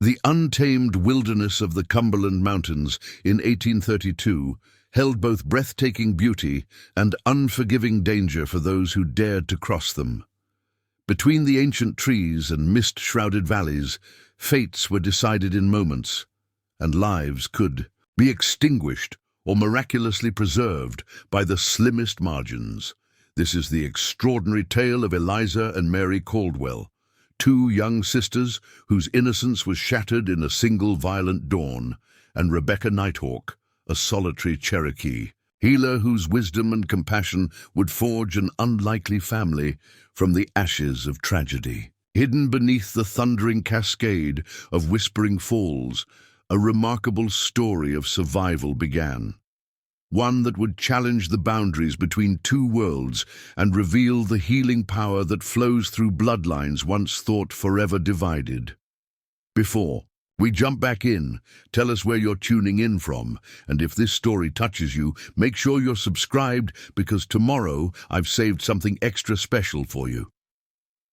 The untamed wilderness of the Cumberland Mountains in 1832 held both breathtaking beauty and unforgiving danger for those who dared to cross them. Between the ancient trees and mist-shrouded valleys, fates were decided in moments, and lives could be extinguished or miraculously preserved by the slimmest margins. This is the extraordinary tale of Eliza and Mary Caldwell, two young sisters whose innocence was shattered in a single violent dawn, and Rebecca Nighthawk, a solitary Cherokee, healer whose wisdom and compassion would forge an unlikely family from the ashes of tragedy. Hidden beneath the thundering cascade of Whispering Falls, a remarkable story of survival began. One that would challenge the boundaries between two worlds and reveal the healing power that flows through bloodlines once thought forever divided. Before we jump back in, tell us where you're tuning in from, and if this story touches you, make sure you're subscribed, because tomorrow I've saved something extra special for you.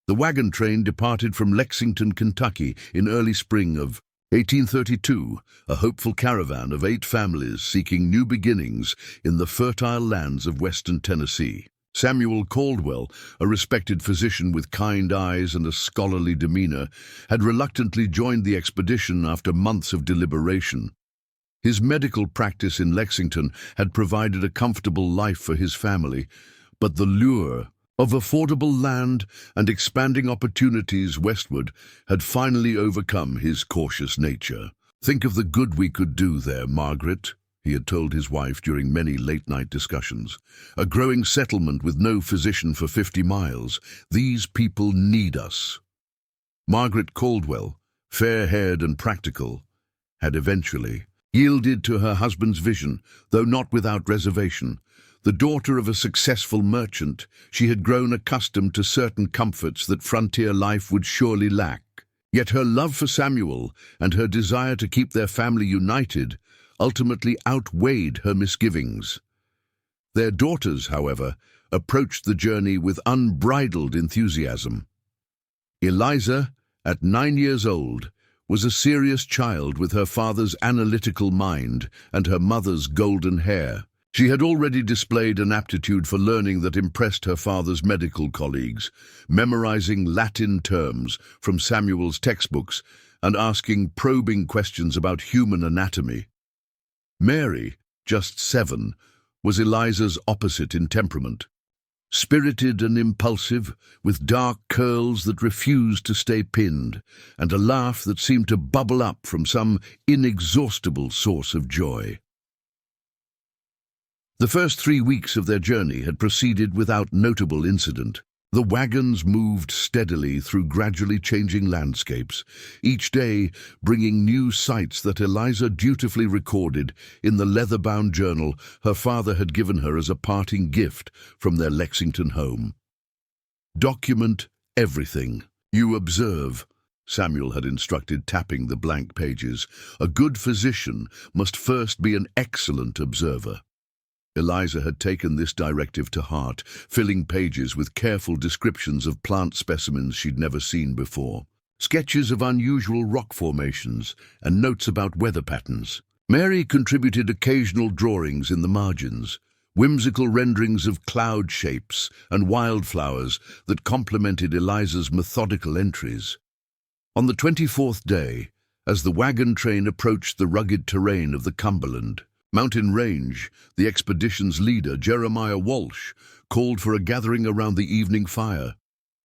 The wagon train departed from Lexington, Kentucky in early spring of 1832, a hopeful caravan of 8 families seeking new beginnings in the fertile lands of western Tennessee. Samuel Caldwell, a respected physician with kind eyes and a scholarly demeanor, had reluctantly joined the expedition after months of deliberation. His medical practice in Lexington had provided a comfortable life for his family, but the lure of affordable land and expanding opportunities westward had finally overcome his cautious nature. "Think of the good we could do there, Margaret," he had told his wife during many late-night discussions. "A growing settlement with no physician for 50 miles. These people need us." Margaret Caldwell, fair-haired and practical, had eventually yielded to her husband's vision, though not without reservation. The daughter of a successful merchant, she had grown accustomed to certain comforts that frontier life would surely lack. Yet her love for Samuel and her desire to keep their family united ultimately outweighed her misgivings. Their daughters, however, approached the journey with unbridled enthusiasm. Eliza, at 9 years old, was a serious child with her father's analytical mind and her mother's golden hair. She had already displayed an aptitude for learning that impressed her father's medical colleagues, memorizing Latin terms from Samuel's textbooks and asking probing questions about human anatomy. Mary, just 7, was Eliza's opposite in temperament. Spirited and impulsive, with dark curls that refused to stay pinned, and a laugh that seemed to bubble up from some inexhaustible source of joy. The first 3 weeks of their journey had proceeded without notable incident. The wagons moved steadily through gradually changing landscapes, each day bringing new sights that Eliza dutifully recorded in the leather-bound journal her father had given her as a parting gift from their Lexington home. "Document everything you observe," Samuel had instructed, tapping the blank pages. "A good physician must first be an excellent observer." Eliza had taken this directive to heart, filling pages with careful descriptions of plant specimens she'd never seen before, sketches of unusual rock formations, and notes about weather patterns. Mary contributed occasional drawings in the margins, whimsical renderings of cloud shapes and wildflowers that complemented Eliza's methodical entries. On the 24th day, as the wagon train approached the rugged terrain of the Cumberland Mountain Range, the expedition's leader, Jeremiah Walsh, called for a gathering around the evening fire.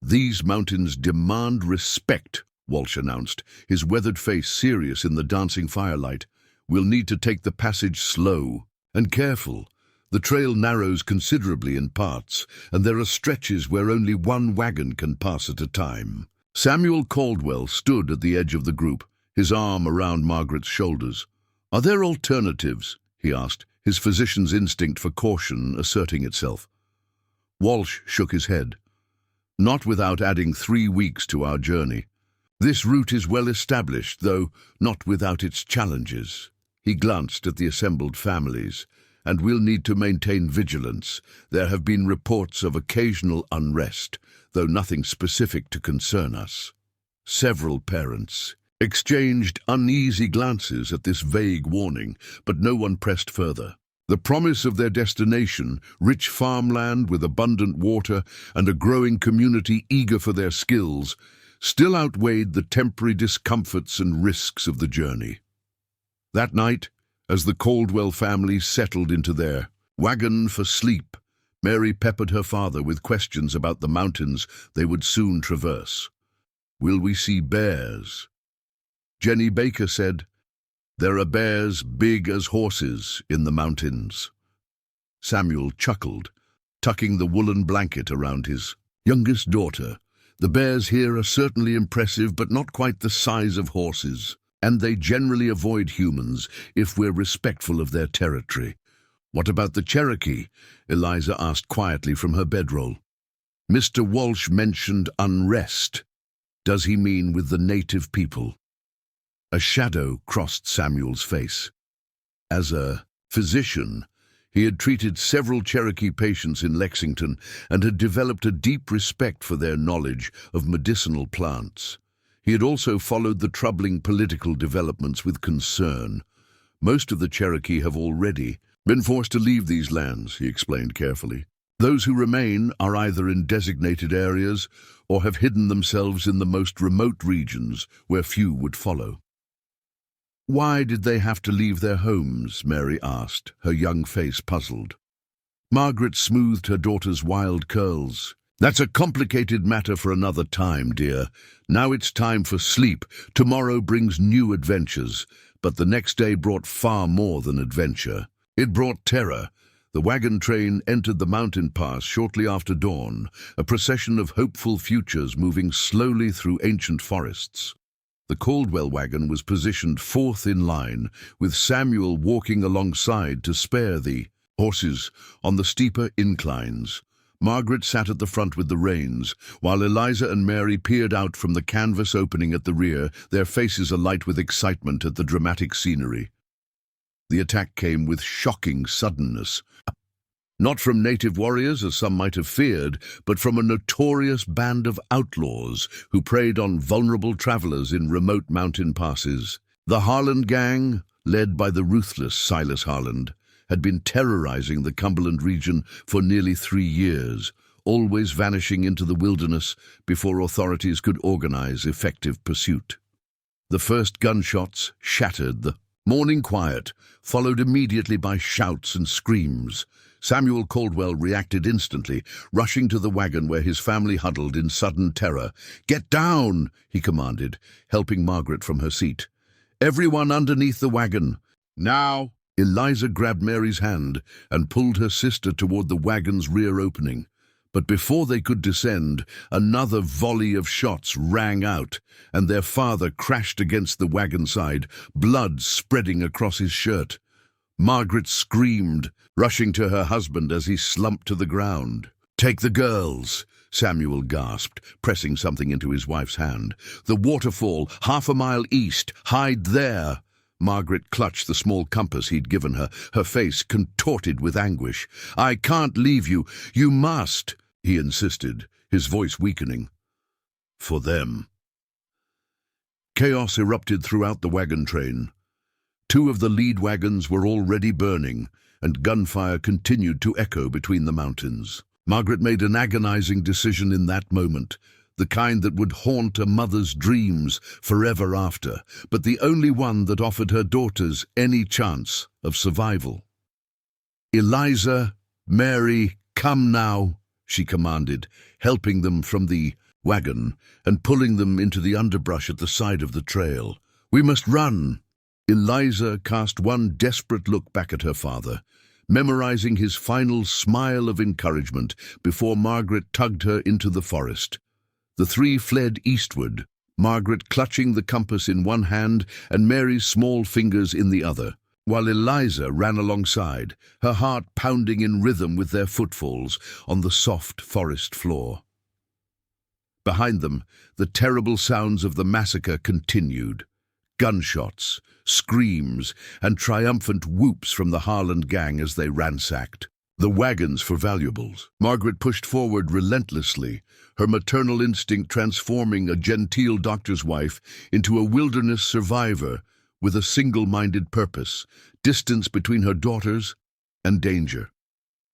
"These mountains demand respect," Walsh announced, his weathered face serious in the dancing firelight. "We'll need to take the passage slow and careful. The trail narrows considerably in parts, and there are stretches where only one wagon can pass at a time." Samuel Caldwell stood at the edge of the group, his arm around Margaret's shoulders. "Are there alternatives?" he asked, his physician's instinct for caution asserting itself. Walsh shook his head. "Not without adding 3 weeks to our journey. This route is well established, though not without its challenges." He glanced at the assembled families. "And we'll need to maintain vigilance. There have been reports of occasional unrest, though nothing specific to concern us." Several parents, exchanged uneasy glances at this vague warning, but no one pressed further. The promise of their destination, rich farmland with abundant water and a growing community eager for their skills, still outweighed the temporary discomforts and risks of the journey. That night, as the Caldwell family settled into their wagon for sleep, Mary peppered her father with questions about the mountains they would soon traverse. "Will we see bears?" Jenny Baker said, "There are bears big as horses in the mountains." Samuel chuckled, tucking the woolen blanket around his youngest daughter. "The bears here are certainly impressive, but not quite the size of horses, and they generally avoid humans if we're respectful of their territory." "What about the Cherokee?" Eliza asked quietly from her bedroll. "Mr. Walsh mentioned unrest. Does he mean with the native people?" A shadow crossed Samuel's face. As a physician, he had treated several Cherokee patients in Lexington and had developed a deep respect for their knowledge of medicinal plants. He had also followed the troubling political developments with concern. "Most of the Cherokee have already been forced to leave these lands," he explained carefully. "Those who remain are either in designated areas or have hidden themselves in the most remote regions where few would follow." "Why did they have to leave their homes?" Mary asked, her young face puzzled. Margaret smoothed her daughter's wild curls. "That's a complicated matter for another time, dear. Now it's time for sleep. Tomorrow brings new adventures, but the next day brought far more than adventure. It brought terror. The wagon train entered the mountain pass shortly after dawn, a procession of hopeful futures moving slowly through ancient forests. The Caldwell wagon was positioned fourth in line, with Samuel walking alongside to spare the horses on the steeper inclines. Margaret sat at the front with the reins, while Eliza and Mary peered out from the canvas opening at the rear, their faces alight with excitement at the dramatic scenery. The attack came with shocking suddenness. Not from native warriors, as some might have feared, but from a notorious band of outlaws who preyed on vulnerable travelers in remote mountain passes. The Harland gang, led by the ruthless Silas Harland, had been terrorizing the Cumberland region for nearly 3 years, always vanishing into the wilderness before authorities could organize effective pursuit. The first gunshots shattered the morning quiet, followed immediately by shouts and screams. Samuel Caldwell reacted instantly, rushing to the wagon where his family huddled in sudden terror. "Get down!" he commanded, helping Margaret from her seat. "Everyone underneath the wagon. Now!" Eliza grabbed Mary's hand and pulled her sister toward the wagon's rear opening. But before they could descend, another volley of shots rang out, and their father crashed against the wagon side, blood spreading across his shirt. Margaret screamed, rushing to her husband as he slumped to the ground. "Take the girls," Samuel gasped, pressing something into his wife's hand. "The waterfall, 1/2 mile east. Hide there." Margaret clutched the small compass he'd given her, her face contorted with anguish. "I can't leave you. You must," he insisted, his voice weakening. "For them." Chaos erupted throughout the wagon train. 2 of the lead wagons were already burning, and gunfire continued to echo between the mountains. Margaret made an agonizing decision in that moment, the kind that would haunt a mother's dreams forever after, but the only one that offered her daughters any chance of survival. "Eliza, Mary, come now," she commanded, helping them from the wagon and pulling them into the underbrush at the side of the trail. "We must run." Eliza cast one desperate look back at her father, memorizing his final smile of encouragement before Margaret tugged her into the forest. The 3 fled eastward, Margaret clutching the compass in one hand and Mary's small fingers in the other, while Eliza ran alongside, her heart pounding in rhythm with their footfalls on the soft forest floor. Behind them, the terrible sounds of the massacre continued. Gunshots, screams, and triumphant whoops from the Harland gang as they ransacked. The wagons for valuables. Margaret pushed forward relentlessly, her maternal instinct transforming a genteel doctor's wife into a wilderness survivor with a single-minded purpose, distance between her daughters and danger.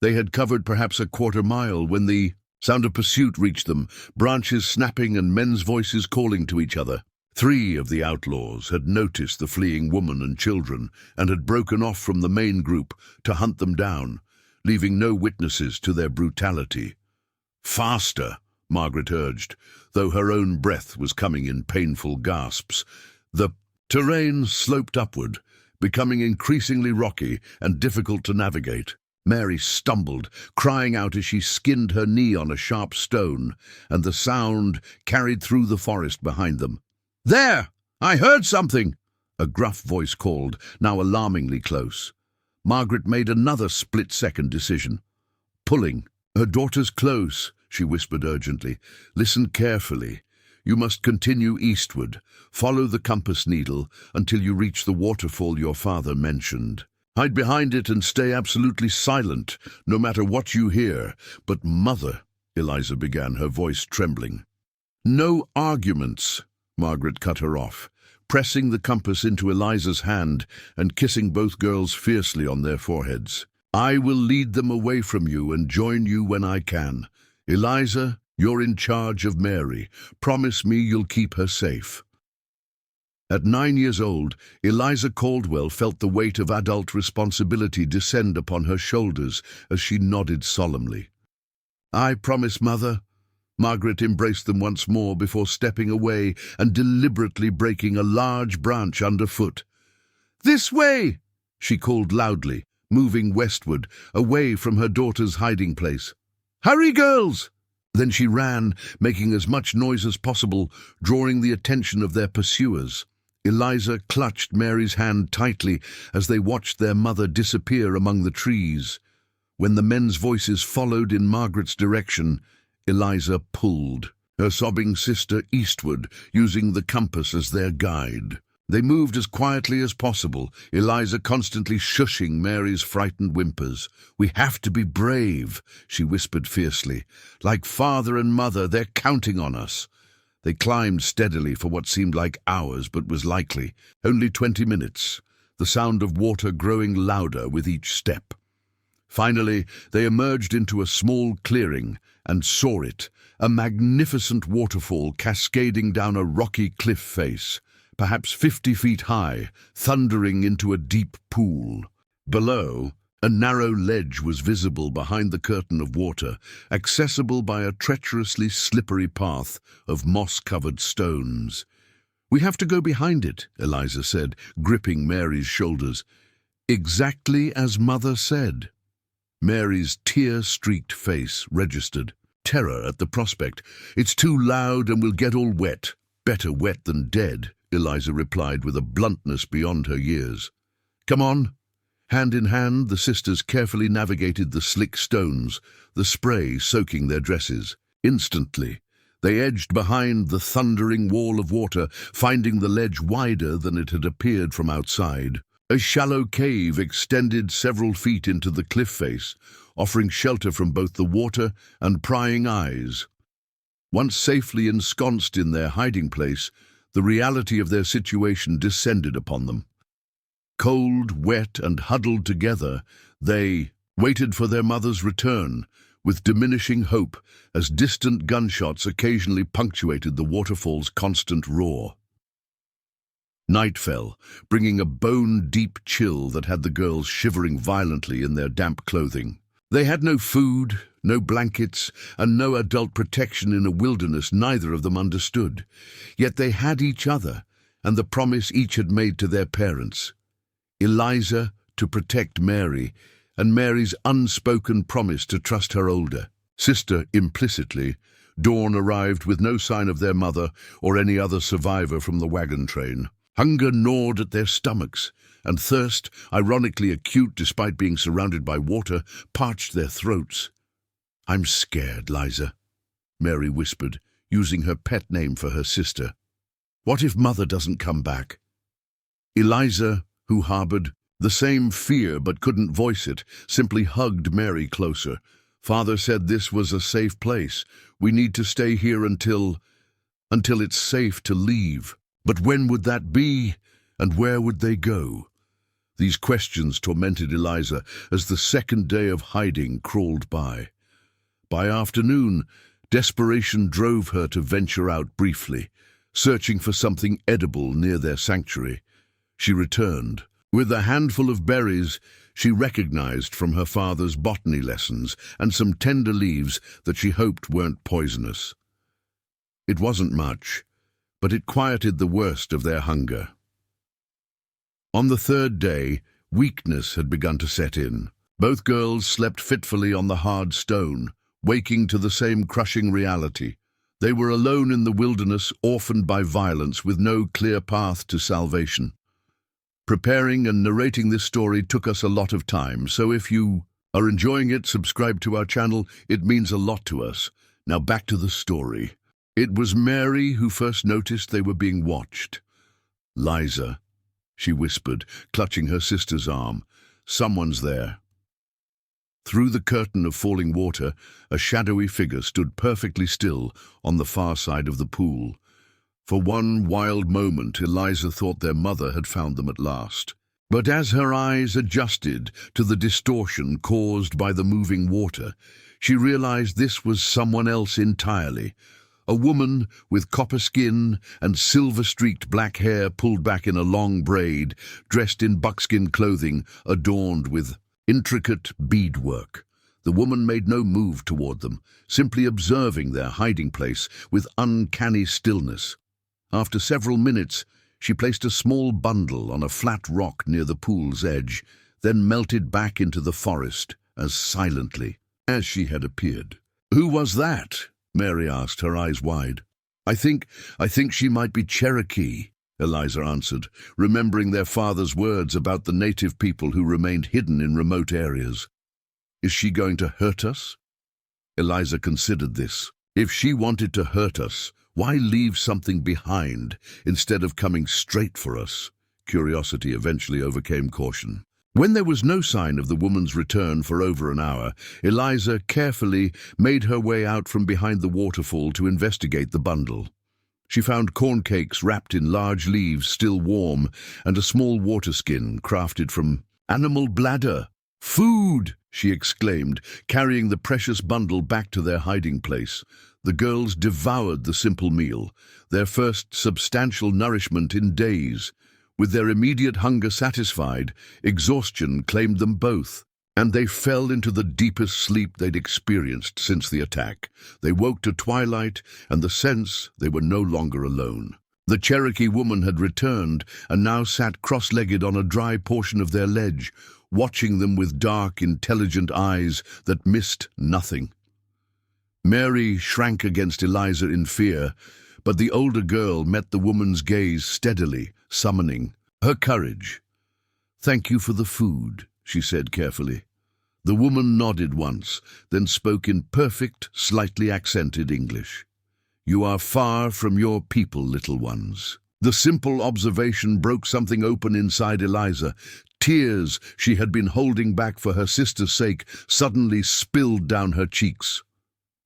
They had covered perhaps a quarter-mile when the sound of pursuit reached them, branches snapping and men's voices calling to each other. 3 of the outlaws had noticed the fleeing woman and children and had broken off from the main group to hunt them down, leaving no witnesses to their brutality. "Faster," Margaret urged, though her own breath was coming in painful gasps. The terrain sloped upward, becoming increasingly rocky and difficult to navigate. Mary stumbled, crying out as she skinned her knee on a sharp stone, and the sound carried through the forest behind them. "There! I heard something!" a gruff voice called, now alarmingly close. Margaret made another split-second decision. Pulling. "Her daughter's close," she whispered urgently. "Listen carefully. You must continue eastward. Follow the compass needle until you reach the waterfall your father mentioned. Hide behind it and stay absolutely silent, no matter what you hear." "But Mother," Eliza began, her voice trembling. "No arguments," Margaret cut her off, pressing the compass into Eliza's hand and kissing both girls fiercely on their foreheads. "I will lead them away from you and join you when I can. Eliza, you're in charge of Mary. Promise me you'll keep her safe." At 9 years old, Eliza Caldwell felt the weight of adult responsibility descend upon her shoulders as she nodded solemnly. "I promise, Mother." Margaret embraced them once more before stepping away and deliberately breaking a large branch underfoot. "This way!" she called loudly, moving westward, away from her daughter's hiding place. "Hurry, girls!" Then she ran, making as much noise as possible, drawing the attention of their pursuers. Eliza clutched Mary's hand tightly as they watched their mother disappear among the trees. When the men's voices followed in Margaret's direction, Eliza pulled, her sobbing sister eastward, using the compass as their guide. They moved as quietly as possible, Eliza constantly shushing Mary's frightened whimpers. "We have to be brave," she whispered fiercely. "Like father and mother, they're counting on us." They climbed steadily for what seemed like hours, but was likely only 20 minutes, the sound of water growing louder with each step. Finally, they emerged into a small clearing and saw it, a magnificent waterfall cascading down a rocky cliff face, perhaps 50 feet high, thundering into a deep pool. Below, a narrow ledge was visible behind the curtain of water, accessible by a treacherously slippery path of moss-covered stones. "We have to go behind it," Eliza said, gripping Mary's shoulders. "Exactly as Mother said." Mary's tear-streaked face registered terror at the prospect. "It's too loud and we'll get all wet." "Better wet than dead," Eliza replied with a bluntness beyond her years. "Come on." Hand in hand, the sisters carefully navigated the slick stones, the spray soaking their dresses. Instantly, they edged behind the thundering wall of water, finding the ledge wider than it had appeared from outside. A shallow cave extended several feet into the cliff face, offering shelter from both the water and prying eyes. Once safely ensconced in their hiding place, the reality of their situation descended upon them. Cold, wet, and huddled together, they waited for their mother's return, with diminishing hope as distant gunshots occasionally punctuated the waterfall's constant roar. Night fell, bringing a bone-deep chill that had the girls shivering violently in their damp clothing. They had no food, no blankets, and no adult protection in a wilderness neither of them understood. Yet they had each other, and the promise each had made to their parents. Eliza to protect Mary, and Mary's unspoken promise to trust her older sister implicitly. Dawn arrived with no sign of their mother or any other survivor from the wagon train. Hunger gnawed at their stomachs, and thirst, ironically acute despite being surrounded by water, parched their throats. "I'm scared, Liza," Mary whispered, using her pet name for her sister. "What if Mother doesn't come back?" Eliza, who harbored The same fear, but couldn't voice it, simply hugged Mary closer. Father said this was a safe place. We need to stay here until it's safe to leave. But when would that be? And where would they go? These questions tormented Eliza as the second day of hiding crawled by. By afternoon, desperation drove her to venture out briefly, searching for something edible near their sanctuary. She returned. With a handful of berries she recognized from her father's botany lessons and some tender leaves that she hoped weren't poisonous. It wasn't much, but it quieted the worst of their hunger. On the third day, weakness had begun to set in. Both girls slept fitfully on the hard stone, waking to the same crushing reality. They were alone in the wilderness, orphaned by violence, with no clear path to salvation. Preparing and narrating this story took us a lot of time, so if you are enjoying it, subscribe to our channel. It means a lot to us. Now back to the story. It was Mary who first noticed they were being watched. "Liza," she whispered, clutching her sister's arm. "Someone's there." Through the curtain of falling water, a shadowy figure stood perfectly still on the far side of the pool. For one wild moment, Eliza thought their mother had found them at last. But as her eyes adjusted to the distortion caused by the moving water, she realized this was someone else entirely. A woman with copper skin and silver-streaked black hair pulled back in a long braid, dressed in buckskin clothing adorned with intricate beadwork. The woman made no move toward them, simply observing their hiding place with uncanny stillness. After several minutes, she placed a small bundle on a flat rock near the pool's edge, then melted back into the forest as silently as she had appeared. "Who was that?" Mary asked, her eyes wide. I think she might be Cherokee," Eliza answered, remembering their father's words about the native people who remained hidden in remote areas. "Is she going to hurt us?" Eliza considered this. If she wanted to hurt us, why leave something behind instead of coming straight for us? Curiosity eventually overcame caution. When there was no sign of the woman's return for over an hour, Eliza carefully made her way out from behind the waterfall to investigate the bundle. She found corn cakes wrapped in large leaves still warm and a small water skin crafted from animal bladder. "Food!" she exclaimed, carrying the precious bundle back to their hiding place. The girls devoured the simple meal, their first substantial nourishment in days. With their immediate hunger satisfied, exhaustion claimed them both, and they fell into the deepest sleep they'd experienced since the attack. They woke to twilight and the sense they were no longer alone. The Cherokee woman had returned and now sat cross-legged on a dry portion of their ledge, watching them with dark, intelligent eyes that missed nothing. Mary shrank against Eliza in fear, but the older girl met the woman's gaze steadily, summoning her courage. "Thank you for the food," she said carefully. The woman nodded once, then spoke in perfect, slightly accented English. "You are far from your people, little ones." The simple observation broke something open inside Eliza. Tears she had been holding back for her sister's sake suddenly spilled down her cheeks.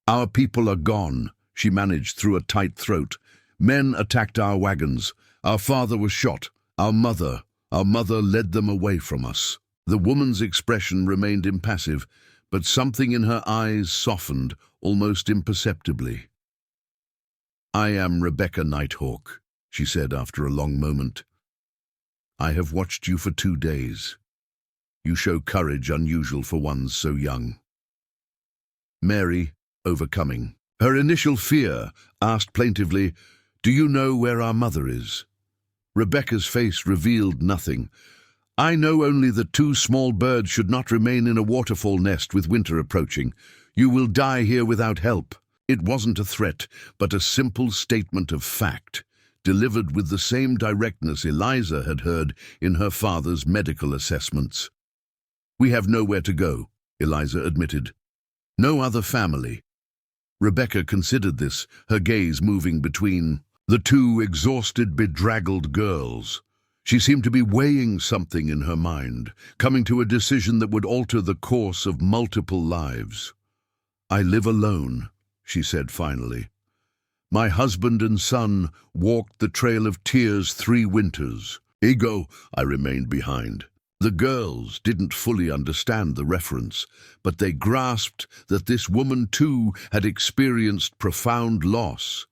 "Our people are gone," she managed through a tight throat. "Men attacked our wagons. Our father was shot. Our mother led them away from us." The woman's expression remained impassive, but something in her eyes softened almost imperceptibly. "I am Rebecca Nighthawk," she said after a long moment. "I have watched you for 2 days. You show courage unusual for one so young." Mary, overcoming her initial fear, asked plaintively, "Do you know where our mother is?" Rebecca's face revealed nothing. "I know only that 2 small birds should not remain in a waterfall nest with winter approaching. You will die here without help." It wasn't a threat, but a simple statement of fact, delivered with the same directness Eliza had heard in her father's medical assessments. "We have nowhere to go," Eliza admitted. "No other family." Rebecca considered this, her gaze moving between the 2 exhausted, bedraggled girls. She seemed to be weighing something in her mind, coming to a decision that would alter the course of multiple lives. "I live alone," she said finally. "My husband and son walked the Trail of Tears 3 winters. Ego, I remained behind." The girls didn't fully understand the reference, but they grasped that this woman too had experienced profound loss.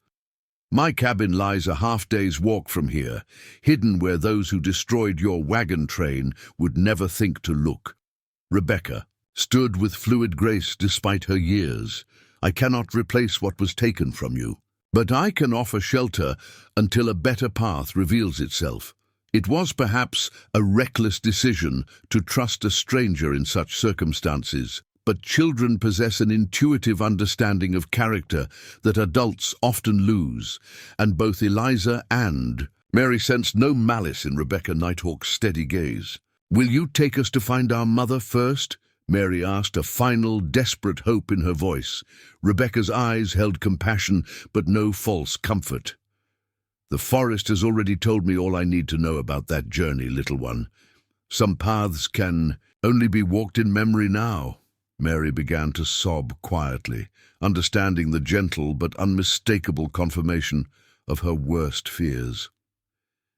"My cabin lies a half-day's walk from here, hidden where those who destroyed your wagon train would never think to look." Rebecca stood with fluid grace despite her years. "I cannot replace what was taken from you, but I can offer shelter until a better path reveals itself." It was perhaps a reckless decision to trust a stranger in such circumstances, but children possess an intuitive understanding of character that adults often lose, and both Eliza and Mary sensed no malice in Rebecca Nighthawk's steady gaze. "Will you take us to find our mother first?" Mary asked, a final, desperate hope in her voice. Rebecca's eyes held compassion, but no false comfort. "The forest has already told me all I need to know about that journey, little one. Some paths can only be walked in memory now." Mary began to sob quietly, understanding the gentle but unmistakable confirmation of her worst fears.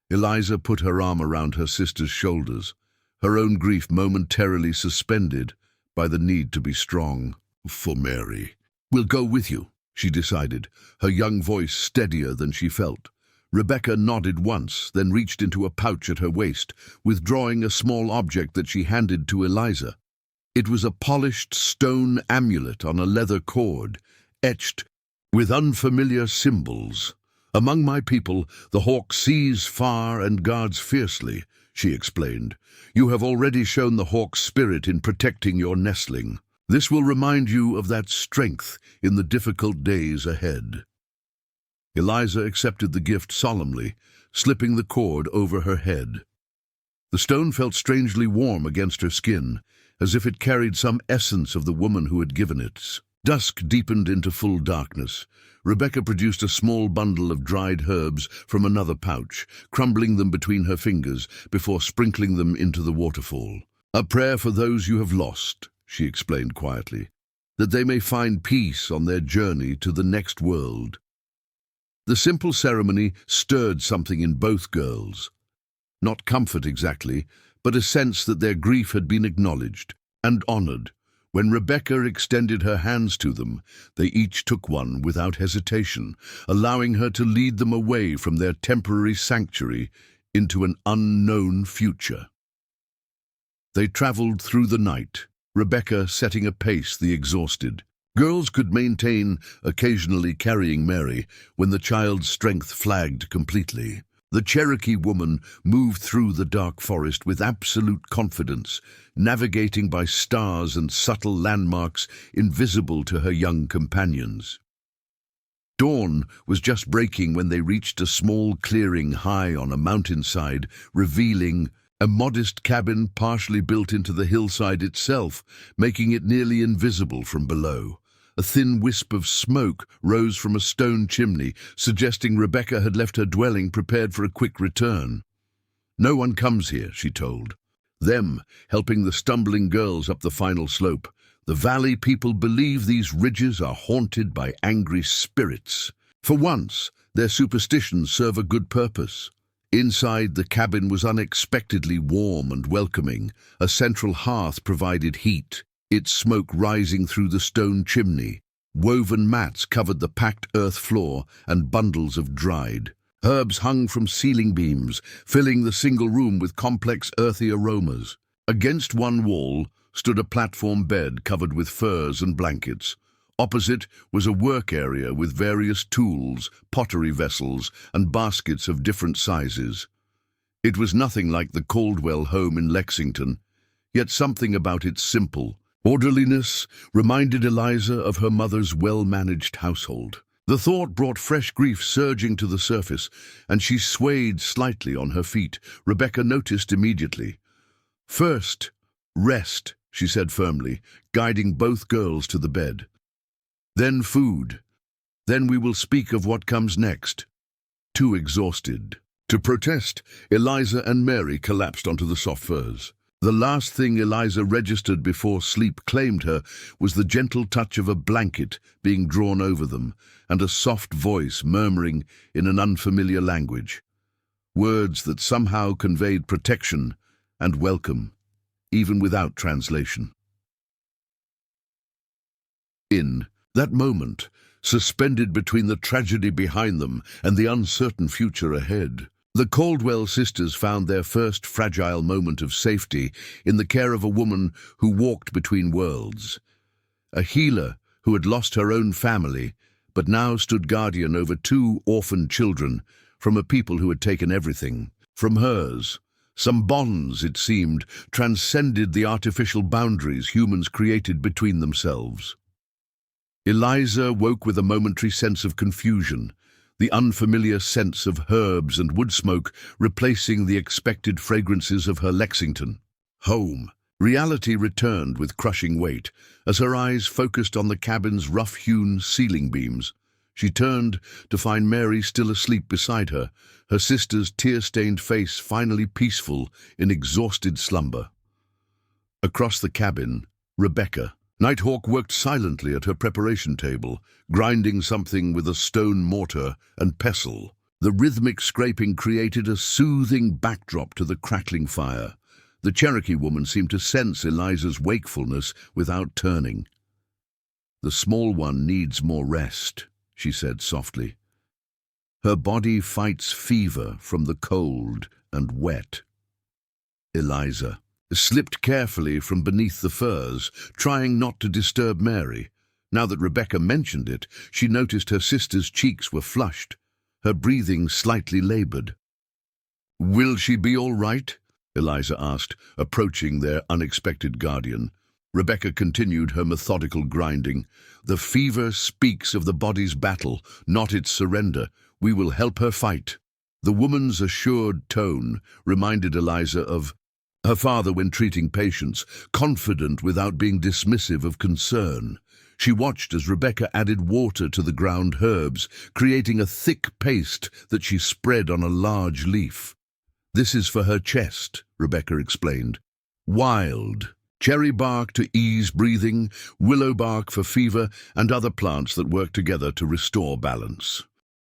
Eliza put her arm around her sister's shoulders, her own grief momentarily suspended by the need to be strong for Mary. "We'll go with you," she decided, her young voice steadier than she felt. Rebecca nodded once, then reached into a pouch at her waist, withdrawing a small object that she handed to Eliza. It was a polished stone amulet on a leather cord, etched with unfamiliar symbols. "Among my people, the hawk sees far and guards fiercely," she explained. "You have already shown the hawk's spirit in protecting your nestling. This will remind you of that strength in the difficult days ahead." Eliza accepted the gift solemnly, slipping the cord over her head. The stone felt strangely warm against her skin, as if it carried some essence of the woman who had given it. Dusk deepened into full darkness. Rebecca produced a small bundle of dried herbs from another pouch, crumbling them between her fingers before sprinkling them into the waterfall. "A prayer for those you have lost," she explained quietly, "that they may find peace on their journey to the next world." The simple ceremony stirred something in both girls. Not comfort exactly, but a sense that their grief had been acknowledged and honored. When Rebecca extended her hands to them, they each took one without hesitation, allowing her to lead them away from their temporary sanctuary into an unknown future. They traveled through the night, Rebecca setting a pace the exhausted. Girls could maintain occasionally carrying Mary when the child's strength flagged completely. The Cherokee woman moved through the dark forest with absolute confidence, navigating by stars and subtle landmarks invisible to her young companions. Dawn was just breaking when they reached a small clearing high on a mountainside, revealing a modest cabin partially built into the hillside itself, making it nearly invisible from below. A thin wisp of smoke rose from a stone chimney, suggesting Rebecca had left her dwelling prepared for a quick return. "No one comes here," she told them, helping the stumbling girls up the final slope. "The valley people believe these ridges are haunted by angry spirits. For once, their superstitions serve a good purpose." Inside, the cabin was unexpectedly warm and welcoming. A central hearth provided heat, its smoke rising through the stone chimney. Woven mats covered the packed earth floor, and bundles of dried herbs hung from ceiling beams, filling the single room with complex earthy aromas. Against one wall stood a platform bed covered with furs and blankets. Opposite was a work area with various tools, pottery vessels, and baskets of different sizes. It was nothing like the Caldwell home in Lexington, yet something about its simple orderliness reminded Eliza of her mother's well-managed household. The thought brought fresh grief surging to the surface, and she swayed slightly on her feet. Rebecca noticed immediately. "First, rest," she said firmly, guiding both girls to the bed. "Then food. Then we will speak of what comes next." Too exhausted, To protest, Eliza and Mary collapsed onto the soft furs. The last thing Eliza registered before sleep claimed her was the gentle touch of a blanket being drawn over them and a soft voice murmuring in an unfamiliar language. Words that somehow conveyed protection and welcome, even without translation. In that moment, suspended between the tragedy behind them and the uncertain future ahead, the Caldwell sisters found their first fragile moment of safety in the care of a woman who walked between worlds. A healer who had lost her own family, but now stood guardian over two orphaned children from a people who had taken everything from hers. Some bonds, it seemed, transcended the artificial boundaries humans created between themselves. Eliza woke with a momentary sense of confusion, the unfamiliar scents of herbs and wood smoke replacing the expected fragrances of her Lexington home. Reality returned with crushing weight as her eyes focused on the cabin's rough-hewn ceiling beams. She turned to find Mary still asleep beside her, her sister's tear-stained face finally peaceful in exhausted slumber. Across the cabin, Rebecca, Nighthawk, worked silently at her preparation table, grinding something with a stone mortar and pestle. The rhythmic scraping created a soothing backdrop to the crackling fire. The Cherokee woman seemed to sense Eliza's wakefulness without turning. "The small one needs more rest," she said softly. "Her body fights fever from the cold and wet." Eliza slipped carefully from beneath the furs, trying not to disturb Mary. Now that Rebecca mentioned it, she noticed her sister's cheeks were flushed, her breathing slightly labored. "Will she be all right?" Eliza asked, approaching their unexpected guardian. Rebecca continued her methodical grinding. "The fever speaks of the body's battle, not its surrender. We will help her fight." The woman's assured tone reminded Eliza of her father when treating patients, confident without being dismissive of concern. She watched as Rebecca added water to the ground herbs, creating a thick paste that she spread on a large leaf. "This is for her chest," Rebecca explained. "Wild cherry bark to ease breathing, willow bark for fever, and other plants that work together to restore balance."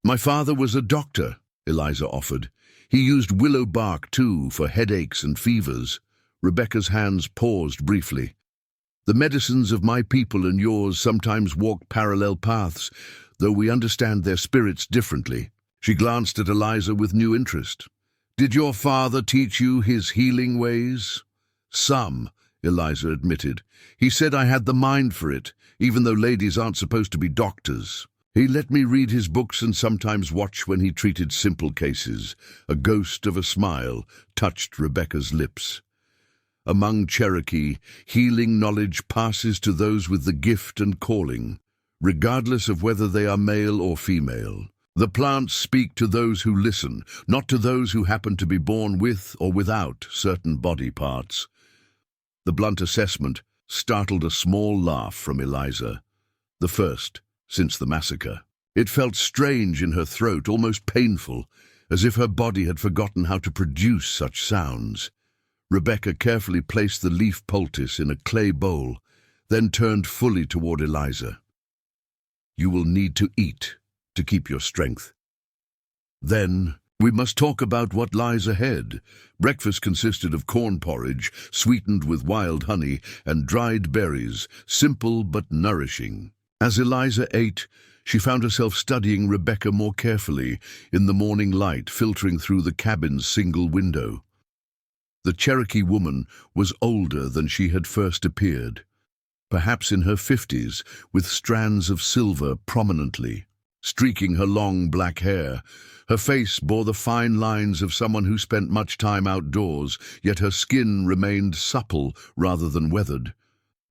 "My father was a doctor," Eliza offered. "He used willow bark, too, for headaches and fevers." Rebecca's hands paused briefly. "The medicines of my people and yours sometimes walk parallel paths, though we understand their spirits differently." She glanced at Eliza with new interest. "Did your father teach you his healing ways?" "Some," Eliza admitted. "He said I had the mind for it, even though ladies aren't supposed to be doctors. He let me read his books and sometimes watch when he treated simple cases." A ghost of a smile touched Rebecca's lips. "Among Cherokee, healing knowledge passes to those with the gift and calling, regardless of whether they are male or female. The plants speak to those who listen, not to those who happen to be born with or without certain body parts." The blunt assessment startled a small laugh from Eliza, the first since the massacre. It felt strange in her throat, almost painful, as if her body had forgotten how to produce such sounds. Rebecca carefully placed the leaf poultice in a clay bowl, then turned fully toward Eliza. "You will need to eat to keep your strength. Then we must talk about what lies ahead." Breakfast consisted of corn porridge, sweetened with wild honey, and dried berries, simple but nourishing. As Eliza ate, she found herself studying Rebecca more carefully in the morning light filtering through the cabin's single window. The Cherokee woman was older than she had first appeared, perhaps in her 50s, with strands of silver prominently streaking her long black hair. Her face bore the fine lines of someone who spent much time outdoors, yet her skin remained supple rather than weathered.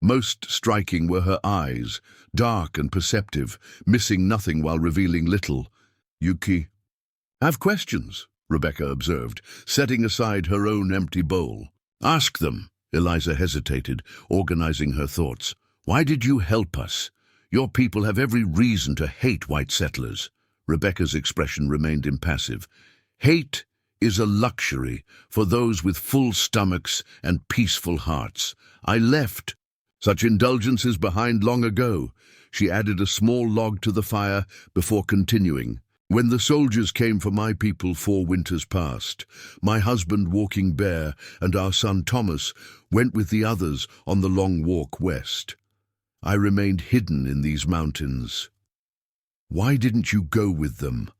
Most striking were her eyes, dark and perceptive, missing nothing while revealing little. "Yuki, have questions," Rebecca observed, setting aside her own empty bowl. "Ask them." Eliza hesitated, organizing her thoughts. "Why did you help us? Your people have every reason to hate white settlers." Rebecca's expression remained impassive. "Hate is a luxury for those with full stomachs and peaceful hearts. I left such indulgences behind long ago." She added a small log to the fire before continuing. "When the soldiers came for my people 4 winters past, my husband, walking bare, and our son Thomas went with the others on the long walk west. I remained hidden in these mountains." "Why didn't you go with them?"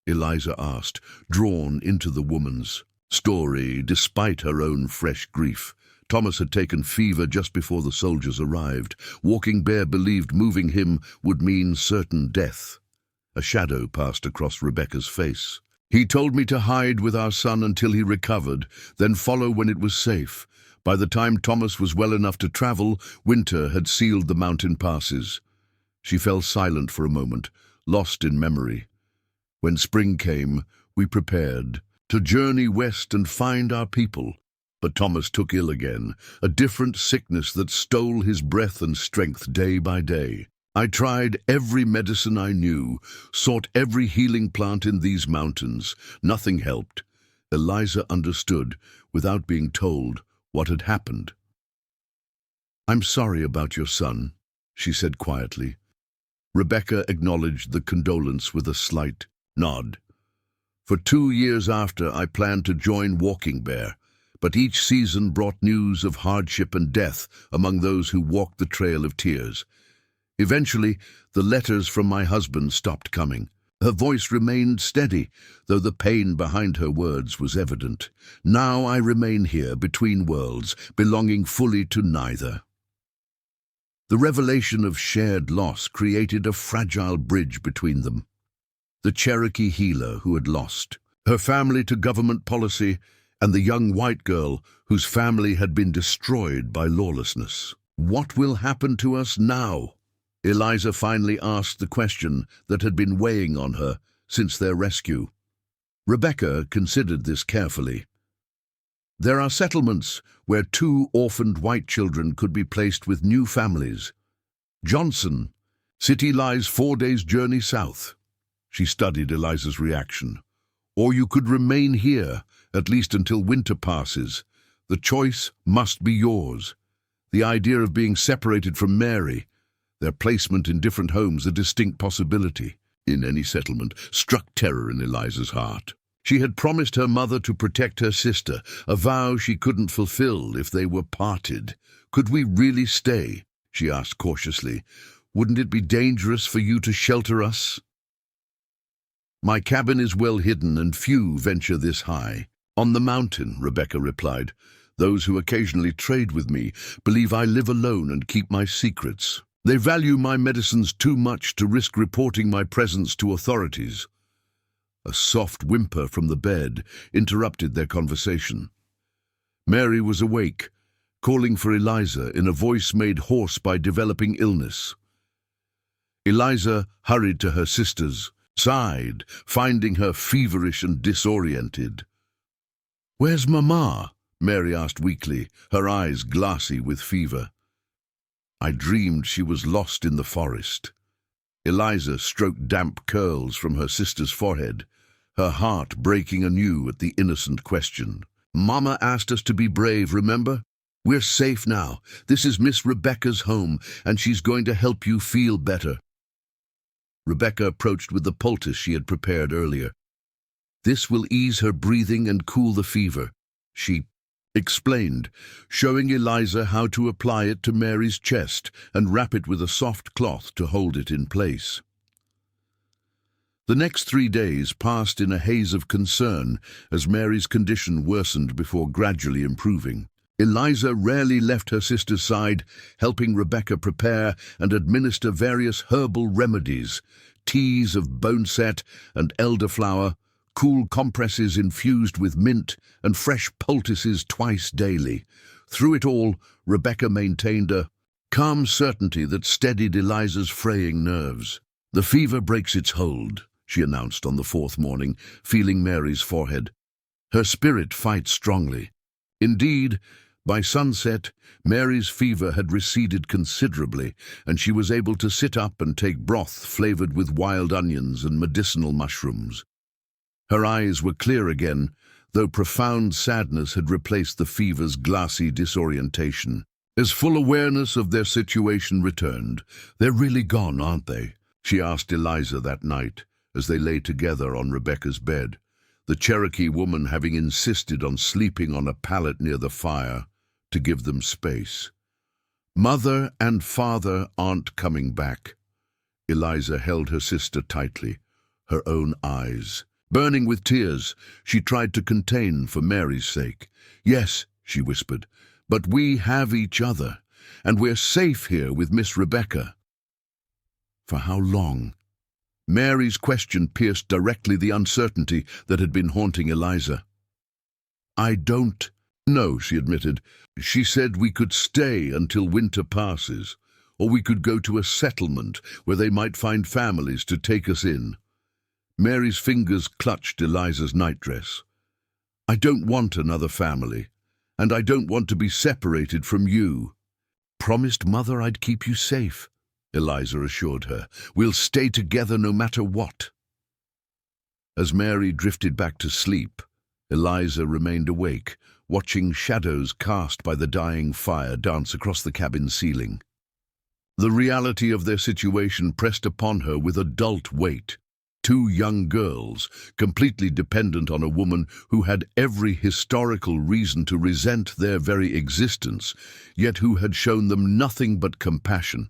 Eliza asked, drawn into the woman's story despite her own fresh grief. Thomas had taken fever just before the soldiers arrived. Walking Bare believed moving him would mean certain death. A shadow passed across Rebecca's face. "He told me to hide with our son until he recovered, then follow when it was safe. By the time Thomas was well enough to travel, winter had sealed the mountain passes." She fell silent for a moment, lost in memory. "When spring came, we prepared to journey west and find our people. But Thomas took ill again, a different sickness that stole his breath and strength day by day. I tried every medicine I knew, sought every healing plant in these mountains. Nothing helped." Eliza understood, without being told, what had happened. "I'm sorry about your son," she said quietly. Rebecca acknowledged the condolence with a slight nod. "For 2 years after, I planned to join Walking Bare, but each season brought news of hardship and death among those who walked the Trail of Tears. Eventually, the letters from my husband stopped coming. Her voice remained steady, though the pain behind her words was evident. Now I remain here between worlds, belonging fully to neither." The revelation of shared loss created a fragile bridge between them. The Cherokee healer who had lost, her family to government policy, and the young white girl whose family had been destroyed by lawlessness. "What will happen to us now?" Eliza finally asked the question that had been weighing on her since their rescue. Rebecca considered this carefully. "There are settlements where 2 orphaned white children could be placed with new families. Johnson city lies 4 days' journey south." She studied Eliza's reaction. "Or you could remain here, at least until winter passes. The choice must be yours." The idea of being separated from Mary, their placement in different homes, a distinct possibility in any settlement, struck terror in Eliza's heart. She had promised her mother to protect her sister, a vow she couldn't fulfill if they were parted. "Could we really stay?" she asked cautiously. "Wouldn't it be dangerous for you to shelter us?" "My cabin is well hidden and few venture this high." "On the mountain," Rebecca replied. "Those who occasionally trade with me believe I live alone and keep my secrets. They value my medicines too much to risk reporting my presence to authorities." A soft whimper from the bed interrupted their conversation. Mary was awake, calling for Eliza in a voice made hoarse by developing illness. Eliza hurried to her sisters, sighed, finding her feverish and disoriented. "Where's Mama?" Mary asked weakly, her eyes glassy with fever. "I dreamed she was lost in the forest." Eliza stroked damp curls from her sister's forehead, her heart breaking anew at the innocent question. "Mama asked us to be brave, remember? We're safe now. This is Miss Rebecca's home, and she's going to help you feel better." Rebecca approached with the poultice she had prepared earlier. "This will ease her breathing and cool the fever," she explained, showing Eliza how to apply it to Mary's chest and wrap it with a soft cloth to hold it in place. The next 3 days passed in a haze of concern as Mary's condition worsened before gradually improving. Eliza rarely left her sister's side, helping Rebecca prepare and administer various herbal remedies, teas of boneset and elderflower, cool compresses infused with mint, and fresh poultices twice daily. Through it all, Rebecca maintained a calm certainty that steadied Eliza's fraying nerves. "The fever breaks its hold," she announced on the 4th morning, feeling Mary's forehead. "Her spirit fights strongly." Indeed, by sunset, Mary's fever had receded considerably, and she was able to sit up and take broth flavored with wild onions and medicinal mushrooms. Her eyes were clear again, though profound sadness had replaced the fever's glassy disorientation. As full awareness of their situation returned, "They're really gone, aren't they?" she asked Eliza that night, as they lay together on Rebecca's bed, the Cherokee woman having insisted on sleeping on a pallet near the fire to give them space. "Mother and father aren't coming back." Eliza held her sister tightly, her own eyes burning with tears she tried to contain for Mary's sake. "Yes," she whispered, "but we have each other, and we're safe here with Miss Rebecca." For how long? Mary's question pierced directly the uncertainty that had been haunting Eliza. "I don't know," she admitted. "She said we could stay until winter passes, or we could go to a settlement where they might find families to take us in." Mary's fingers clutched Eliza's nightdress. "I don't want another family, and I don't want to be separated from you." "Promised Mother I'd keep you safe," Eliza assured her. "We'll stay together no matter what." As Mary drifted back to sleep, Eliza remained awake, watching shadows cast by the dying fire dance across the cabin ceiling. The reality of their situation pressed upon her with adult weight. Two young girls, completely dependent on a woman who had every historical reason to resent their very existence, yet who had shown them nothing but compassion.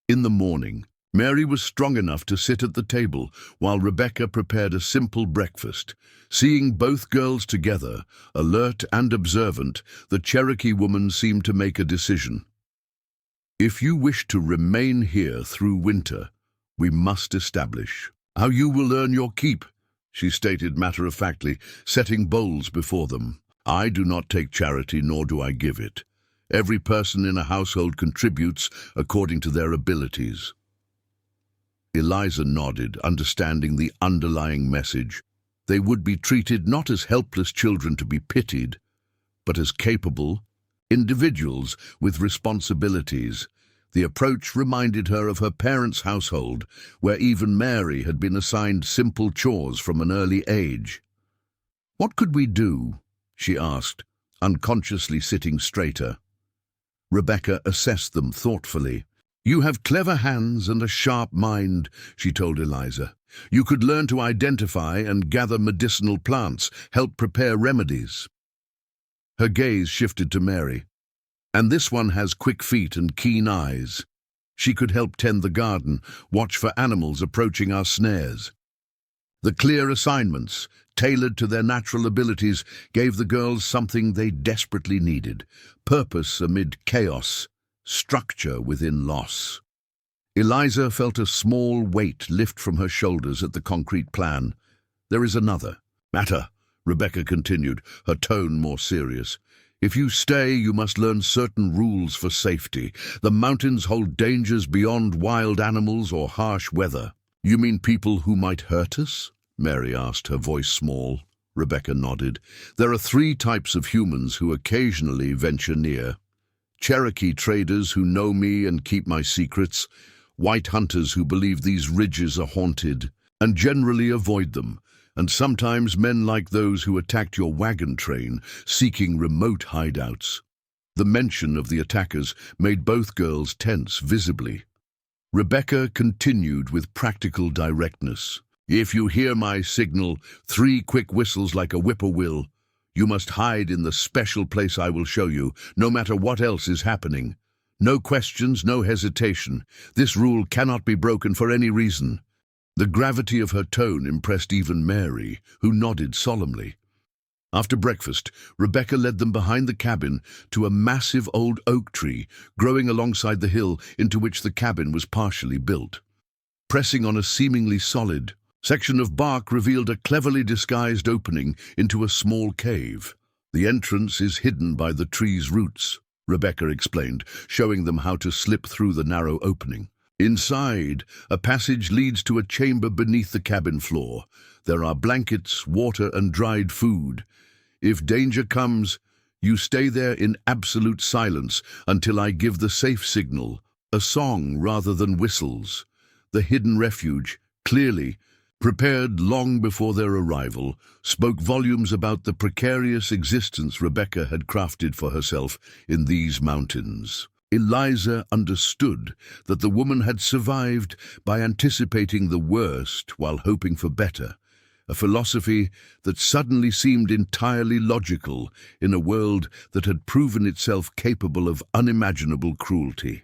In the morning, Mary was strong enough to sit at the table while Rebecca prepared a simple breakfast. Seeing both girls together, alert and observant, the Cherokee woman seemed to make a decision. "If you wish to remain here through winter, we must establish how you will earn your keep," she stated matter-of-factly, setting bowls before them. "I do not take charity, nor do I give it. Every person in a household contributes according to their abilities." Eliza nodded, understanding the underlying message. They would be treated not as helpless children to be pitied, but as capable individuals with responsibilities. The approach reminded her of her parents' household, where even Mary had been assigned simple chores from an early age. "What could we do?" she asked, unconsciously sitting straighter. Rebecca assessed them thoughtfully. "You have clever hands and a sharp mind," she told Eliza. "You could learn to identify and gather medicinal plants, help prepare remedies." Her gaze shifted to Mary. "And this one has quick feet and keen eyes. She could help tend the garden, watch for animals approaching our snares." The clear assignments, tailored to their natural abilities, gave the girls something they desperately needed: purpose amid chaos, structure within loss. Eliza felt a small weight lift from her shoulders at the concrete plan. "There is another matter," Rebecca continued, her tone more serious. "If you stay, you must learn certain rules for safety. The mountains hold dangers beyond wild animals or harsh weather." "You mean people who might hurt us?" Mary asked, her voice small. Rebecca nodded. "There are 3 types of humans who occasionally venture near. Cherokee traders who know me and keep my secrets, white hunters who believe these ridges are haunted and generally avoid them, and sometimes men like those who attacked your wagon train, seeking remote hideouts." The mention of the attackers made both girls tense visibly. Rebecca continued with practical directness. "If you hear my signal, 3 quick whistles like a whippoorwill, you must hide in the special place I will show you, no matter what else is happening. No questions, no hesitation. This rule cannot be broken for any reason." The gravity of her tone impressed even Mary, who nodded solemnly. After breakfast, Rebecca led them behind the cabin to a massive old oak tree growing alongside the hill into which the cabin was partially built. Pressing on a seemingly solid section of bark revealed a cleverly disguised opening into a small cave. "The entrance is hidden by the tree's roots," Rebecca explained, showing them how to slip through the narrow opening. Inside, a passage leads to a chamber beneath the cabin floor. There are blankets, water, and dried food. If danger comes, you stay there in absolute silence until I give the safe signal, a song rather than whistles. The hidden refuge, clearly, prepared long before their arrival, spoke volumes about the precarious existence Rebecca had crafted for herself in these mountains. Eliza understood that the woman had survived by anticipating the worst while hoping for better, a philosophy that suddenly seemed entirely logical in a world that had proven itself capable of unimaginable cruelty.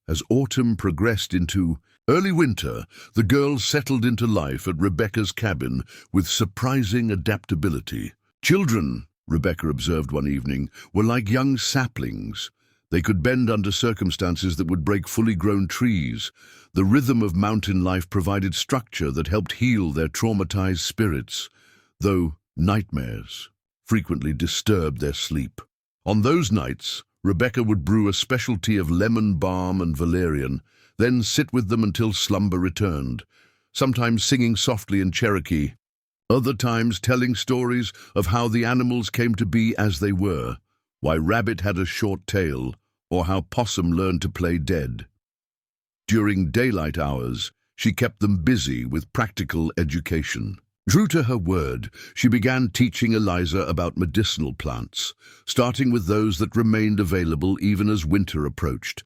As autumn progressed into early winter, the girls settled into life at Rebecca's cabin with surprising adaptability. Children, Rebecca observed one evening, were like young saplings. They could bend under circumstances that would break fully grown trees. The rhythm of mountain life provided structure that helped heal their traumatized spirits, though nightmares frequently disturbed their sleep. On those nights, Rebecca would brew a specialty of lemon balm and valerian, then sit with them until slumber returned, sometimes singing softly in Cherokee, other times telling stories of how the animals came to be as they were, why rabbit had a short tail, or how possum learned to play dead. During daylight hours, she kept them busy with practical education. True to her word, she began teaching Eliza about medicinal plants, starting with those that remained available even as winter approached.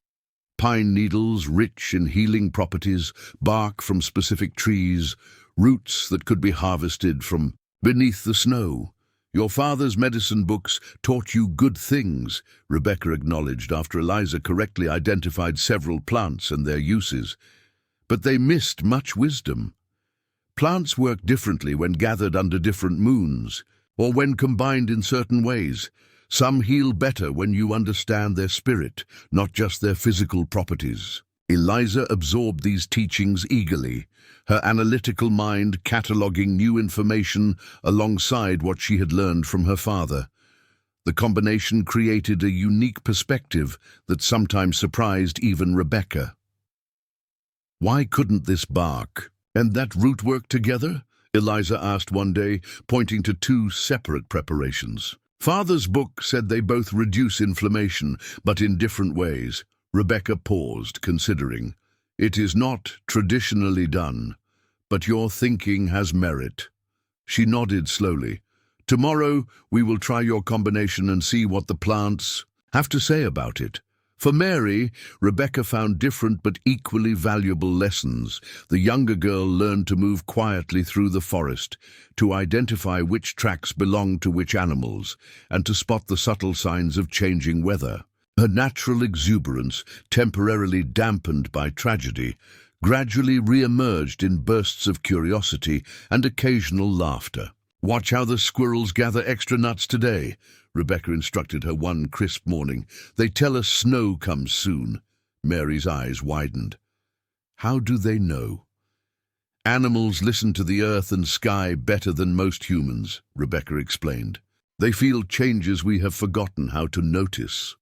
Pine needles rich in healing properties, bark from specific trees, roots that could be harvested from beneath the snow. "Your father's medicine books taught you good things," Rebecca acknowledged after Eliza correctly identified several plants and their uses. But they missed much wisdom. Plants work differently when gathered under different moons, or when combined in certain ways. Some heal better when you understand their spirit, not just their physical properties. Eliza absorbed these teachings eagerly, her analytical mind cataloging new information alongside what she had learned from her father. The combination created a unique perspective that sometimes surprised even Rebecca. "Why couldn't this bark and that root work together?" Eliza asked one day, pointing to two separate preparations. "Father's book said they both reduce inflammation, but in different ways." Rebecca paused, considering. "It is not traditionally done, but your thinking has merit." She nodded slowly. "Tomorrow we will try your combination and see what the plants have to say about it." For Mary, Rebecca found different but equally valuable lessons. The younger girl learned to move quietly through the forest, to identify which tracks belonged to which animals, and to spot the subtle signs of changing weather. Her natural exuberance, temporarily dampened by tragedy, gradually re-emerged in bursts of curiosity and occasional laughter. "Watch how the squirrels gather extra nuts today," Rebecca instructed her one crisp morning. "They tell us snow comes soon." Mary's eyes widened. "How do they know?" "Animals listen to the earth and sky better than most humans," Rebecca explained. "They feel changes we have forgotten how to notice."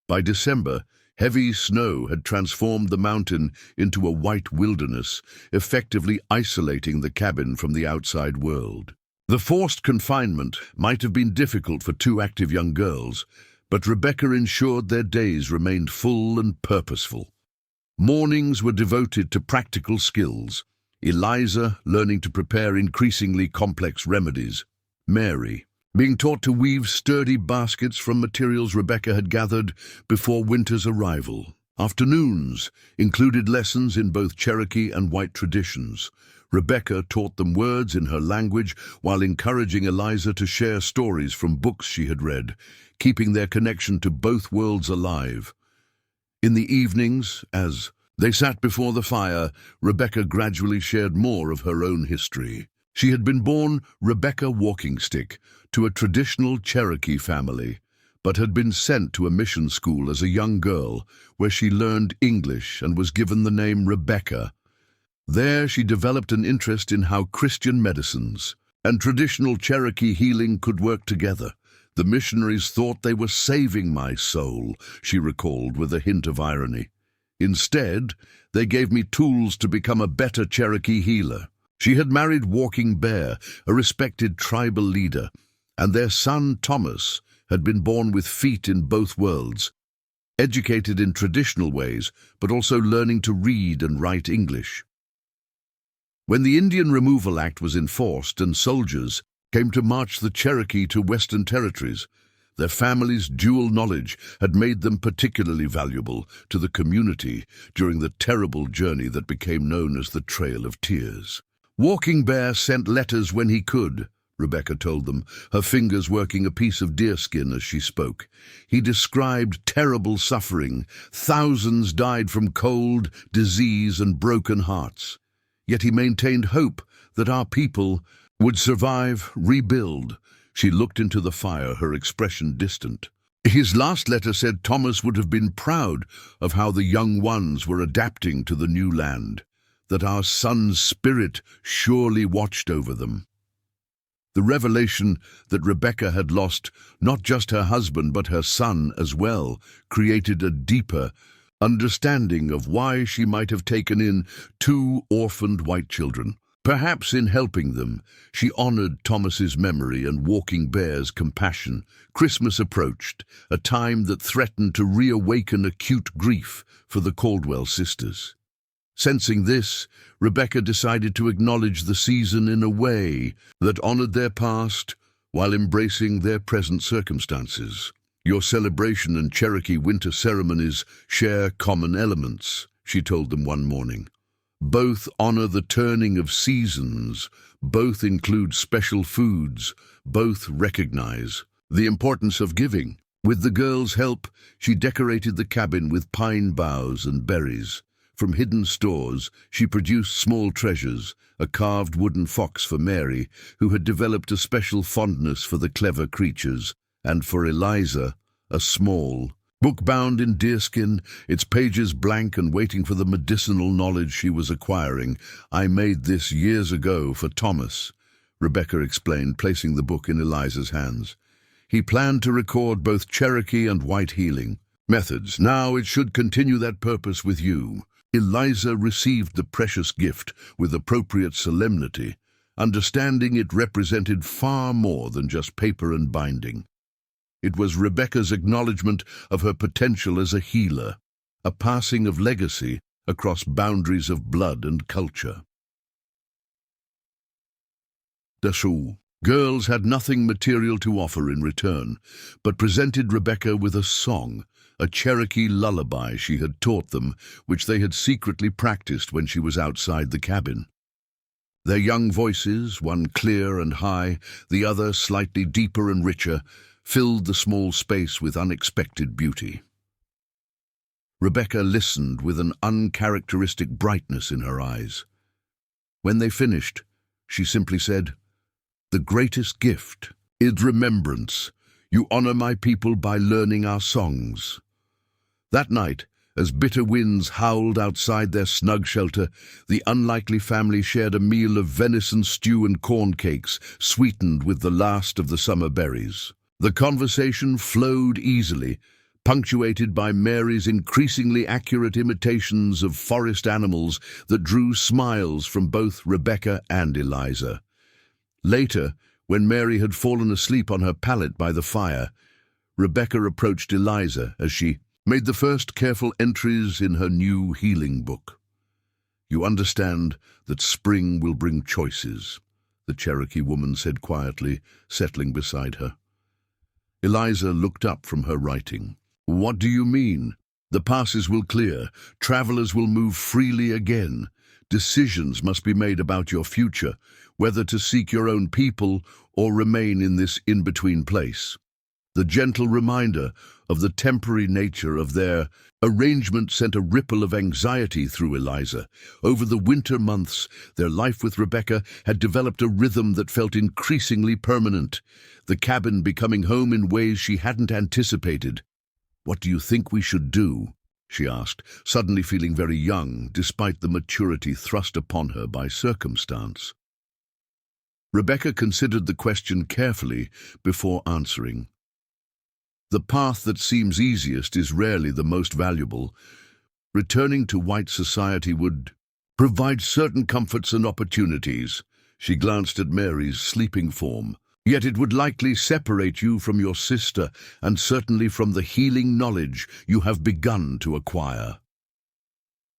By December, heavy snow had transformed the mountain into a white wilderness, effectively isolating the cabin from the outside world. The forced confinement might have been difficult for two active young girls, but Rebecca ensured their days remained full and purposeful. Mornings were devoted to practical skills, Eliza learning to prepare increasingly complex remedies, Mary being taught to weave sturdy baskets from materials Rebecca had gathered before winter's arrival. Afternoons included lessons in both Cherokee and white traditions. Rebecca taught them words in her language while encouraging Eliza to share stories from books she had read, keeping their connection to both worlds alive. In the evenings, as they sat before the fire, Rebecca gradually shared more of her own history. She had been born Rebecca Walkingstick to a traditional Cherokee family, but had been sent to a mission school as a young girl where she learned English and was given the name Rebecca. There she developed an interest in how Christian medicines and traditional Cherokee healing could work together. "The missionaries thought they were saving my soul," she recalled with a hint of irony. "Instead, they gave me tools to become a better Cherokee healer." She had married Walking Bear, a respected tribal leader, and their son Thomas had been born with feet in both worlds, educated in traditional ways, but also learning to read and write English. When the Indian Removal Act was enforced and soldiers came to march the Cherokee to Western territories, their families' dual knowledge had made them particularly valuable to the community during the terrible journey that became known as the Trail of Tears. Walking Bear sent letters when he could, Rebecca told them, her fingers working a piece of deerskin as she spoke. He described terrible suffering. Thousands died from cold, disease, and broken hearts. Yet he maintained hope that our people would survive, rebuild. She looked into the fire, her expression distant. His last letter said Thomas would have been proud of how the young ones were adapting to the new land, that our son's spirit surely watched over them. The revelation that Rebecca had lost not just her husband but her son as well created a deeper understanding of why she might have taken in 2 orphaned white children. Perhaps in helping them, she honored Thomas's memory and Walking Bear's compassion. Christmas approached, a time that threatened to reawaken acute grief for the Caldwell sisters. Sensing this, Rebecca decided to acknowledge the season in a way that honored their past while embracing their present circumstances. Your celebration and Cherokee winter ceremonies share common elements, she told them one morning. Both honor the turning of seasons, both include special foods, both recognize the importance of giving. With the girls' help, she decorated the cabin with pine boughs and berries. From hidden stores, she produced small treasures, a carved wooden fox for Mary, who had developed a special fondness for the clever creatures, and for Eliza, a small book bound in deerskin, its pages blank and waiting for the medicinal knowledge she was acquiring. I made this years ago for Thomas, Rebecca explained, placing the book in Eliza's hands. He planned to record both Cherokee and white healing methods. Now it should continue that purpose with you. Eliza received the precious gift with appropriate solemnity, understanding it represented far more than just paper and binding. It was Rebecca's acknowledgement of her potential as a healer, a passing of legacy across boundaries of blood and culture. Dashoo. Girls had nothing material to offer in return, but presented Rebecca with a song, a Cherokee lullaby she had taught them, which they had secretly practiced when she was outside the cabin. Their young voices, one clear and high, the other slightly deeper and richer, filled the small space with unexpected beauty. Rebecca listened with an uncharacteristic brightness in her eyes. When they finished, she simply said, "The greatest gift is remembrance. You honor my people by learning our songs." That night, as bitter winds howled outside their snug shelter, the unlikely family shared a meal of venison stew and corn cakes, sweetened with the last of the summer berries. The conversation flowed easily, punctuated by Mary's increasingly accurate imitations of forest animals that drew smiles from both Rebecca and Eliza. Later, when Mary had fallen asleep on her pallet by the fire, Rebecca approached Eliza as she made the first careful entries in her new healing book. "You understand that spring will bring choices," the Cherokee woman said quietly, settling beside her. Eliza looked up from her writing. "What do you mean? The passes will clear. Travelers will move freely again. Decisions must be made about your future, whether to seek your own people or remain in this in-between place." The gentle reminder of the temporary nature of their arrangement sent a ripple of anxiety through Eliza. Over the winter months, their life with Rebecca had developed a rhythm that felt increasingly permanent, the cabin becoming home in ways she hadn't anticipated. "What do you think we should do?" she asked, suddenly feeling very young, despite the maturity thrust upon her by circumstance. Rebecca considered the question carefully before answering. The path that seems easiest is rarely the most valuable. Returning to white society would provide certain comforts and opportunities. She glanced at Mary's sleeping form. Yet it would likely separate you from your sister and certainly from the healing knowledge you have begun to acquire.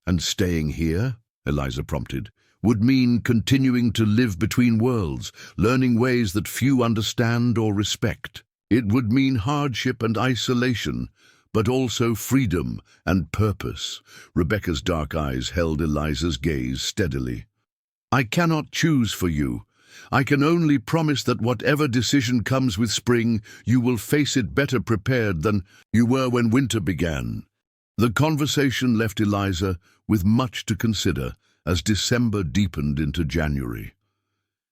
"And staying here?" Eliza prompted. would mean continuing to live between worlds, learning ways that few understand or respect. It would mean hardship and isolation, but also freedom and purpose. Rebecca's dark eyes held Eliza's gaze steadily. I cannot choose for you. I can only promise that whatever decision comes with spring, you will face it better prepared than you were when winter began. The conversation left Eliza with much to consider as December deepened into January.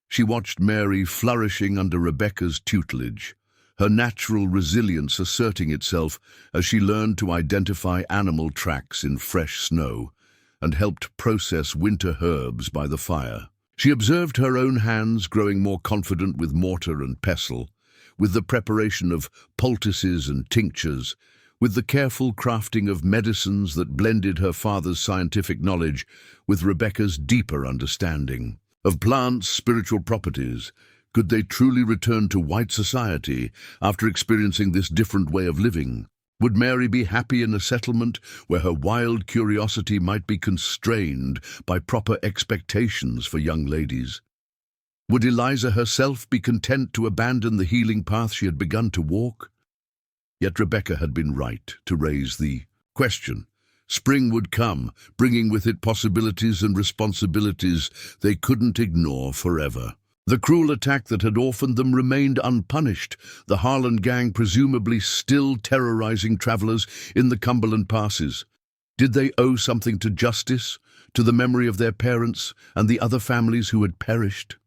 She watched Mary flourishing under Rebecca's tutelage, her natural resilience asserting itself as she learned to identify animal tracks in fresh snow and helped process winter herbs by the fire. She observed her own hands growing more confident with mortar and pestle, with the preparation of poultices and tinctures, with the careful crafting of medicines that blended her father's scientific knowledge with Rebecca's deeper understanding of plants' spiritual properties. Could they truly return to white society after experiencing this different way of living? Would Mary be happy in a settlement where her wild curiosity might be constrained by proper expectations for young ladies? Would Eliza herself be content to abandon the healing path she had begun to walk? Yet Rebecca had been right to raise the question. Spring would come, bringing with it possibilities and responsibilities they couldn't ignore forever. The cruel attack that had orphaned them remained unpunished, the Harlan gang presumably still terrorizing travelers in the Cumberland passes. Did they owe something to justice, to the memory of their parents and the other families who had perished?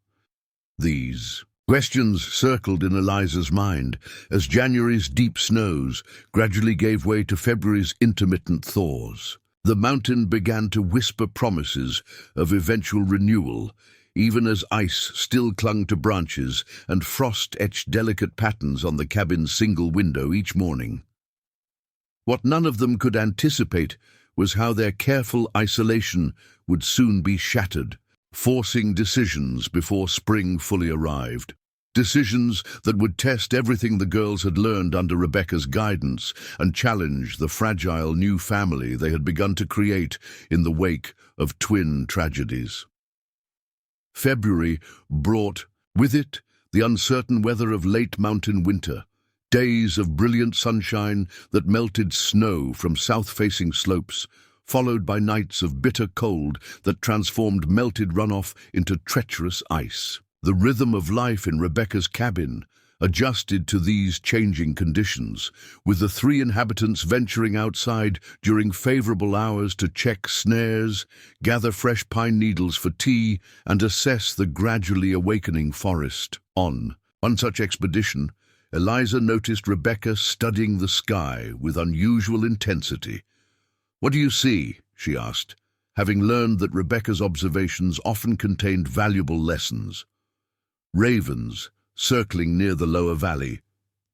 These questions circled in Eliza's mind as January's deep snows gradually gave way to February's intermittent thaws. The mountain began to whisper promises of eventual renewal, even as ice still clung to branches and frost etched delicate patterns on the cabin's single window each morning. What none of them could anticipate was how their careful isolation would soon be shattered, forcing decisions before spring fully arrived. Decisions that would test everything the girls had learned under Rebecca's guidance and challenge the fragile new family they had begun to create in the wake of twin tragedies. February brought with it the uncertain weather of late mountain winter, days of brilliant sunshine that melted snow from south-facing slopes, followed by nights of bitter cold that transformed melted runoff into treacherous ice. The rhythm of life in Rebecca's cabin adjusted to these changing conditions, with the three inhabitants venturing outside during favorable hours to check snares, gather fresh pine needles for tea, and assess the gradually awakening forest. On one such expedition, Eliza noticed Rebecca studying the sky with unusual intensity. "What do you see?" she asked, having learned that Rebecca's observations often contained valuable lessons. "Ravens, circling near the lower valley,"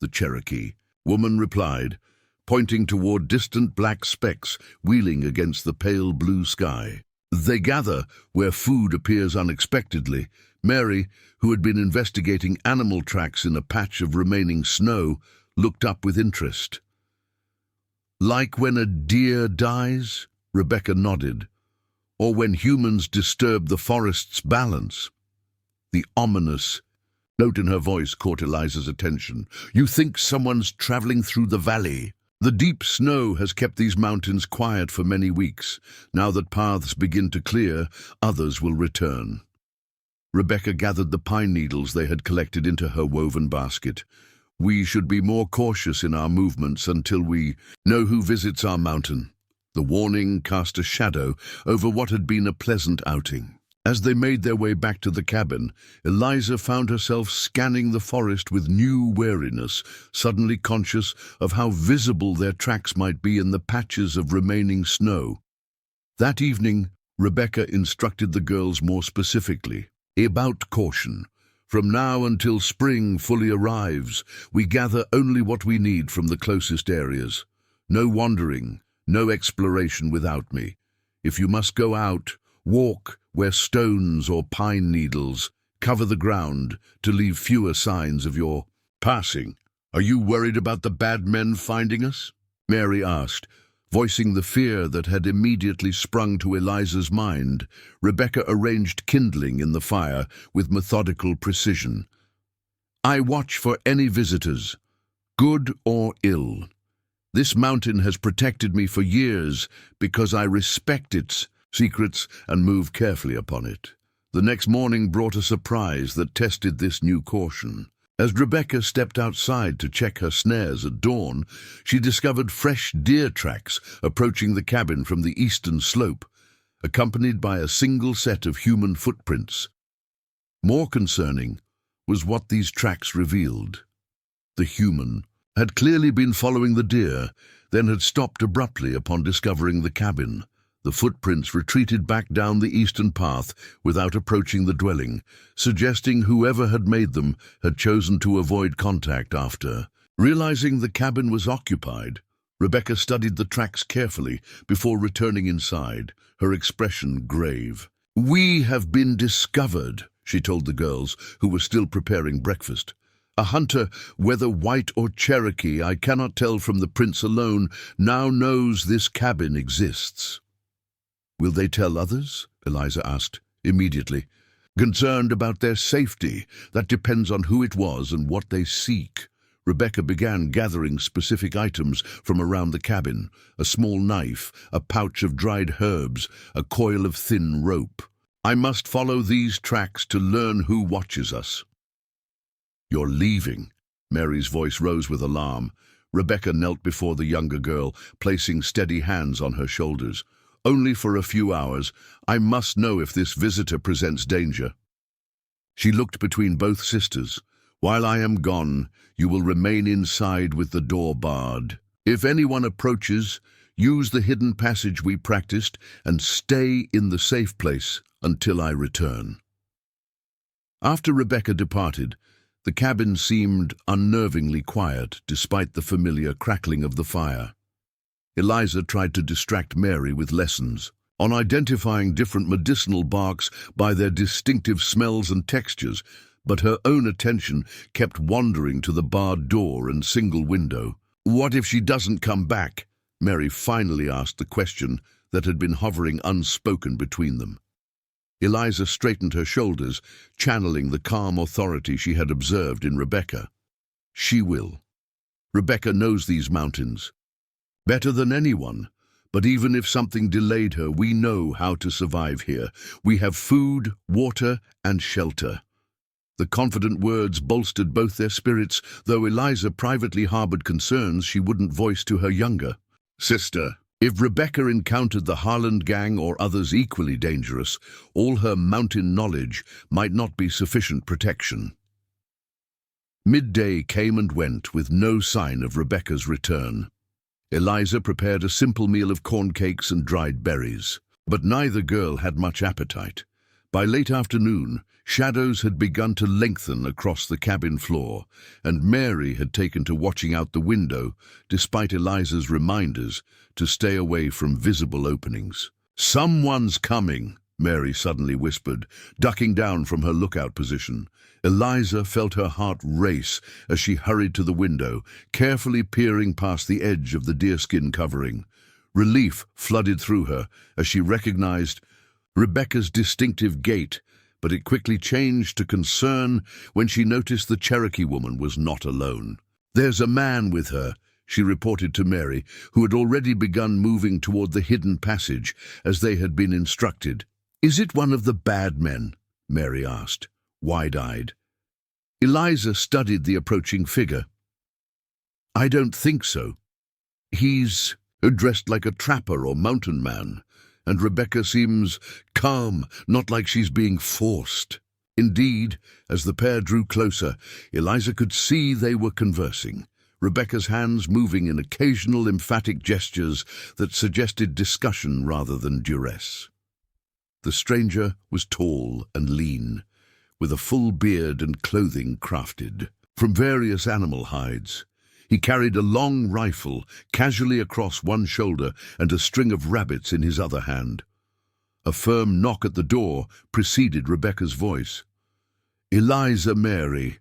the Cherokee woman replied, pointing toward distant black specks wheeling against the pale blue sky. "They gather where food appears unexpectedly." Mary, who had been investigating animal tracks in a patch of remaining snow, looked up with interest. "Like when a deer dies?" Rebecca nodded. "Or when humans disturb the forest's balance?" The ominous note in her voice caught Eliza's attention. "You think someone's traveling through the valley?" The deep snow has kept these mountains quiet for many weeks. Now that paths begin to clear, others will return. Rebecca gathered the pine needles they had collected into her woven basket. "We should be more cautious in our movements until we know who visits our mountain." The warning cast a shadow over what had been a pleasant outing. As they made their way back to the cabin, Eliza found herself scanning the forest with new wariness, suddenly conscious of how visible their tracks might be in the patches of remaining snow. That evening, Rebecca instructed the girls more specifically about caution. "From now until spring fully arrives, we gather only what we need from the closest areas. No wandering, no exploration without me. If you must go out, walk where stones or pine needles cover the ground to leave fewer signs of your passing." "Are you worried about the bad men finding us?" Mary asked, Voicing the fear that had immediately sprung to Eliza's mind, Rebecca arranged kindling in the fire with methodical precision. "I watch for any visitors, good or ill. This mountain has protected me for years because I respect its secrets and move carefully upon it." The next morning brought a surprise that tested this new caution. As Rebecca stepped outside to check her snares at dawn, she discovered fresh deer tracks approaching the cabin from the eastern slope, accompanied by a single set of human footprints. More concerning was what these tracks revealed. The human had clearly been following the deer, then had stopped abruptly upon discovering the cabin. The footprints retreated back down the eastern path without approaching the dwelling, suggesting whoever had made them had chosen to avoid contact after. Realizing the cabin was occupied, Rebecca studied the tracks carefully before returning inside, her expression grave. "We have been discovered," she told the girls, who were still preparing breakfast. "A hunter, whether white or Cherokee, I cannot tell from the prints alone, now knows this cabin exists." "Will they tell others?" Eliza asked, immediately. "Concerned about their safety. That depends on who it was and what they seek." Rebecca began gathering specific items from around the cabin: a small knife, a pouch of dried herbs, a coil of thin rope. "I must follow these tracks to learn who watches us." "You're leaving?" Mary's voice rose with alarm. Rebecca knelt before the younger girl, placing steady hands on her shoulders. "Only for a few hours. I must know if this visitor presents danger." She looked between both sisters. "While I am gone, you will remain inside with the door barred. If anyone approaches, use the hidden passage we practiced and stay in the safe place until I return." After Rebecca departed, the cabin seemed unnervingly quiet despite the familiar crackling of the fire. Eliza tried to distract Mary with lessons on identifying different medicinal barks by their distinctive smells and textures, but her own attention kept wandering to the barred door and single window. "What if she doesn't come back?" Mary finally asked the question that had been hovering unspoken between them. Eliza straightened her shoulders, channeling the calm authority she had observed in Rebecca. "She will. Rebecca knows these mountains better than anyone, but even if something delayed her, we know how to survive here. We have food, water, and shelter." The confident words bolstered both their spirits, though Eliza privately harbored concerns she wouldn't voice to her younger sister. If Rebecca encountered the Harland gang or others equally dangerous, all her mountain knowledge might not be sufficient protection. Midday came and went with no sign of Rebecca's return. Eliza prepared a simple meal of corn cakes and dried berries, but neither girl had much appetite. By late afternoon, shadows had begun to lengthen across the cabin floor, and Mary had taken to watching out the window, despite Eliza's reminders to stay away from visible openings. "Someone's coming," Mary suddenly whispered, ducking down from her lookout position. Eliza felt her heart race as she hurried to the window, carefully peering past the edge of the deerskin covering. Relief flooded through her as she recognized Rebecca's distinctive gait, but it quickly changed to concern when she noticed the Cherokee woman was not alone. "There's a man with her," she reported to Mary, who had already begun moving toward the hidden passage as they had been instructed. "Is it one of the bad men?" Mary asked, wide-eyed. Eliza studied the approaching figure. "I don't think so. He's dressed like a trapper or mountain man, and Rebecca seems calm, not like she's being forced." Indeed, as the pair drew closer, Eliza could see they were conversing, Rebecca's hands moving in occasional emphatic gestures that suggested discussion rather than duress. The stranger was tall and lean, with a full beard and clothing crafted from various animal hides. He carried a long rifle casually across one shoulder and a string of rabbits in his other hand. A firm knock at the door preceded Rebecca's voice. "Eliza, Mary,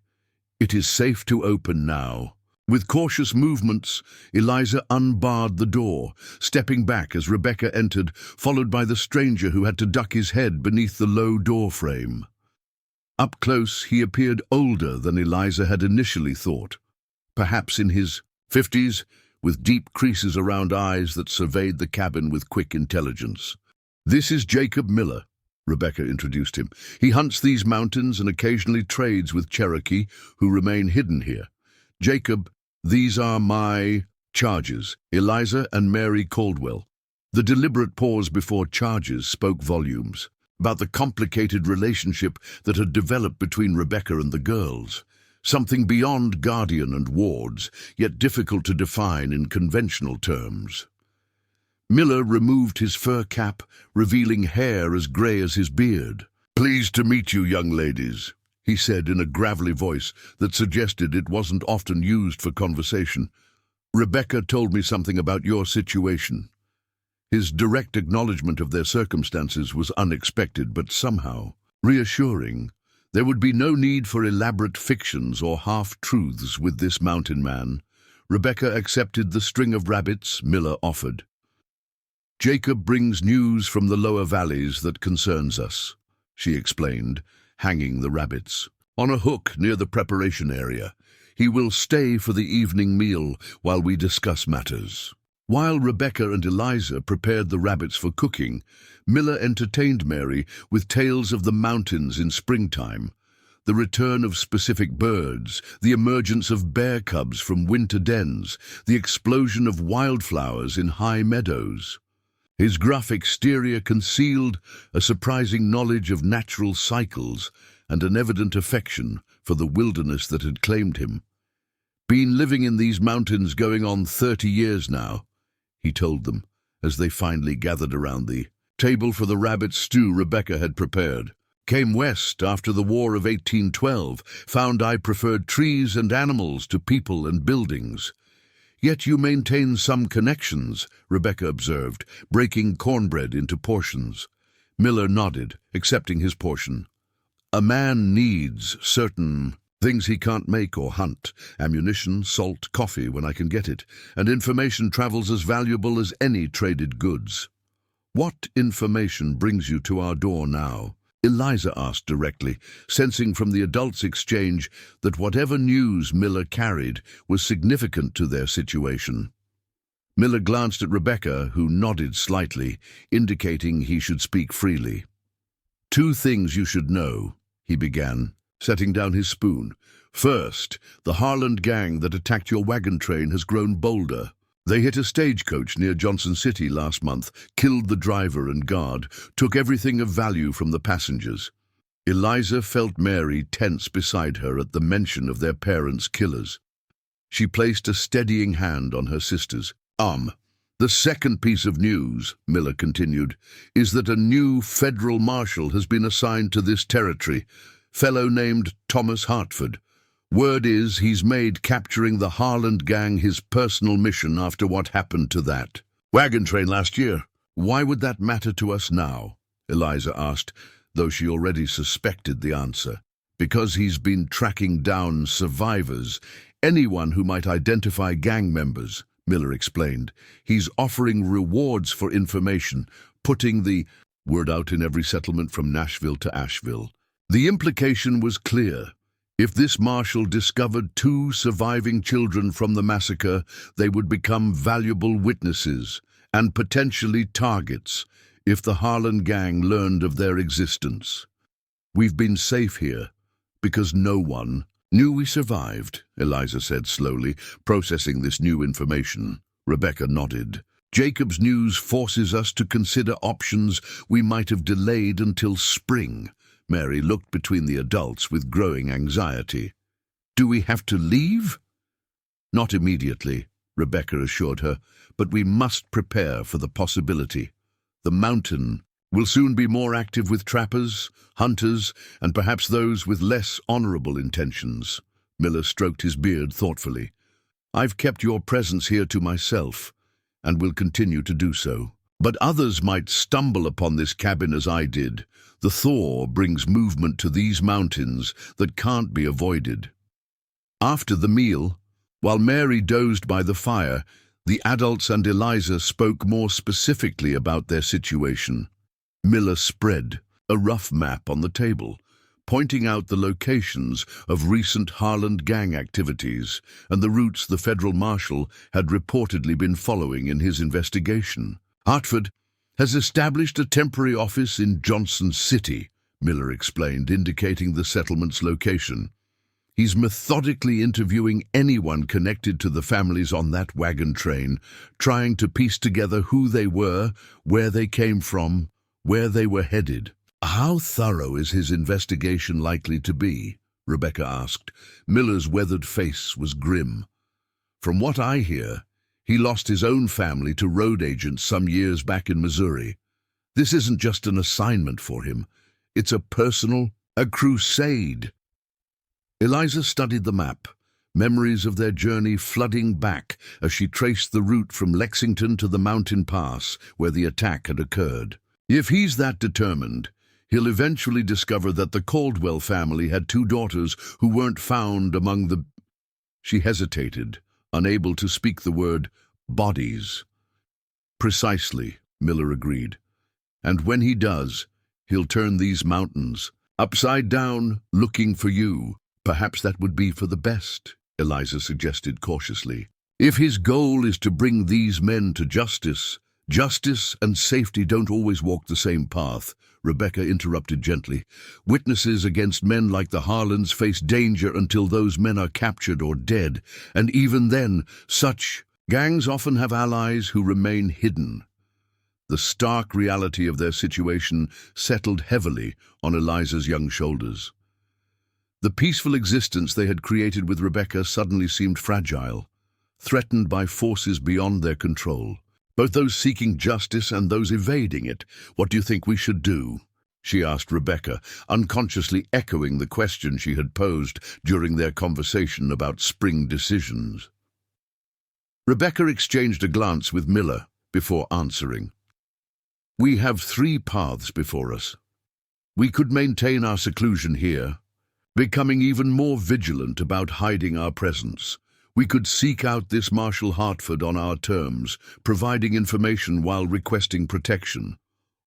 it is safe to open now." With cautious movements, Eliza unbarred the door, stepping back as Rebecca entered, followed by the stranger who had to duck his head beneath the low door frame. Up close, he appeared older than Eliza had initially thought, perhaps in his 50s, with deep creases around eyes that surveyed the cabin with quick intelligence. "This is Jacob Miller," Rebecca introduced him. "He hunts these mountains and occasionally trades with Cherokee, who remain hidden here. Jacob, these are my charges, Eliza and Mary Caldwell." The deliberate pause before charges spoke volumes about the complicated relationship that had developed between Rebecca and the girls, something beyond guardian and wards, yet difficult to define in conventional terms. Miller removed his fur cap, revealing hair as grey as his beard. "Pleased to meet you, young ladies," he said in a gravelly voice that suggested it wasn't often used for conversation. "Rebecca told me something about your situation." His direct acknowledgement of their circumstances was unexpected, but somehow reassuring. There would be no need for elaborate fictions or half-truths with this mountain man. Rebecca accepted the string of rabbits Miller offered. "Jacob brings news from the lower valleys that concerns us," she explained, hanging the rabbits on a hook near the preparation area. "He will stay for the evening meal while we discuss matters." While Rebecca and Eliza prepared the rabbits for cooking, Miller entertained Mary with tales of the mountains in springtime, the return of specific birds, the emergence of bear cubs from winter dens, the explosion of wildflowers in high meadows. His gruff exterior concealed a surprising knowledge of natural cycles and an evident affection for the wilderness that had claimed him. "Been living in these mountains going on 30 years now," he told them, as they finally gathered around the table for the rabbit stew Rebecca had prepared. "Came west after the War of 1812, found I preferred trees and animals to people and buildings." "Yet you maintain some connections," Rebecca observed, breaking cornbread into portions. Miller nodded, accepting his portion. "A man needs certain things he can't make or hunt: ammunition, salt, coffee when I can get it, and information travels as valuable as any traded goods." "What information brings you to our door now?" Eliza asked directly, sensing from the adults' exchange that whatever news Miller carried was significant to their situation. Miller glanced at Rebecca, who nodded slightly, indicating he should speak freely. "2 things you should know," he began, setting down his spoon. "First, the Harland gang that attacked your wagon train has grown bolder. They hit a stagecoach near Johnson City last month, killed the driver and guard, took everything of value from the passengers." Eliza felt Mary tense beside her at the mention of their parents' killers. She placed a steadying hand on her sister's arm. "The second piece of news," Miller continued, "is that a new federal marshal has been assigned to this territory, fellow named Thomas Hartford. Word is he's made capturing the Harland gang his personal mission after what happened to that wagon train last year." "Why would that matter to us now?" Eliza asked, though she already suspected the answer. "Because he's been tracking down survivors, anyone who might identify gang members," Miller explained. "He's offering rewards for information, putting the word out in every settlement from Nashville to Asheville." The implication was clear. If this marshal discovered 2 surviving children from the massacre, they would become valuable witnesses and potentially targets if the Harlan gang learned of their existence. "We've been safe here because no one knew we survived," Eliza said slowly, processing this new information. Rebecca nodded. "Jacob's news forces us to consider options we might have delayed until spring." Mary looked between the adults with growing anxiety. "Do we have to leave?" "Not immediately," Rebecca assured her, "but we must prepare for the possibility. The mountain will soon be more active with trappers, hunters, and perhaps those with less honorable intentions." Miller stroked his beard thoughtfully. "I've kept your presence here to myself, and will continue to do so. But others might stumble upon this cabin as I did. The thaw brings movement to these mountains that can't be avoided." After the meal, While Mary dozed by the fire, the adults and Eliza spoke more specifically about their situation. Miller spread a rough map on the table, pointing out the locations of recent Harland gang activities and the routes the federal marshal had reportedly been following in his investigation. Hartford has established a temporary office in Johnson City, Miller explained, indicating the settlement's location. He's methodically interviewing anyone connected to the families on that wagon train, trying to piece together who they were, where they came from, where they were headed. How thorough is his investigation likely to be? Rebecca asked. Miller's weathered face was grim. From what I hear, he lost his own family to road agents some years back in Missouri. This isn't just an assignment for him. It's a crusade. Eliza studied the map, memories of their journey flooding back as she traced the route from Lexington to the mountain pass where the attack had occurred. If he's that determined, he'll eventually discover that the Caldwell family had two daughters who weren't found among the... She hesitated, unable to speak the word bodies. Precisely, Miller agreed. And when he does, he'll turn these mountains upside down, looking for you. Perhaps that would be for the best, Eliza suggested cautiously. If his goal is to bring these men to justice, justice and safety don't always walk the same path, Rebecca interrupted gently. Witnesses against men like the Harlands face danger until those men are captured or dead, and even then, such gangs often have allies who remain hidden. The stark reality of their situation settled heavily on Eliza's young shoulders. The peaceful existence they had created with Rebecca suddenly seemed fragile, threatened by forces beyond their control. Both those seeking justice and those evading it. What do you think we should do? She asked Rebecca, unconsciously echoing the question she had posed during their conversation about spring decisions. Rebecca exchanged a glance with Miller before answering. We have three paths before us. We could maintain our seclusion here, becoming even more vigilant about hiding our presence. We could seek out this Marshal Hartford on our terms, providing information while requesting protection.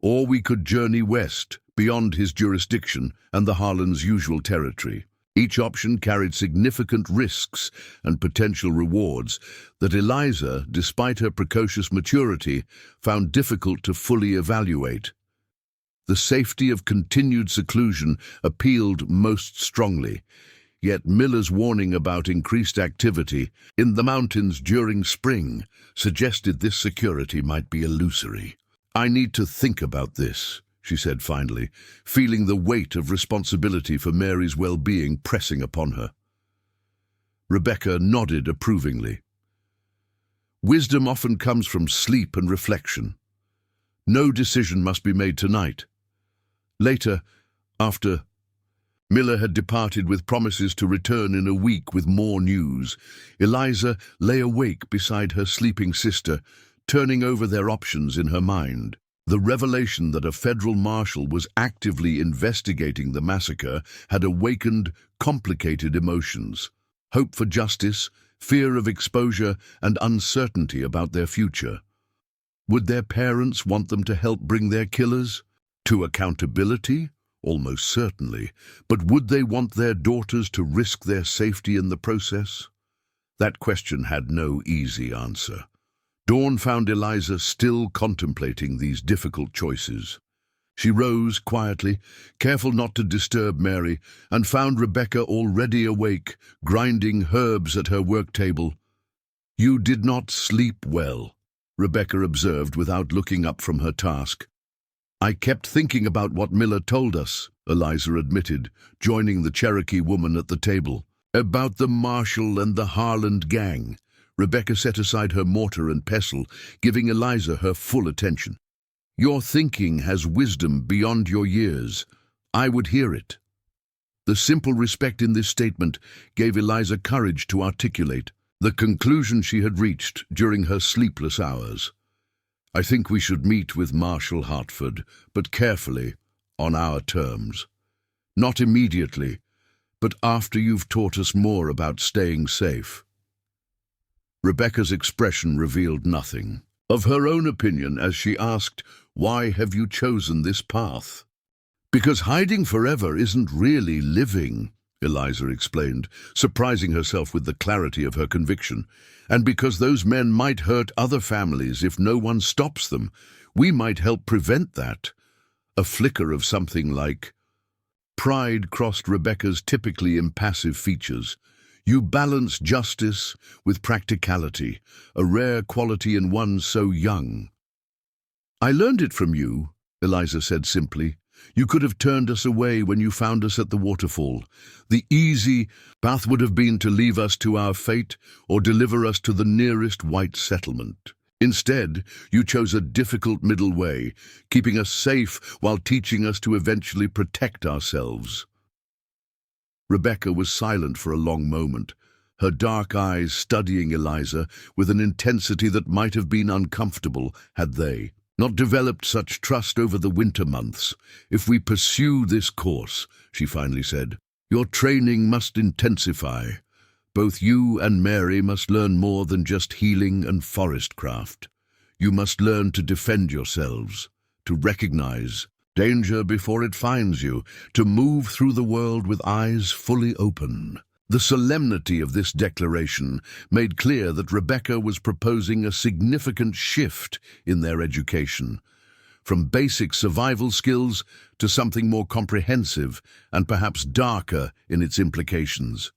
Or we could journey west, beyond his jurisdiction and the Harlands' usual territory. Each option carried significant risks and potential rewards that Eliza, despite her precocious maturity, found difficult to fully evaluate. The safety of continued seclusion appealed most strongly, yet Miller's warning about increased activity in the mountains during spring suggested this security might be illusory. I need to think about this, she said finally, feeling the weight of responsibility for Mary's well-being pressing upon her. Rebecca nodded approvingly. Wisdom often comes from sleep and reflection. No decision must be made tonight. Later, after Miller had departed with promises to return in a week with more news, Eliza lay awake beside her sleeping sister, turning over their options in her mind. The revelation that a federal marshal was actively investigating the massacre had awakened complicated emotions: hope for justice, fear of exposure, and uncertainty about their future. Would their parents want them to help bring their killers to accountability? Almost certainly. But would they want their daughters to risk their safety in the process? That question had no easy answer. Dawn found Eliza still contemplating these difficult choices. She rose quietly, careful not to disturb Mary, and found Rebecca already awake, grinding herbs at her work table. You did not sleep well, Rebecca observed without looking up from her task. I kept thinking about what Miller told us, Eliza admitted, joining the Cherokee woman at the table. About the Marshal and the Harland gang. Rebecca set aside her mortar and pestle, giving Eliza her full attention. Your thinking has wisdom beyond your years. I would hear it. The simple respect in this statement gave Eliza courage to articulate the conclusion she had reached during her sleepless hours. I think we should meet with Marshal Hartford, but carefully, on our terms. Not immediately, but after you've taught us more about staying safe. Rebecca's expression revealed nothing of her own opinion as she asked, "Why have you chosen this path?" "Because hiding forever isn't really living," Eliza explained, surprising herself with the clarity of her conviction. "And because those men might hurt other families if no one stops them, we might help prevent that." A flicker of something like pride crossed Rebecca's typically impassive features. "You balance justice with practicality, a rare quality in one so young." "I learned it from you," Eliza said simply. "You could have turned us away when you found us at the waterfall. The easy path would have been to leave us to our fate or deliver us to the nearest white settlement. Instead, you chose a difficult middle way, keeping us safe while teaching us to eventually protect ourselves." Rebecca was silent for a long moment, her dark eyes studying Eliza with an intensity that might have been uncomfortable had they not developed such trust over the winter months. "If we pursue this course," she finally said, "your training must intensify. Both you and Mary must learn more than just healing and forest craft. You must learn to defend yourselves, to recognize danger before it finds you, to move through the world with eyes fully open." The solemnity of this declaration made clear that Rebecca was proposing a significant shift in their education, from basic survival skills to something more comprehensive and perhaps darker in its implications.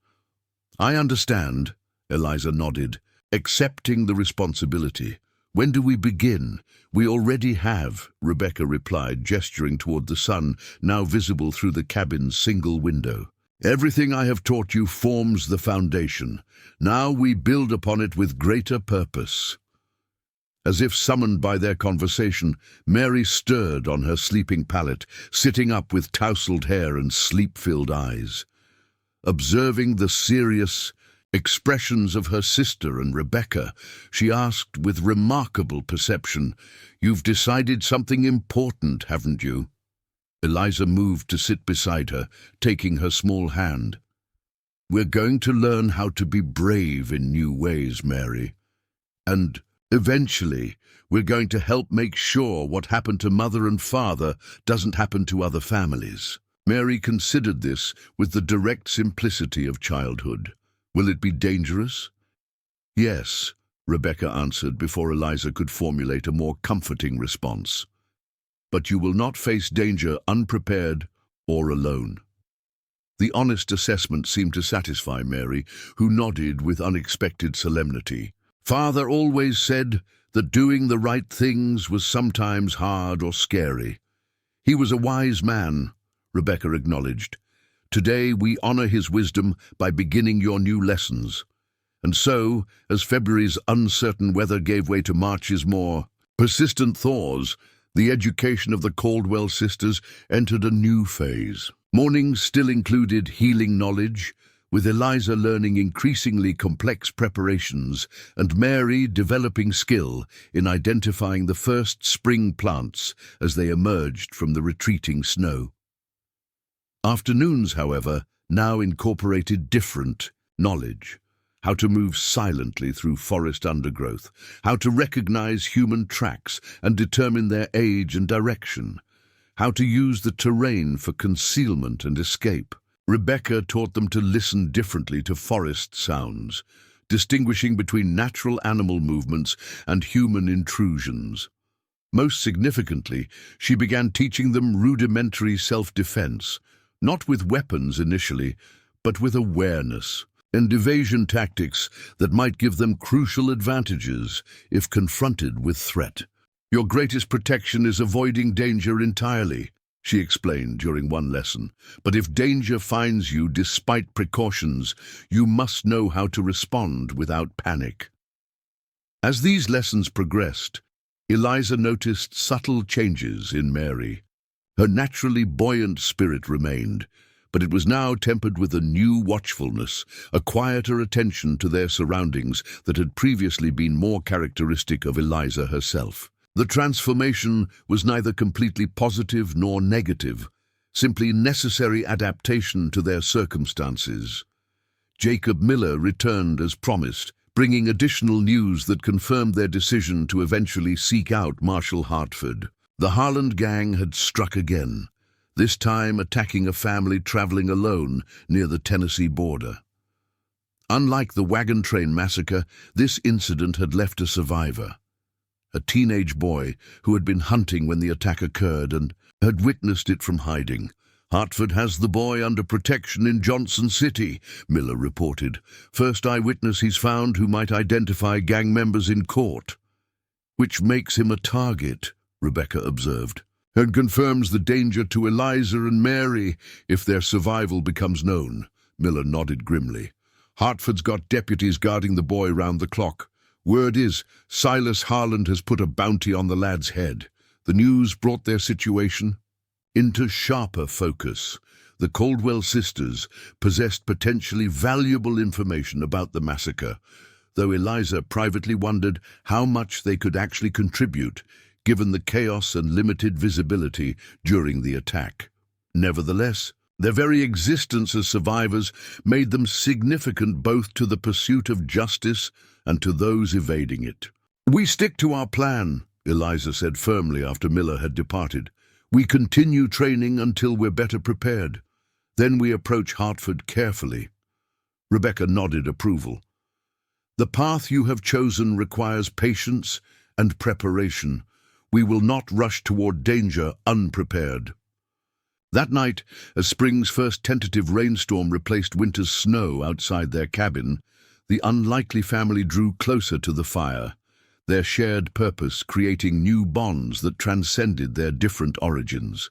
"I understand," Eliza nodded, "accepting the responsibility. When do we begin?" "We already have," Rebecca replied, gesturing toward the sun, now visible through the cabin's single window. "Everything I have taught you forms the foundation. Now we build upon it with greater purpose." As if summoned by their conversation, Mary stirred on her sleeping pallet, sitting up with tousled hair and sleep-filled eyes. Observing the serious expressions of her sister and Rebecca, she asked with remarkable perception, "You've decided something important, haven't you?" Eliza moved to sit beside her, taking her small hand. "We're going to learn how to be brave in new ways, Mary. And eventually, we're going to help make sure what happened to Mother and Father doesn't happen to other families." Mary considered this with the direct simplicity of childhood. "Will it be dangerous?" "Yes," Rebecca answered before Eliza could formulate a more comforting response. "But you will not face danger unprepared or alone." The honest assessment seemed to satisfy Mary, who nodded with unexpected solemnity. "Father always said that doing the right things was sometimes hard or scary. He was a wise man," Rebecca acknowledged. "Today we honor his wisdom by beginning your new lessons." And so, as February's uncertain weather gave way to March's more persistent thaws, the education of the Caldwell sisters entered a new phase. Mornings still included healing knowledge, with Eliza learning increasingly complex preparations and Mary developing skill in identifying the first spring plants as they emerged from the retreating snow. Afternoons, however, now incorporated different knowledge: how to move silently through forest undergrowth, how to recognize human tracks and determine their age and direction, how to use the terrain for concealment and escape. Rebecca taught them to listen differently to forest sounds, distinguishing between natural animal movements and human intrusions. Most significantly, she began teaching them rudimentary self-defense, not with weapons initially, but with awareness and evasion tactics that might give them crucial advantages if confronted with threat. "Your greatest protection is avoiding danger entirely," she explained during one lesson. "But if danger finds you despite precautions, you must know how to respond without panic." As these lessons progressed, Eliza noticed subtle changes in Mary. Her naturally buoyant spirit remained, but it was now tempered with a new watchfulness, a quieter attention to their surroundings that had previously been more characteristic of Eliza herself. The transformation was neither completely positive nor negative, simply necessary adaptation to their circumstances. Jacob Miller returned as promised, bringing additional news that confirmed their decision to eventually seek out Marshal Hartford. The Harland gang had struck again, this time attacking a family traveling alone near the Tennessee border. Unlike the Wagon Train massacre, this incident had left a survivor, a teenage boy who had been hunting when the attack occurred and had witnessed it from hiding. "Hartford has the boy under protection in Johnson City," Miller reported. "First eyewitness he's found who might identify gang members in court." "Which makes him a target," Rebecca observed, "and confirms the danger to Eliza and Mary if their survival becomes known." Miller nodded grimly. "Hartford's got deputies guarding the boy round the clock. Word is, Silas Harland has put a bounty on the lad's head." The news brought their situation into sharper focus. The Caldwell sisters possessed potentially valuable information about the massacre, though Eliza privately wondered how much they could actually contribute, given the chaos and limited visibility during the attack. Nevertheless, their very existence as survivors made them significant both to the pursuit of justice and to those evading it. "We stick to our plan," Eliza said firmly after Miller had departed. "We continue training until we're better prepared. Then we approach Hartford carefully." Rebecca nodded approval. "The path you have chosen requires patience and preparation. We will not rush toward danger unprepared." That night, as spring's first tentative rainstorm replaced winter's snow outside their cabin, the unlikely family drew closer to the fire, their shared purpose creating new bonds that transcended their different origins.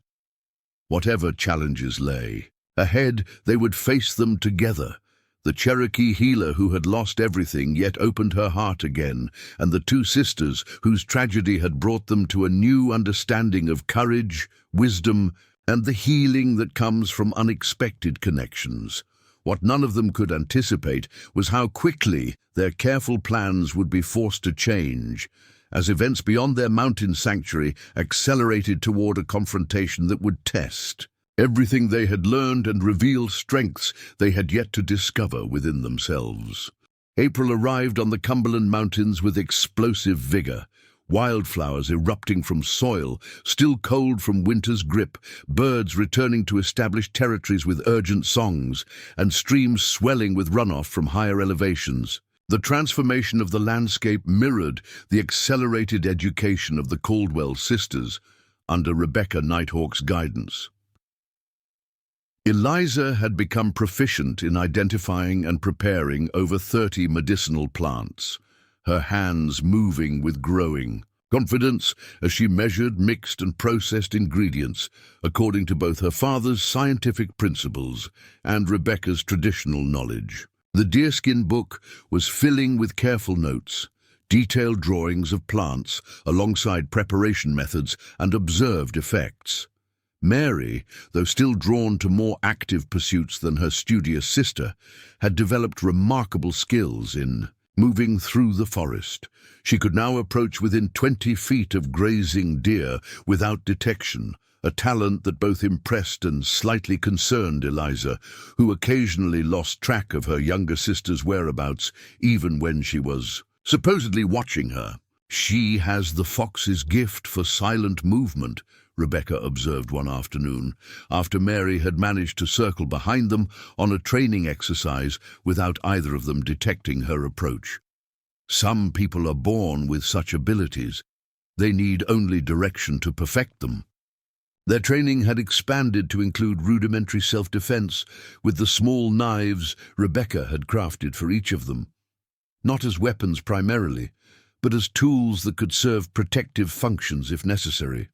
Whatever challenges lay ahead, they would face them together. The Cherokee healer who had lost everything yet opened her heart again, and the two sisters whose tragedy had brought them to a new understanding of courage, wisdom, and the healing that comes from unexpected connections. What none of them could anticipate was how quickly their careful plans would be forced to change, as events beyond their mountain sanctuary accelerated toward a confrontation that would test everything they had learned and reveal strengths they had yet to discover within themselves. April arrived on the Cumberland Mountains with explosive vigor. Wildflowers erupting from soil, still cold from winter's grip, birds returning to established territories with urgent songs, and streams swelling with runoff from higher elevations. The transformation of the landscape mirrored the accelerated education of the Caldwell sisters under Rebecca Nighthawk's guidance. Eliza had become proficient in identifying and preparing over 30 medicinal plants, her hands moving with growing confidence as she measured, mixed, and processed ingredients according to both her father's scientific principles and Rebecca's traditional knowledge. The deerskin book was filling with careful notes, detailed drawings of plants alongside preparation methods and observed effects. Mary, though still drawn to more active pursuits than her studious sister, had developed remarkable skills in moving through the forest. She could now approach within 20 feet of grazing deer without detection, a talent that both impressed and slightly concerned Eliza, who occasionally lost track of her younger sister's whereabouts even when she was supposedly watching her. "She has the fox's gift for silent movement," Rebecca observed one afternoon, after Mary had managed to circle behind them on a training exercise without either of them detecting her approach. "Some people are born with such abilities. They need only direction to perfect them." Their training had expanded to include rudimentary self-defense, with the small knives Rebecca had crafted for each of them. Not as weapons primarily, but as tools that could serve protective functions if necessary.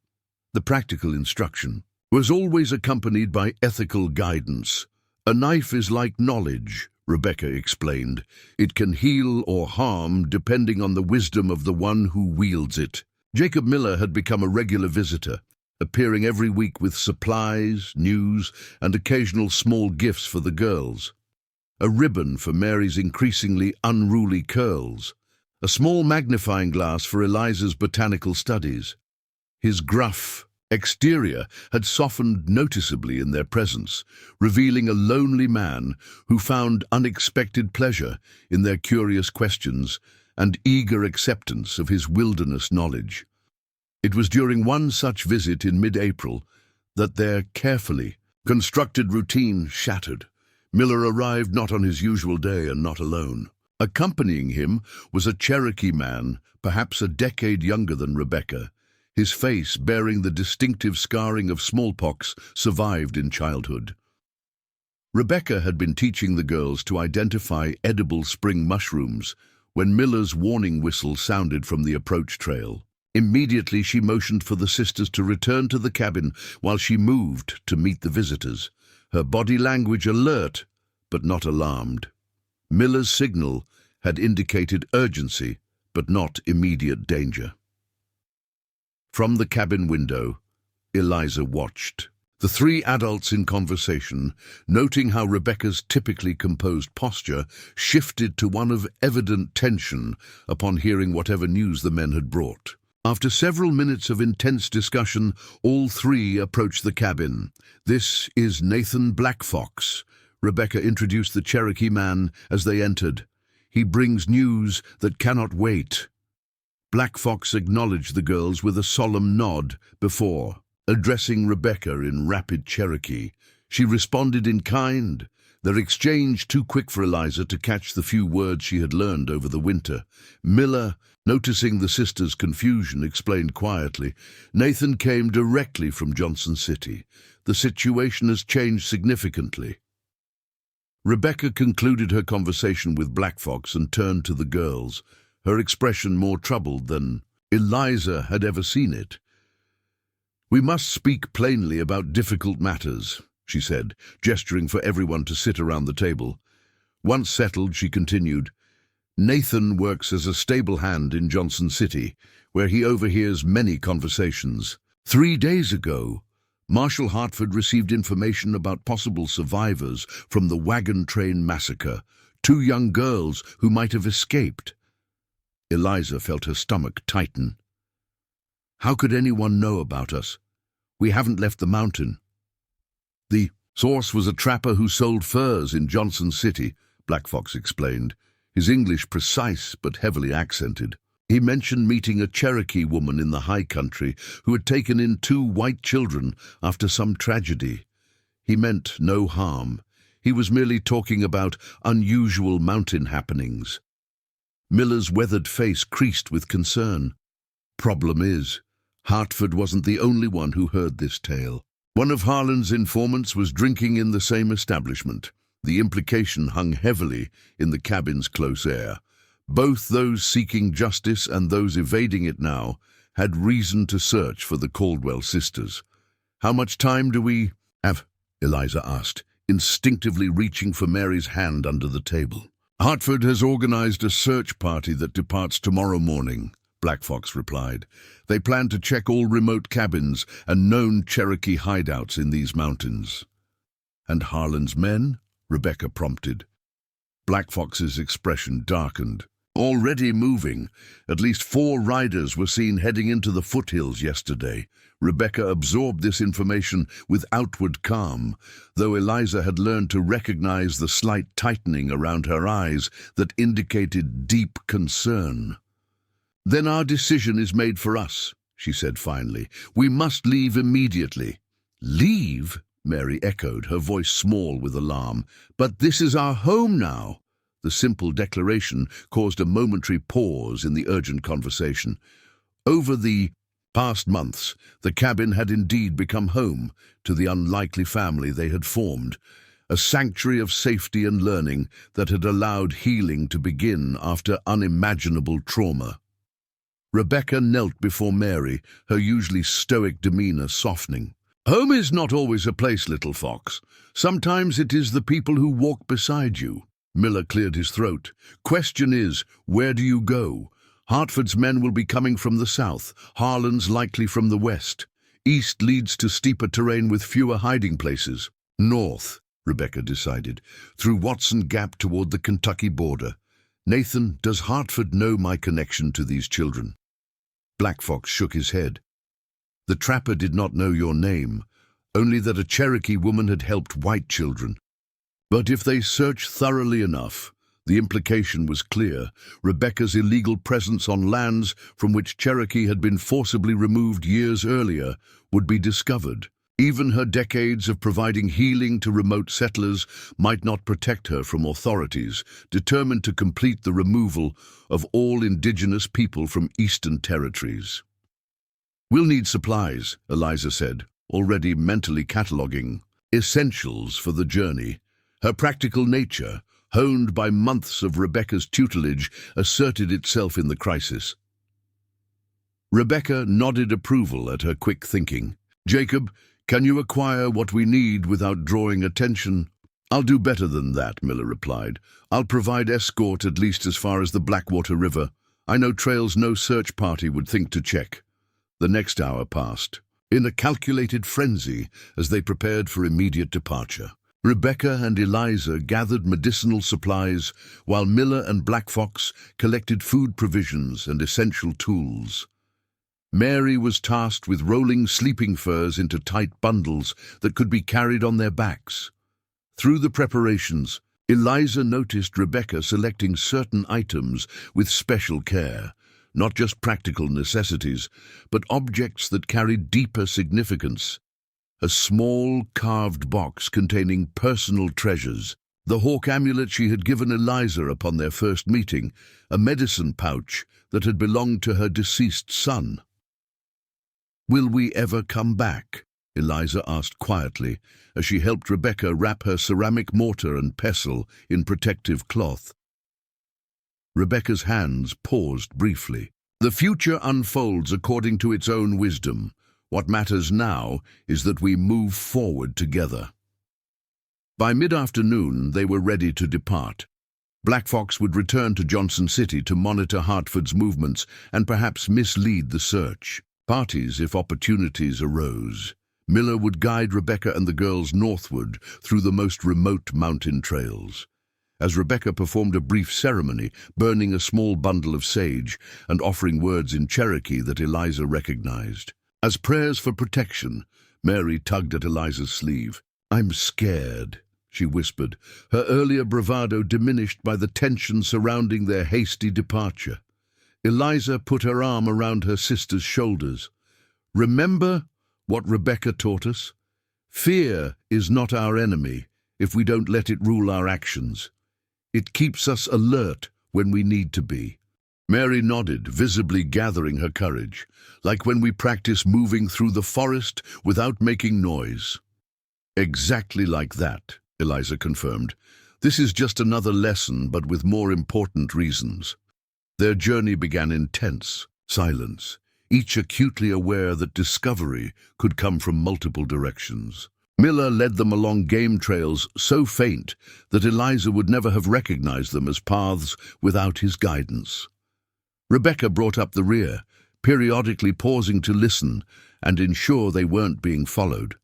The practical instruction was always accompanied by ethical guidance. "A knife is like knowledge," Rebecca explained. "It can heal or harm depending on the wisdom of the one who wields it." Jacob Miller had become a regular visitor, appearing every week with supplies, news, and occasional small gifts for the girls. A ribbon for Mary's increasingly unruly curls, a small magnifying glass for Eliza's botanical studies. His gruff exterior had softened noticeably in their presence, revealing a lonely man who found unexpected pleasure in their curious questions and eager acceptance of his wilderness knowledge. It was during one such visit in mid-April that their carefully constructed routine shattered. Miller arrived not on his usual day and not alone. Accompanying him was a Cherokee man, perhaps a decade younger than Rebecca. His face, bearing the distinctive scarring of smallpox, survived in childhood. Rebecca had been teaching the girls to identify edible spring mushrooms when Miller's warning whistle sounded from the approach trail. Immediately she motioned for the sisters to return to the cabin while she moved to meet the visitors, her body language alert but not alarmed. Miller's signal had indicated urgency but not immediate danger. From the cabin window, Eliza watched. The three adults in conversation, noting how Rebecca's typically composed posture shifted to one of evident tension upon hearing whatever news the men had brought. After several minutes of intense discussion, all three approached the cabin. "This is Nathan Blackfox," Rebecca introduced the Cherokee man as they entered. "He brings news that cannot wait." Blackfox acknowledged the girls with a solemn nod before addressing Rebecca in rapid Cherokee. She responded in kind, their exchange too quick for Eliza to catch the few words she had learned over the winter. Miller, noticing the sisters' confusion, explained quietly, "Nathan came directly from Johnson City. The situation has changed significantly." Rebecca concluded her conversation with Blackfox and turned to the girls, her expression more troubled than Eliza had ever seen it. "We must speak plainly about difficult matters," she said, gesturing for everyone to sit around the table. Once settled, she continued, "Nathan works as a stable hand in Johnson City, where he overhears many conversations. 3 days ago, Marshal Hartford received information about possible survivors from the Wagon Train Massacre, 2 young girls who might have escaped." Eliza felt her stomach tighten. "How could anyone know about us? We haven't left the mountain." "The source was a trapper who sold furs in Johnson City," Blackfox explained, his English precise but heavily accented. "He mentioned meeting a Cherokee woman in the high country who had taken in 2 white children after some tragedy. He meant no harm. He was merely talking about unusual mountain happenings." Miller's weathered face creased with concern. "Problem is, Hartford wasn't the only one who heard this tale. One of Harlan's informants was drinking in the same establishment. The implication hung heavily in the cabin's close air. Both those seeking justice and those evading it now had reason to search for the Caldwell sisters. "How much time do we have?" Eliza asked, instinctively reaching for Mary's hand under the table. "Hartford has organized a search party that departs tomorrow morning," Blackfox replied. "They plan to check all remote cabins and known Cherokee hideouts in these mountains." "And Harlan's men?" Rebecca prompted. Blackfox's expression darkened. "Already moving. At least 4 riders were seen heading into the foothills yesterday." Rebecca absorbed this information with outward calm, though Eliza had learned to recognize the slight tightening around her eyes that indicated deep concern. "Then our decision is made for us," she said finally. "We must leave immediately." "Leave?" Mary echoed, her voice small with alarm. "But this is our home now." The simple declaration caused a momentary pause in the urgent conversation. Over the past months, the cabin had indeed become home to the unlikely family they had formed, a sanctuary of safety and learning that had allowed healing to begin after unimaginable trauma. Rebecca knelt before Mary, her usually stoic demeanor softening. "Home is not always a place, little fox. Sometimes it is the people who walk beside you." Miller cleared his throat. "Question is, where do you go? Hartford's men will be coming from the south, Harlan's likely from the west. East leads to steeper terrain with fewer hiding places. North," Rebecca decided, "through Watson Gap toward the Kentucky border. Nathan, does Hartford know my connection to these children?" Blackfox shook his head. The trapper did not know your name, only that a Cherokee woman had helped white children. But if they searched thoroughly enough, the implication was clear. Rebecca's illegal presence on lands from which Cherokee had been forcibly removed years earlier would be discovered. Even her decades of providing healing to remote settlers might not protect her from authorities determined to complete the removal of all indigenous people from eastern territories. "We'll need supplies," Eliza said, already mentally cataloguing essentials for the journey. Her practical nature, honed by months of Rebecca's tutelage, asserted itself in the crisis. Rebecca nodded approval at her quick thinking. "Jacob, can you acquire what we need without drawing attention?" "I'll do better than that," Miller replied. "I'll provide escort at least as far as the Blackwater River. I know trails no search party would think to check." The next hour passed, in a calculated frenzy as they prepared for immediate departure. Rebecca and Eliza gathered medicinal supplies, while Miller and Black Fox collected food provisions and essential tools. Mary was tasked with rolling sleeping furs into tight bundles that could be carried on their backs. Through the preparations, Eliza noticed Rebecca selecting certain items with special care, not just practical necessities, but objects that carried deeper significance. A small carved box containing personal treasures, the hawk amulet she had given Eliza upon their first meeting, a medicine pouch that had belonged to her deceased son. "Will we ever come back?" Eliza asked quietly as she helped Rebecca wrap her ceramic mortar and pestle in protective cloth. Rebecca's hands paused briefly. "The future unfolds according to its own wisdom. What matters now is that we move forward together." By mid-afternoon, they were ready to depart. Black Fox would return to Johnson City to monitor Hartford's movements and perhaps mislead the search parties if opportunities arose. Miller would guide Rebecca and the girls northward through the most remote mountain trails. As Rebecca performed a brief ceremony, burning a small bundle of sage and offering words in Cherokee that Eliza recognized. As prayers for protection, Mary tugged at Eliza's sleeve. "I'm scared," she whispered, her earlier bravado diminished by the tension surrounding their hasty departure. Eliza put her arm around her sister's shoulders. "Remember what Rebecca taught us? Fear is not our enemy if we don't let it rule our actions. It keeps us alert when we need to be." Mary nodded, visibly gathering her courage, like when we practice moving through the forest without making noise. "Exactly like that," Eliza confirmed. "This is just another lesson, but with more important reasons." Their journey began in tense silence, each acutely aware that discovery could come from multiple directions. Miller led them along game trails so faint that Eliza would never have recognized them as paths without his guidance. Rebecca brought up the rear, periodically pausing to listen and ensure they weren't being followed.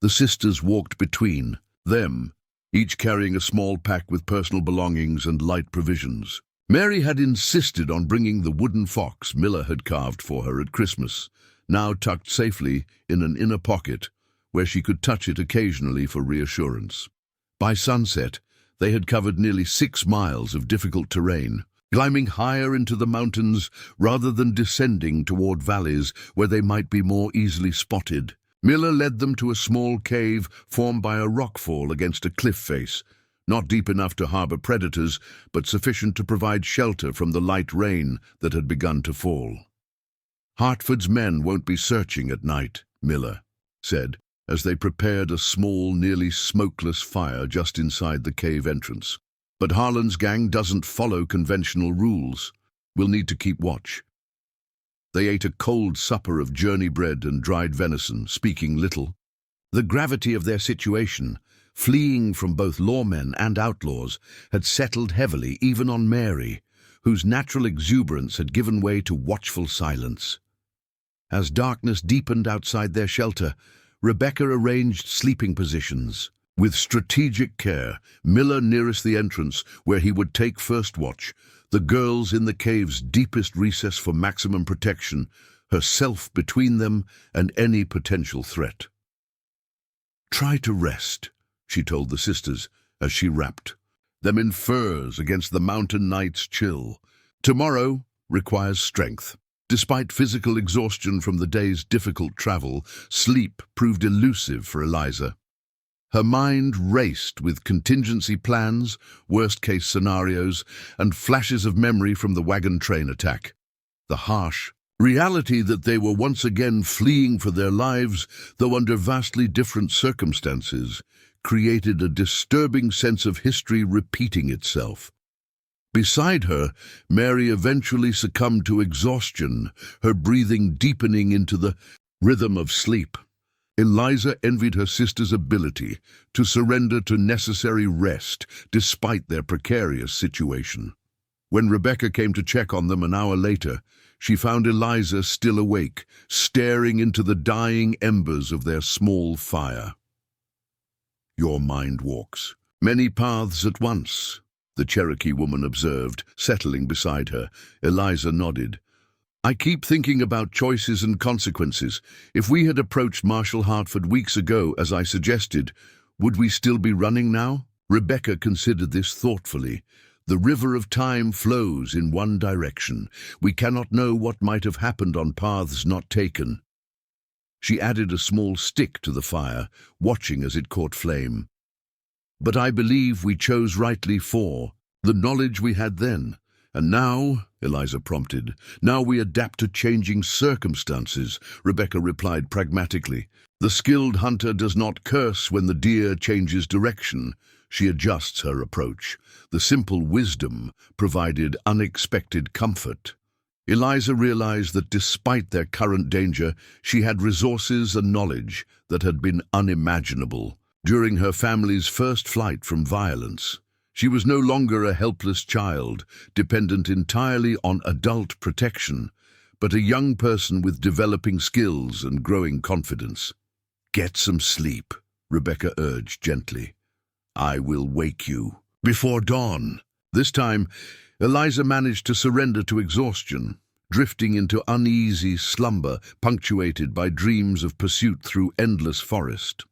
The sisters walked between them, each carrying a small pack with personal belongings and light provisions. Mary had insisted on bringing the wooden fox Miller had carved for her at Christmas, now tucked safely in an inner pocket where she could touch it occasionally for reassurance. By sunset, they had covered nearly 6 miles of difficult terrain, climbing higher into the mountains rather than descending toward valleys where they might be more easily spotted. Miller led them to a small cave formed by a rockfall against a cliff face, not deep enough to harbor predators, but sufficient to provide shelter from the light rain that had begun to fall. "Hartford's men won't be searching at night," Miller said, as they prepared a small, nearly smokeless fire just inside the cave entrance. "But Harlan's gang doesn't follow conventional rules. We'll need to keep watch." They ate a cold supper of journey bread and dried venison, speaking little. The gravity of their situation, fleeing from both lawmen and outlaws, had settled heavily even on Mary, whose natural exuberance had given way to watchful silence. As darkness deepened outside their shelter, Rebecca arranged sleeping positions. With strategic care, Miller nearest the entrance, where he would take first watch, the girls in the cave's deepest recess for maximum protection, herself between them and any potential threat. "Try to rest," she told the sisters as she wrapped them in furs against the mountain night's chill. Tomorrow requires strength. Despite physical exhaustion from the day's difficult travel, sleep proved elusive for Eliza. Her mind raced with contingency plans, worst-case scenarios, and flashes of memory from the wagon train attack. The harsh reality that they were once again fleeing for their lives, though under vastly different circumstances, created a disturbing sense of history repeating itself. Beside her, Mary eventually succumbed to exhaustion, her breathing deepening into the rhythm of sleep. Eliza envied her sister's ability to surrender to necessary rest despite their precarious situation. When Rebecca came to check on them an hour later, she found Eliza still awake, staring into the dying embers of their small fire. "Your mind walks many paths at once," the Cherokee woman observed, settling beside her. Eliza nodded. "I keep thinking about choices and consequences. If we had approached Marshall Hartford weeks ago, as I suggested, would we still be running now?" Rebecca considered this thoughtfully. "The river of time flows in one direction. We cannot know what might have happened on paths not taken." She added a small stick to the fire, watching as it caught flame. "But I believe we chose rightly for the knowledge we had then. And now," Eliza prompted, "now we adapt to changing circumstances," Rebecca replied pragmatically. "The skilled hunter does not curse when the deer changes direction." She adjusts her approach. The simple wisdom provided unexpected comfort. Eliza realized that despite their current danger, she had resources and knowledge that had been unimaginable. During her family's first flight from violence, she was no longer a helpless child, dependent entirely on adult protection, but a young person with developing skills and growing confidence. "Get some sleep," Rebecca urged gently. "I will wake you before dawn." This time, Eliza managed to surrender to exhaustion, drifting into uneasy slumber punctuated by dreams of pursuit through endless forest.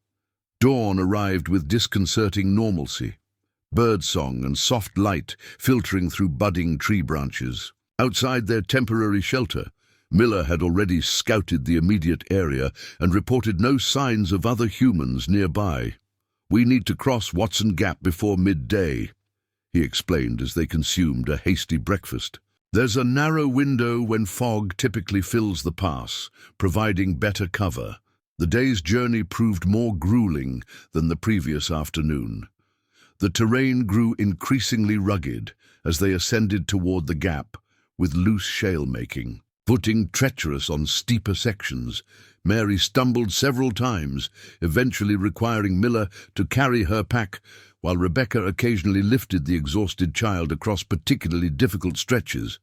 Dawn arrived with disconcerting normalcy, birdsong and soft light filtering through budding tree branches. Outside their temporary shelter, Miller had already scouted the immediate area and reported no signs of other humans nearby. "We need to cross Watson Gap before midday," he explained as they consumed a hasty breakfast. "There's a narrow window when fog typically fills the pass, providing better cover." The day's journey proved more grueling than the previous afternoon. The terrain grew increasingly rugged as they ascended toward the gap, with loose shale-making. Footing treacherous on steeper sections, Mary stumbled several times, eventually requiring Miller to carry her pack, while Rebecca occasionally lifted the exhausted child across particularly difficult stretches.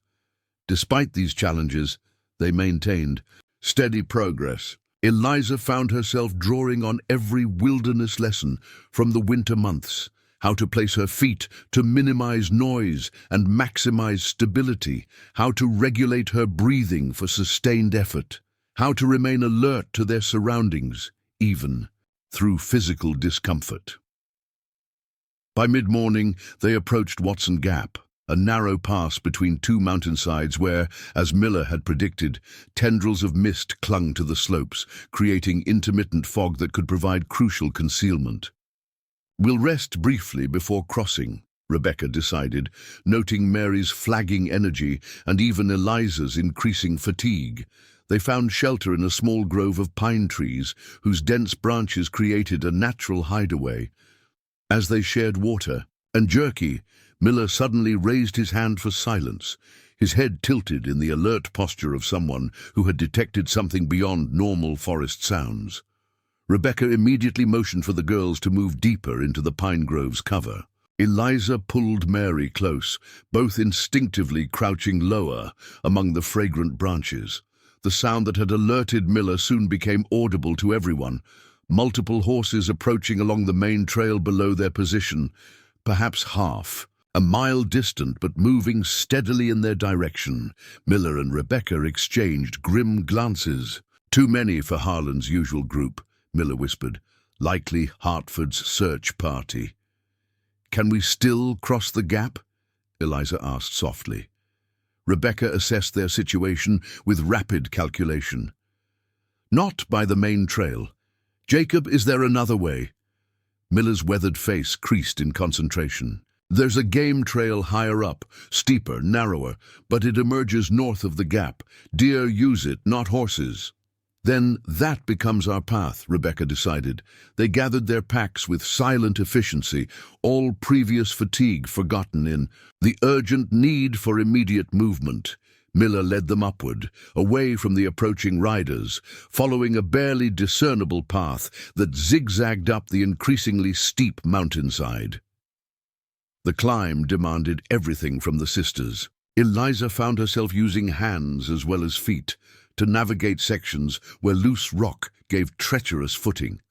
Despite these challenges, they maintained steady progress. Eliza found herself drawing on every wilderness lesson from the winter months: how to place her feet to minimize noise and maximize stability, how to regulate her breathing for sustained effort, how to remain alert to their surroundings, even through physical discomfort. By mid-morning, they approached Watson Gap, a narrow pass between two mountainsides where, as Miller had predicted, tendrils of mist clung to the slopes, creating intermittent fog that could provide crucial concealment. "We'll rest briefly before crossing," Rebecca decided, noting Mary's flagging energy and even Eliza's increasing fatigue. They found shelter in a small grove of pine trees, whose dense branches created a natural hideaway. As they shared water and Cherokee, Miller suddenly raised his hand for silence, his head tilted in the alert posture of someone who had detected something beyond normal forest sounds. Rebecca immediately motioned for the girls to move deeper into the pine grove's cover. Eliza pulled Mary close, both instinctively crouching lower among the fragrant branches. The sound that had alerted Miller soon became audible to everyone, multiple horses approaching along the main trail below their position, perhaps half A mile distant but moving steadily in their direction, Miller and Rebecca exchanged grim glances. "Too many for Harlan's usual group," Miller whispered. "Likely Hartford's search party." "Can we still cross the gap?" Eliza asked softly. Rebecca assessed their situation with rapid calculation. "Not by the main trail. Jacob, is there another way?" Miller's weathered face creased in concentration. "There's a game trail higher up, steeper, narrower, but it emerges north of the gap. Deer use it, not horses." "Then that becomes our path," Rebecca decided. They gathered their packs with silent efficiency, all previous fatigue forgotten in the urgent need for immediate movement. Miller led them upward, away from the approaching riders, following a barely discernible path that zigzagged up the increasingly steep mountainside. The climb demanded everything from the sisters. Eliza found herself using hands as well as feet to navigate sections where loose rock gave treacherous footing.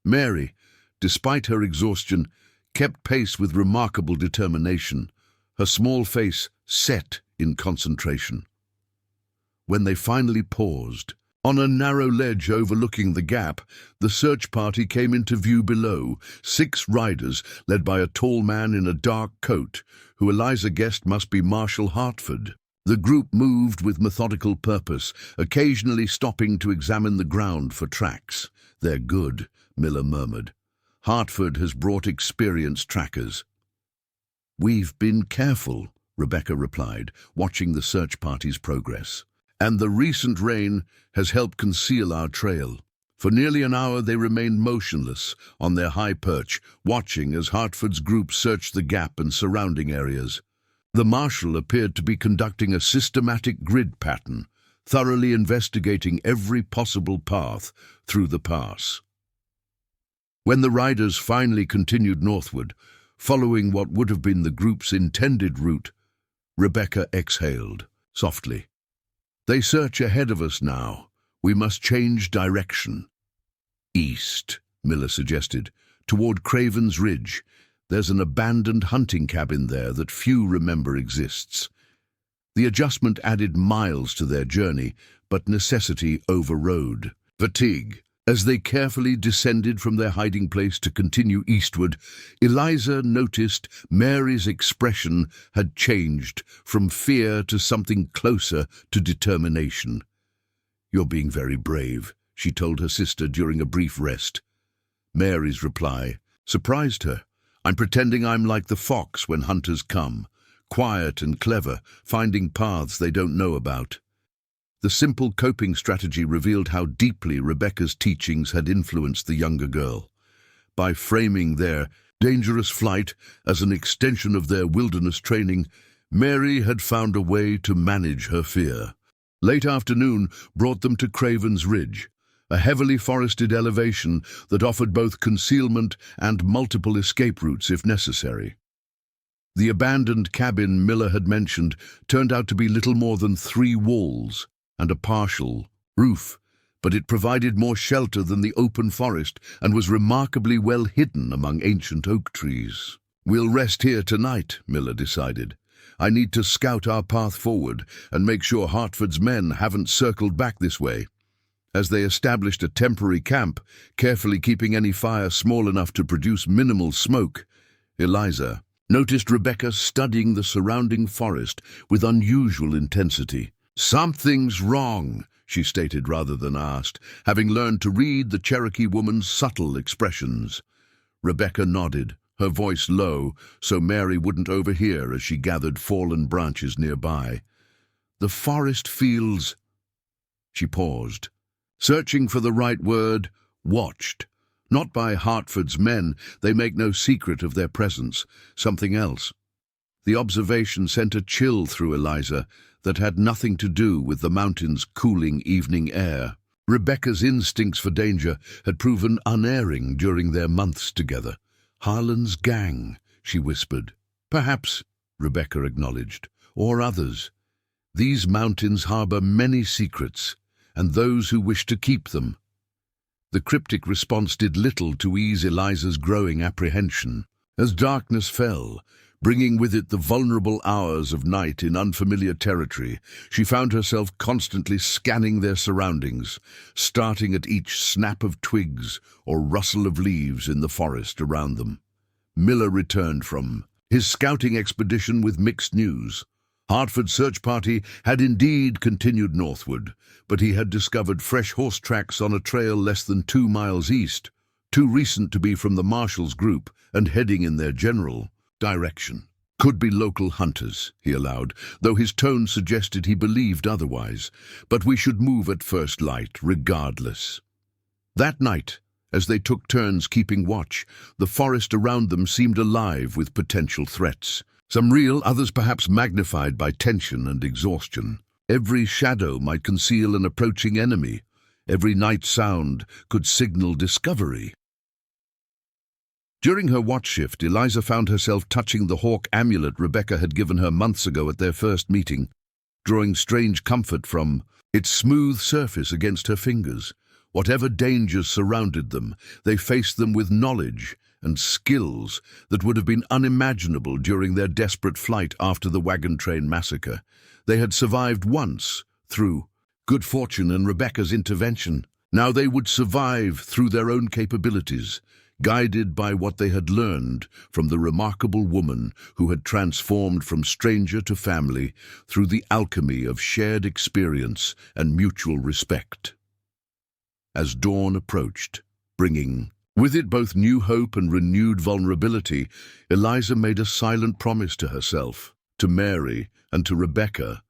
Mary, despite her exhaustion, kept pace with remarkable determination, her small face set in concentration. When they finally paused, on a narrow ledge overlooking the gap, the search party came into view below, 6 riders led by a tall man in a dark coat, who Eliza guessed must be Marshal Hartford. The group moved with methodical purpose, occasionally stopping to examine the ground for tracks. "They're good," Miller murmured. "Hartford has brought experienced trackers." "We've been careful," Rebecca replied, watching the search party's progress. "And the recent rain has helped conceal our trail." For nearly an hour they remained motionless on their high perch, watching as Hartford's group searched the gap and surrounding areas. The marshal appeared to be conducting a systematic grid pattern, thoroughly investigating every possible path through the pass. When the riders finally continued northward, following what would have been the group's intended route, Rebecca exhaled softly. "They search ahead of us now. We must change direction." "East," Miller suggested, "toward Craven's Ridge. There's an abandoned hunting cabin there that few remember exists." The adjustment added miles to their journey, but necessity overrode fatigue. As they carefully descended from their hiding place to continue eastward, Eliza noticed Mary's expression had changed from fear to something closer to determination. "You're being very brave," she told her sister during a brief rest. Mary's reply surprised her. "I'm pretending I'm like the fox when hunters come, quiet and clever, finding paths they don't know about." The simple coping strategy revealed how deeply Rebecca's teachings had influenced the younger girl. By framing their dangerous flight as an extension of their wilderness training, Mary had found a way to manage her fear. Late afternoon brought them to Craven's Ridge, a heavily forested elevation that offered both concealment and multiple escape routes if necessary. The abandoned cabin Miller had mentioned turned out to be little more than 3 walls and a partial roof, but it provided more shelter than the open forest and was remarkably well hidden among ancient oak trees. "We'll rest here tonight," Miller decided. "I need to scout our path forward and make sure Hartford's men haven't circled back this way." As they established a temporary camp, carefully keeping any fire small enough to produce minimal smoke, Eliza noticed Rebecca studying the surrounding forest with unusual intensity. "Something's wrong," she stated rather than asked, having learned to read the Cherokee woman's subtle expressions. Rebecca nodded, her voice low, so Mary wouldn't overhear as she gathered fallen branches nearby. "The forest feels—" She paused, searching for the right word. "Watched. Not by Hartford's men, they make no secret of their presence. Something else." The observation sent a chill through Eliza that had nothing to do with the mountain's cooling evening air. Rebecca's instincts for danger had proven unerring during their months together. "Harlan's gang," she whispered. "Perhaps," Rebecca acknowledged, "or others. These mountains harbor many secrets, and those who wish to keep them." The cryptic response did little to ease Eliza's growing apprehension. As darkness fell, Bringing with it the vulnerable hours of night in unfamiliar territory, she found herself constantly scanning their surroundings, starting at each snap of twigs or rustle of leaves in the forest around them. Miller returned from his scouting expedition with mixed news. Hartford's search party had indeed continued northward, but he had discovered fresh horse tracks on a trail less than 2 miles east, too recent to be from the Marshals group and heading in their general direction. Could be local hunters, he allowed, though his tone suggested he believed otherwise. But we should move at first light, regardless. That night, as they took turns keeping watch, the forest around them seemed alive with potential threats. Some real, others perhaps magnified by tension and exhaustion. Every shadow might conceal an approaching enemy. Every night sound could signal discovery. During her watch shift, Eliza found herself touching the hawk amulet Rebecca had given her months ago at their first meeting, drawing strange comfort from its smooth surface against her fingers. Whatever dangers surrounded them, they faced them with knowledge and skills that would have been unimaginable during their desperate flight after the wagon train massacre. They had survived once through good fortune and Rebecca's intervention. Now they would survive through their own capabilities, guided by what they had learned from the remarkable woman who had transformed from stranger to family through the alchemy of shared experience and mutual respect. As dawn approached, bringing with it both new hope and renewed vulnerability, Eliza made a silent promise to herself, to Mary, and to Rebecca,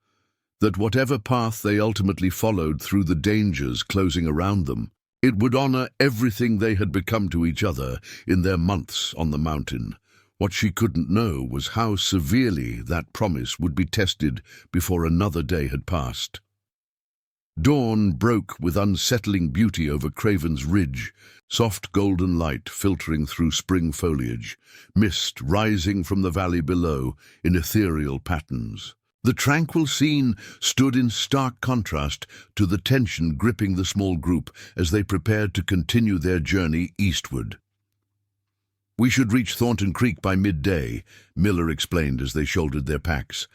that whatever path they ultimately followed through the dangers closing around them, it would honor everything they had become to each other in their months on the mountain. What she couldn't know was how severely that promise would be tested before another day had passed. Dawn broke with unsettling beauty over Craven's Ridge, soft golden light filtering through spring foliage, mist rising from the valley below in ethereal patterns. The tranquil scene stood in stark contrast to the tension gripping the small group as they prepared to continue their journey eastward. "We should reach Thornton Creek by midday," Miller explained as they shouldered their packs.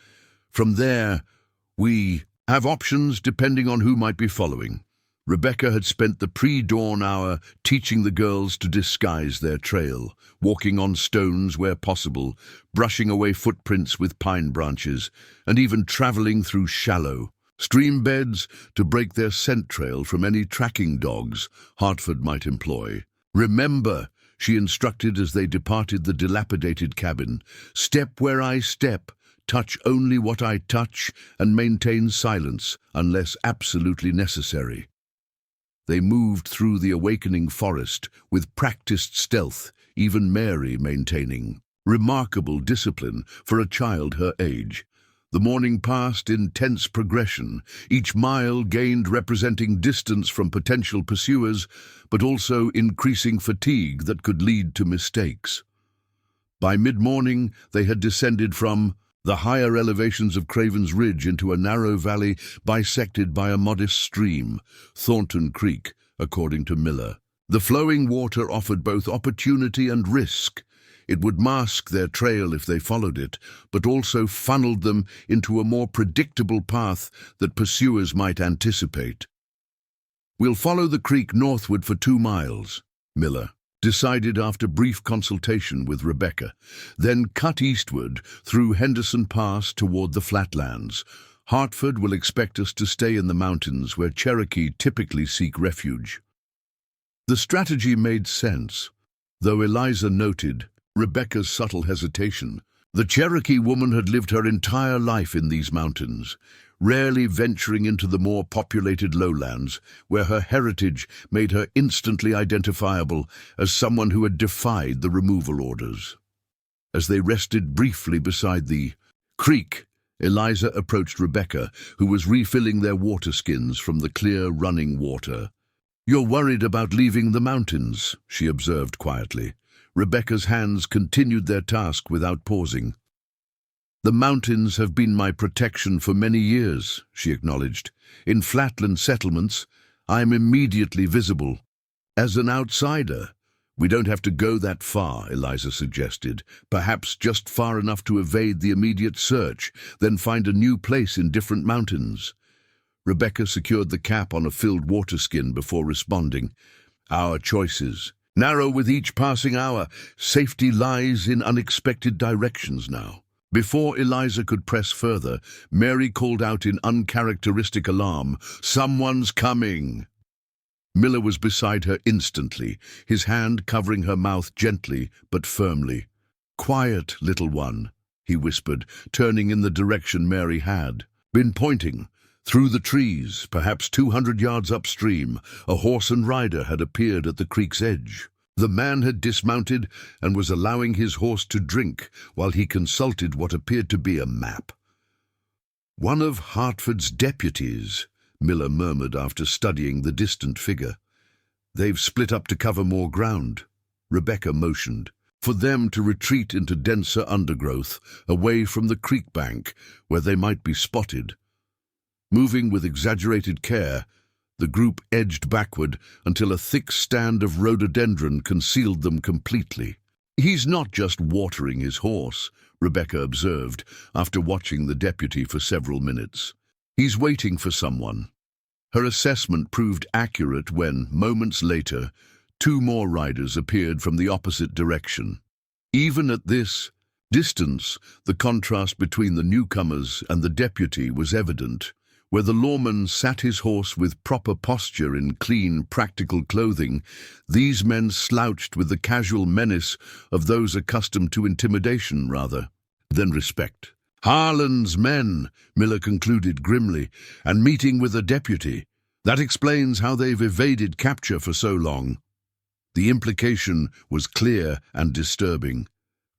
"From there, we have options depending on who might be following." Rebecca had spent the pre-dawn hour teaching the girls to disguise their trail, walking on stones where possible, brushing away footprints with pine branches, and even traveling through shallow stream beds to break their scent trail from any tracking dogs Hartford might employ. "Remember," she instructed as they departed the dilapidated cabin, "step where I step, touch only what I touch, and maintain silence unless absolutely necessary." They moved through the awakening forest with practiced stealth, even Mary maintaining remarkable discipline for a child her age. The morning passed in tense progression, each mile gained representing distance from potential pursuers, but also increasing fatigue that could lead to mistakes. By mid-morning, they had descended from the higher elevations of Craven's Ridge into a narrow valley bisected by a modest stream, Thornton Creek, according to Miller. The flowing water offered both opportunity and risk. It would mask their trail if they followed it, but also funneled them into a more predictable path that pursuers might anticipate. "We'll follow the creek northward for 2 miles, Miller decided after brief consultation with Rebecca, then cut eastward through Henderson Pass toward the flatlands. "Hartford will expect us to stay in the mountains where Cherokee typically seek refuge." The strategy made sense, though Eliza noted Rebecca's subtle hesitation. The Cherokee woman had lived her entire life in these mountains, rarely venturing into the more populated lowlands, where her heritage made her instantly identifiable as someone who had defied the removal orders. As they rested briefly beside the creek, Eliza approached Rebecca, who was refilling their water skins from the clear running water. "You're worried about leaving the mountains," she observed quietly. Rebecca's hands continued their task without pausing. "The mountains have been my protection for many years," she acknowledged. "In flatland settlements, I am immediately visible. As an outsider, We don't have to go that far, Eliza suggested. Perhaps just far enough to evade the immediate search, then find a new place in different mountains. Rebecca secured the cap on a filled water skin before responding. Our choices. Narrow with each passing hour. Safety lies in unexpected directions now. Before Eliza could press further, Mary called out in uncharacteristic alarm, "Someone's coming!" Miller was beside her instantly, his hand covering her mouth gently but firmly. "Quiet, little one," he whispered, turning in the direction Mary had been pointing. Through the trees, perhaps 200 yards upstream, a horse and rider had appeared at the creek's edge. The man had dismounted and was allowing his horse to drink while he consulted what appeared to be a map. "One of Hartford's deputies," Miller murmured after studying the distant figure. "They've split up to cover more ground." Rebecca motioned for them to retreat into denser undergrowth, away from the creek bank, where they might be spotted. Moving with exaggerated care, the group edged backward until a thick stand of rhododendron concealed them completely. "He's not just watering his horse," Rebecca observed, after watching the deputy for several minutes. "He's waiting for someone." Her assessment proved accurate when, moments later, 2 more riders appeared from the opposite direction. Even at this distance, the contrast between the newcomers and the deputy was evident. Where the lawman sat his horse with proper posture in clean, practical clothing, these men slouched with the casual menace of those accustomed to intimidation rather than respect. "Harlan's men," Miller concluded grimly, "and meeting with a deputy. That explains how they've evaded capture for so long." The implication was clear and disturbing.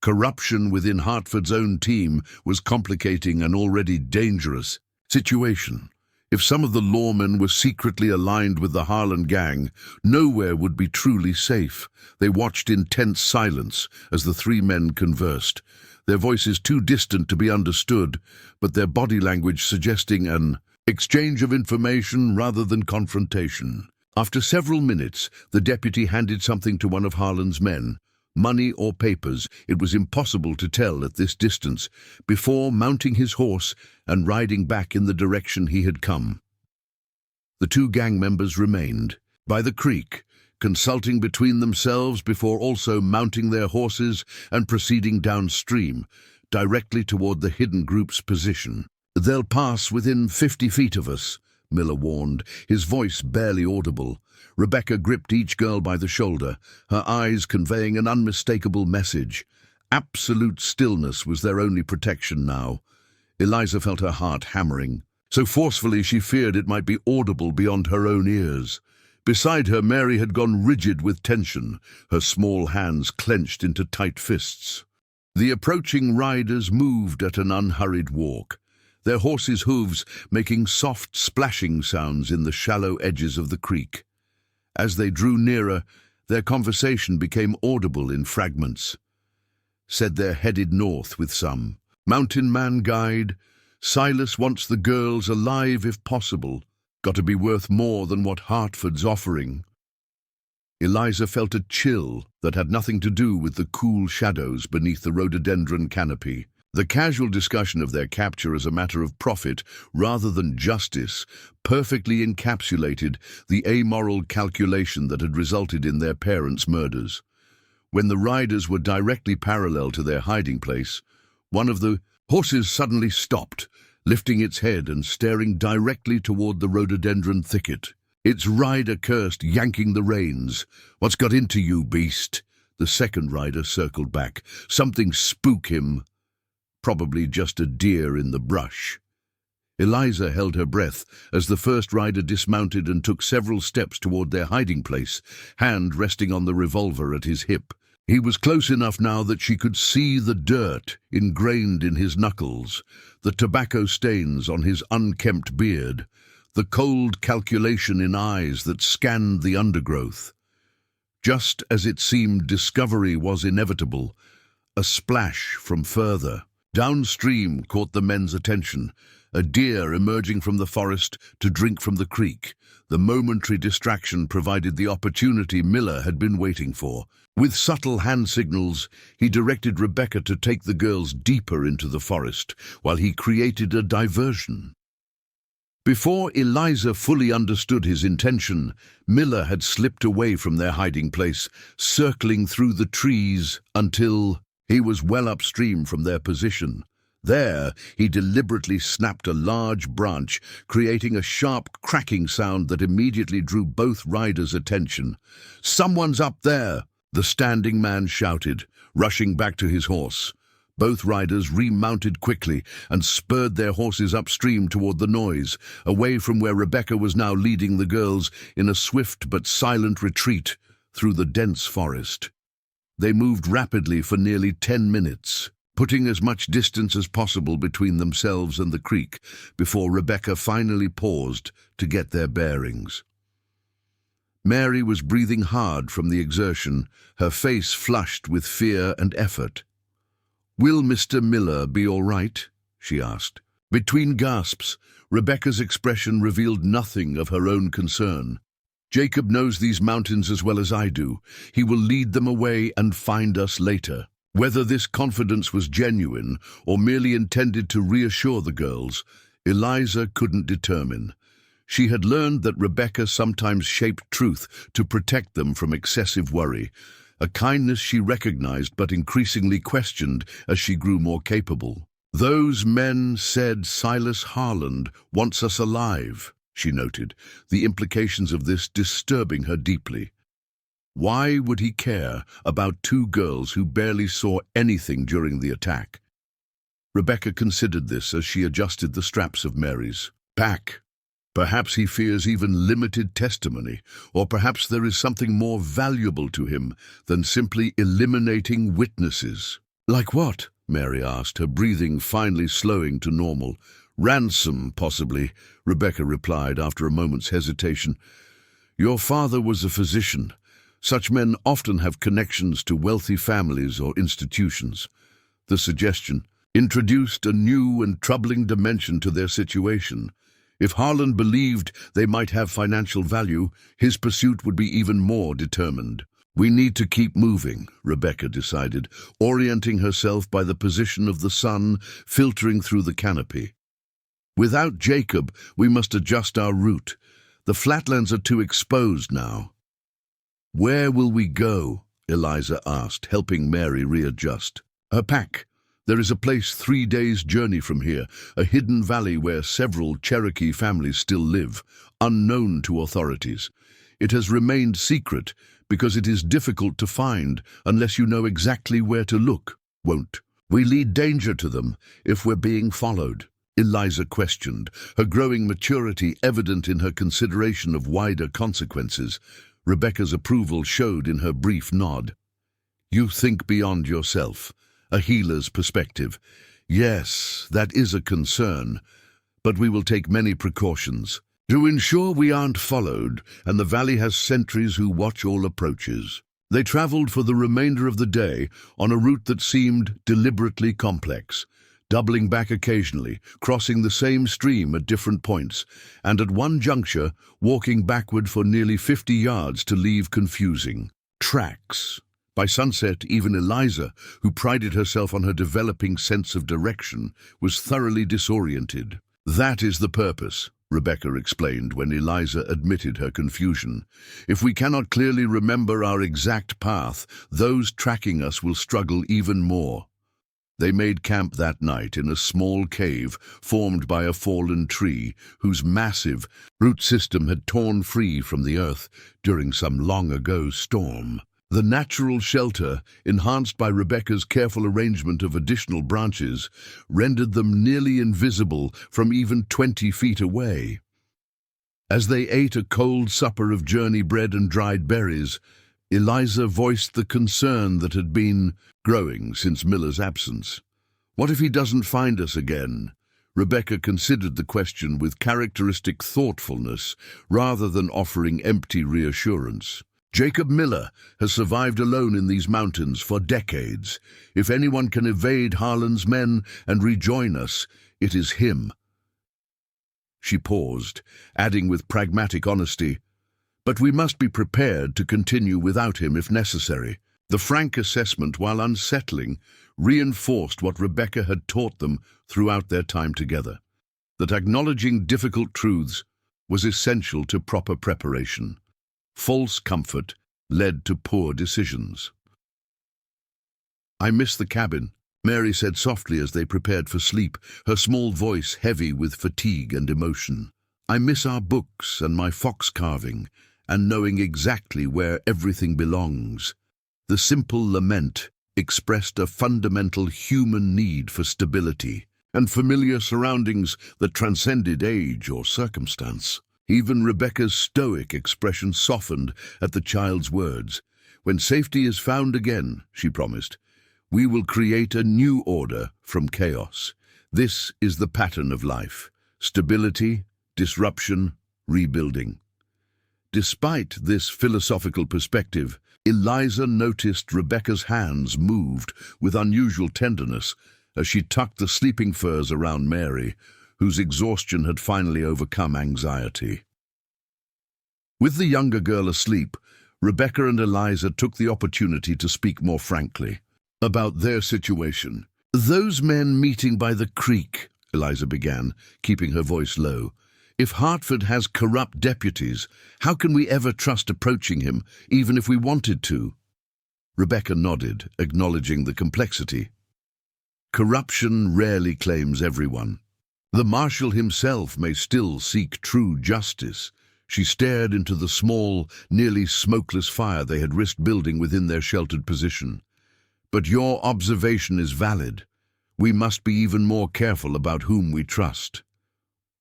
Corruption within Hartford's own team was complicating an already dangerous situation. If some of the lawmen were secretly aligned with the Harlan gang, nowhere would be truly safe. They watched in tense silence as the 3 men conversed, their voices too distant to be understood, but their body language suggesting an exchange of information rather than confrontation. After several minutes, the deputy handed something to one of Harlan's men. Money or papers, it was impossible to tell at this distance, before mounting his horse and riding back in the direction he had come. The 2 gang members remained by the creek, consulting between themselves before also mounting their horses and proceeding downstream, directly toward the hidden group's position. "They'll pass within 50 feet of us," Miller warned, his voice barely audible. Rebecca gripped each girl by the shoulder, her eyes conveying an unmistakable message. Absolute stillness was their only protection now. Eliza felt her heart hammering, so forcefully she feared it might be audible beyond her own ears. Beside her, Mary had gone rigid with tension, her small hands clenched into tight fists. The approaching riders moved at an unhurried walk, their horses' hooves making soft splashing sounds in the shallow edges of the creek. As they drew nearer, their conversation became audible in fragments. Said they're headed north with some mountain man guide. Silas wants the girls alive if possible. Got to be worth more than what Hartford's offering. Eliza felt a chill that had nothing to do with the cool shadows beneath the rhododendron canopy. The casual discussion of their capture as a matter of profit rather than justice perfectly encapsulated the amoral calculation that had resulted in their parents' murders. When the riders were directly parallel to their hiding place, one of the horses suddenly stopped, lifting its head and staring directly toward the rhododendron thicket. Its rider cursed, yanking the reins. "What's got into you, beast?" The second rider circled back. "Something spook him." Probably just a deer in the brush. Eliza held her breath as the first rider dismounted and took several steps toward their hiding place, hand resting on the revolver at his hip. He was close enough now that she could see the dirt ingrained in his knuckles, the tobacco stains on his unkempt beard, the cold calculation in eyes that scanned the undergrowth. Just as it seemed discovery was inevitable, a splash from further downstream caught the men's attention, a deer emerging from the forest to drink from the creek. The momentary distraction provided the opportunity Miller had been waiting for. With subtle hand signals, he directed Rebecca to take the girls deeper into the forest, while he created a diversion. Before Eliza fully understood his intention, Miller had slipped away from their hiding place, circling through the trees until he was well upstream from their position. There, he deliberately snapped a large branch, creating a sharp cracking sound that immediately drew both riders' attention. "Someone's up there!" the standing man shouted, rushing back to his horse. Both riders remounted quickly and spurred their horses upstream toward the noise, away from where Rebecca was now leading the girls in a swift but silent retreat through the dense forest. They moved rapidly for nearly 10 minutes, putting as much distance as possible between themselves and the creek, before Rebecca finally paused to get their bearings. Mary was breathing hard from the exertion, her face flushed with fear and effort. "Will Mr. Miller be all right?" she asked. Between gasps, Rebecca's expression revealed nothing of her own concern. "Jacob knows these mountains as well as I do. He will lead them away and find us later." Whether this confidence was genuine or merely intended to reassure the girls, Eliza couldn't determine. She had learned that Rebecca sometimes shaped truth to protect them from excessive worry, a kindness she recognized but increasingly questioned as she grew more capable. "Those men said Silas Harland wants us alive," she noted, the implications of this disturbing her deeply. Why would he care about two girls who barely saw anything during the attack? Rebecca considered this as she adjusted the straps of Mary's pack. Perhaps he fears even limited testimony, or perhaps there is something more valuable to him than simply eliminating witnesses. "Like what?" Mary asked, her breathing finally slowing to normal. "Ransom, possibly," Rebecca replied after a moment's hesitation. "Your father was a physician. Such men often have connections to wealthy families or institutions." The suggestion introduced a new and troubling dimension to their situation. If Harlan believed they might have financial value, his pursuit would be even more determined. "We need to keep moving," Rebecca decided, orienting herself by the position of the sun filtering through the canopy. "Without Jacob, we must adjust our route. The flatlands are too exposed now." "Where will we go?" Eliza asked, helping Mary readjust her pack. "There is a place 3 days' journey from here, a hidden valley where several Cherokee families still live, unknown to authorities. It has remained secret because it is difficult to find unless you know exactly where to look. Won't we lead danger to them if we're being followed?" Eliza questioned, her growing maturity evident in her consideration of wider consequences. Rebecca's approval showed in her brief nod. "You think beyond yourself, a healer's perspective. Yes, that is a concern, but we will take many precautions to ensure we aren't followed, and the valley has sentries who watch all approaches." They traveled for the remainder of the day on a route that seemed deliberately complex, doubling back occasionally, crossing the same stream at different points, and at one juncture walking backward for nearly 50 yards to leave confusing tracks. By sunset, even Eliza, who prided herself on her developing sense of direction, was thoroughly disoriented. "That is the purpose," Rebecca explained when Eliza admitted her confusion. "If we cannot clearly remember our exact path, those tracking us will struggle even more." They made camp that night in a small cave formed by a fallen tree whose massive root system had torn free from the earth during some long-ago storm. The natural shelter, enhanced by Rebecca's careful arrangement of additional branches, rendered them nearly invisible from even 20 feet away. As they ate a cold supper of journey bread and dried berries, Eliza voiced the concern that had been growing since Miller's absence. "What if he doesn't find us again?" Rebecca considered the question with characteristic thoughtfulness rather than offering empty reassurance. "Jacob Miller has survived alone in these mountains for decades. If anyone can evade Harlan's men and rejoin us, it is him. She paused, adding with pragmatic honesty, "But we must be prepared to continue without him if necessary." The frank assessment, while unsettling, reinforced what Rebecca had taught them throughout their time together, that acknowledging difficult truths was essential to proper preparation. False comfort led to poor decisions. "I miss the cabin," Mary said softly as they prepared for sleep, her small voice heavy with fatigue and emotion. "I miss our books and my fox carving, and knowing exactly where everything belongs." The simple lament expressed a fundamental human need for stability and familiar surroundings that transcended age or circumstance. Even Rebecca's stoic expression softened at the child's words. "When safety is found again," she promised, "we will create a new order from chaos. This is the pattern of life: stability, disruption, rebuilding." Despite this philosophical perspective, Eliza noticed Rebecca's hands moved with unusual tenderness as she tucked the sleeping furs around Mary, whose exhaustion had finally overcome anxiety. With the younger girl asleep, Rebecca and Eliza took the opportunity to speak more frankly about their situation. "Those men meeting by the creek," Eliza began, keeping her voice low. "If Hartford has corrupt deputies, how can we ever trust approaching him, even if we wanted to?" Rebecca nodded, acknowledging the complexity. "Corruption rarely claims everyone. The marshal himself may still seek true justice." She stared into the small, nearly smokeless fire they had risked building within their sheltered position. "But your observation is valid. We must be even more careful about whom we trust."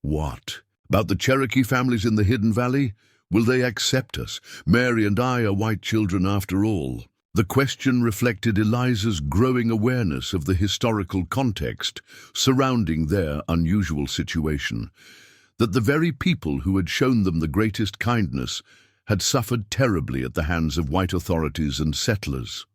"What? About the Cherokee families in the Hidden Valley? Will they accept us? Mary and I are white children after all." The question reflected Eliza's growing awareness of the historical context surrounding their unusual situation, that the very people who had shown them the greatest kindness had suffered terribly at the hands of white authorities and settlers.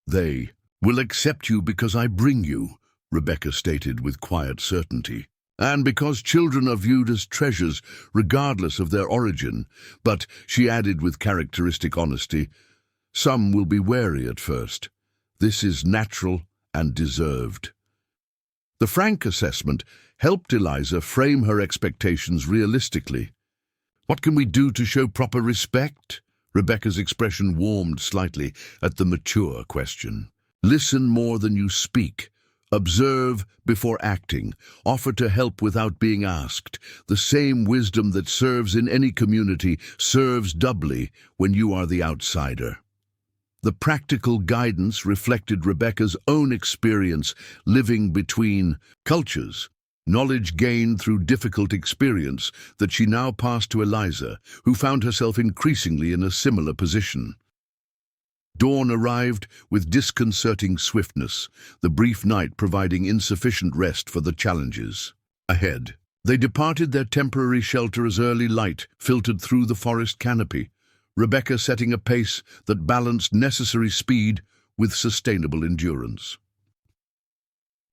"They will accept you because I bring you," Rebecca stated with quiet certainty. "And because children are viewed as treasures, regardless of their origin. But," she added with characteristic honesty, "some will be wary at first. This is natural and deserved." The frank assessment helped Eliza frame her expectations realistically. "What can we do to show proper respect?" Rebecca's expression warmed slightly at the mature question. "Listen more than you speak. Observe before acting. Offer to help without being asked. The same wisdom that serves in any community serves doubly when you are the outsider." The practical guidance reflected Rebecca's own experience living between cultures, knowledge gained through difficult experience that she now passed to Eliza, who found herself increasingly in a similar position. Dawn arrived with disconcerting swiftness, the brief night providing insufficient rest for the challenges ahead. They departed their temporary shelter as early light filtered through the forest canopy, Rebecca setting a pace that balanced necessary speed with sustainable endurance.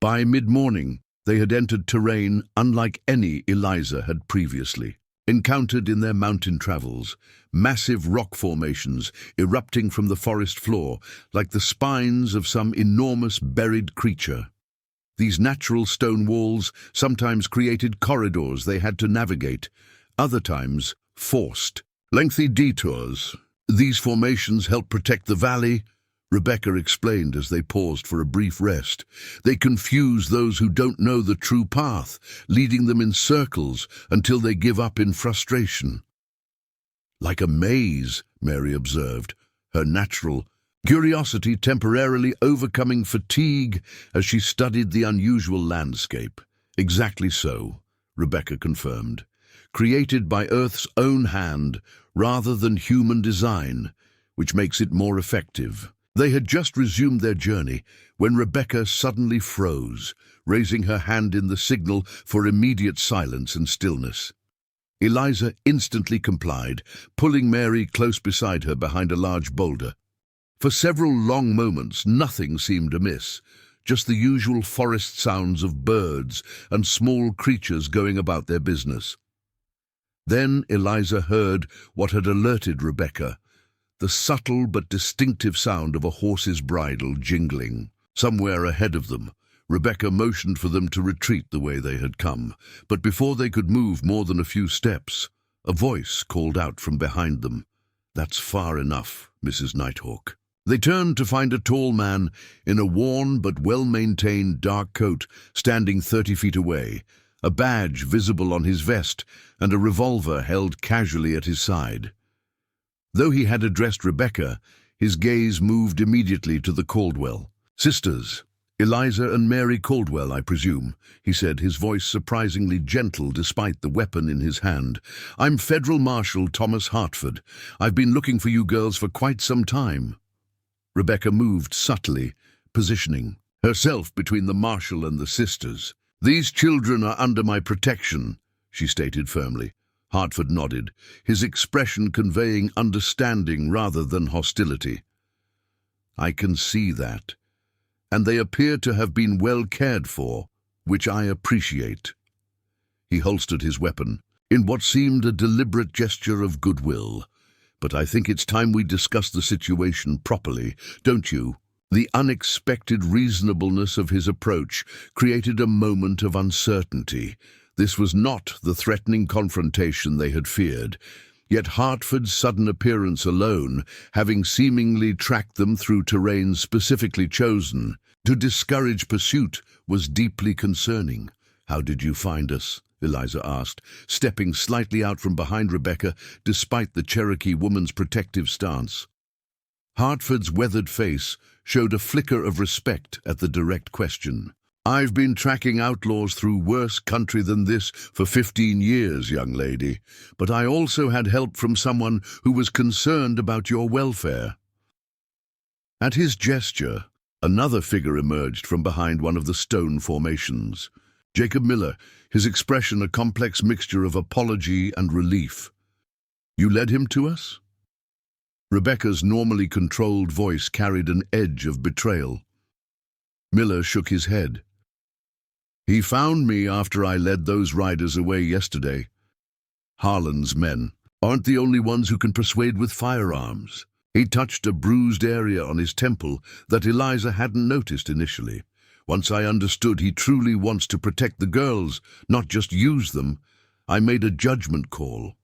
By mid-morning, they had entered terrain unlike any Eliza had previously encountered in their mountain travels, massive rock formations erupting from the forest floor like the spines of some enormous buried creature. These natural stone walls sometimes created corridors they had to navigate, other times forced, lengthy detours. "These formations help protect the valley," Rebecca explained as they paused for a brief rest. "They confuse those who don't know the true path, leading them in circles until they give up in frustration." "Like a maze," Mary observed, her natural curiosity temporarily overcoming fatigue as she studied the unusual landscape. "Exactly so," Rebecca confirmed. "Created by Earth's own hand rather than human design, which makes it more effective." They had just resumed their journey when Rebecca suddenly froze, raising her hand in the signal for immediate silence and stillness. Eliza instantly complied, pulling Mary close beside her behind a large boulder. For several long moments, nothing seemed amiss, just the usual forest sounds of birds and small creatures going about their business. Then Eliza heard what had alerted Rebecca, the subtle but distinctive sound of a horse's bridle jingling. Somewhere ahead of them, Rebecca motioned for them to retreat the way they had come, but before they could move more than a few steps, a voice called out from behind them, "That's far enough, Mrs. Nighthawk." They turned to find a tall man in a worn but well-maintained dark coat standing 30 feet away, a badge visible on his vest and a revolver held casually at his side. Though he had addressed Rebecca, his gaze moved immediately to the Caldwell. "Sisters, Eliza and Mary Caldwell, I presume," he said, his voice surprisingly gentle despite the weapon in his hand. "I'm Federal Marshal Thomas Hartford. I've been looking for you girls for quite some time." Rebecca moved subtly, positioning herself between the marshal and the sisters. "These children are under my protection," she stated firmly. Hartford nodded, his expression conveying understanding rather than hostility. "I can see that. And they appear to have been well cared for, which I appreciate." He holstered his weapon, in what seemed a deliberate gesture of goodwill. "But I think it's time we discuss the situation properly, don't you?" The unexpected reasonableness of his approach created a moment of uncertainty. This was not the threatening confrontation they had feared, yet Hartford's sudden appearance alone, having seemingly tracked them through terrain specifically chosen to discourage pursuit, was deeply concerning. "How did you find us?" Eliza asked, stepping slightly out from behind Rebecca despite the Cherokee woman's protective stance. Hartford's weathered face showed a flicker of respect at the direct question. "I've been tracking outlaws through worse country than this for 15 years, young lady, but I also had help from someone who was concerned about your welfare." At his gesture, another figure emerged from behind one of the stone formations. Jacob Miller, his expression a complex mixture of apology and relief. "You led him to us?" Rebecca's normally controlled voice carried an edge of betrayal. Miller shook his head. "He found me after I led those riders away yesterday. Harlan's men aren't the only ones who can persuade with firearms." He touched a bruised area on his temple that Eliza hadn't noticed initially. "Once I understood he truly wants to protect the girls, not just use them, I made a judgment call."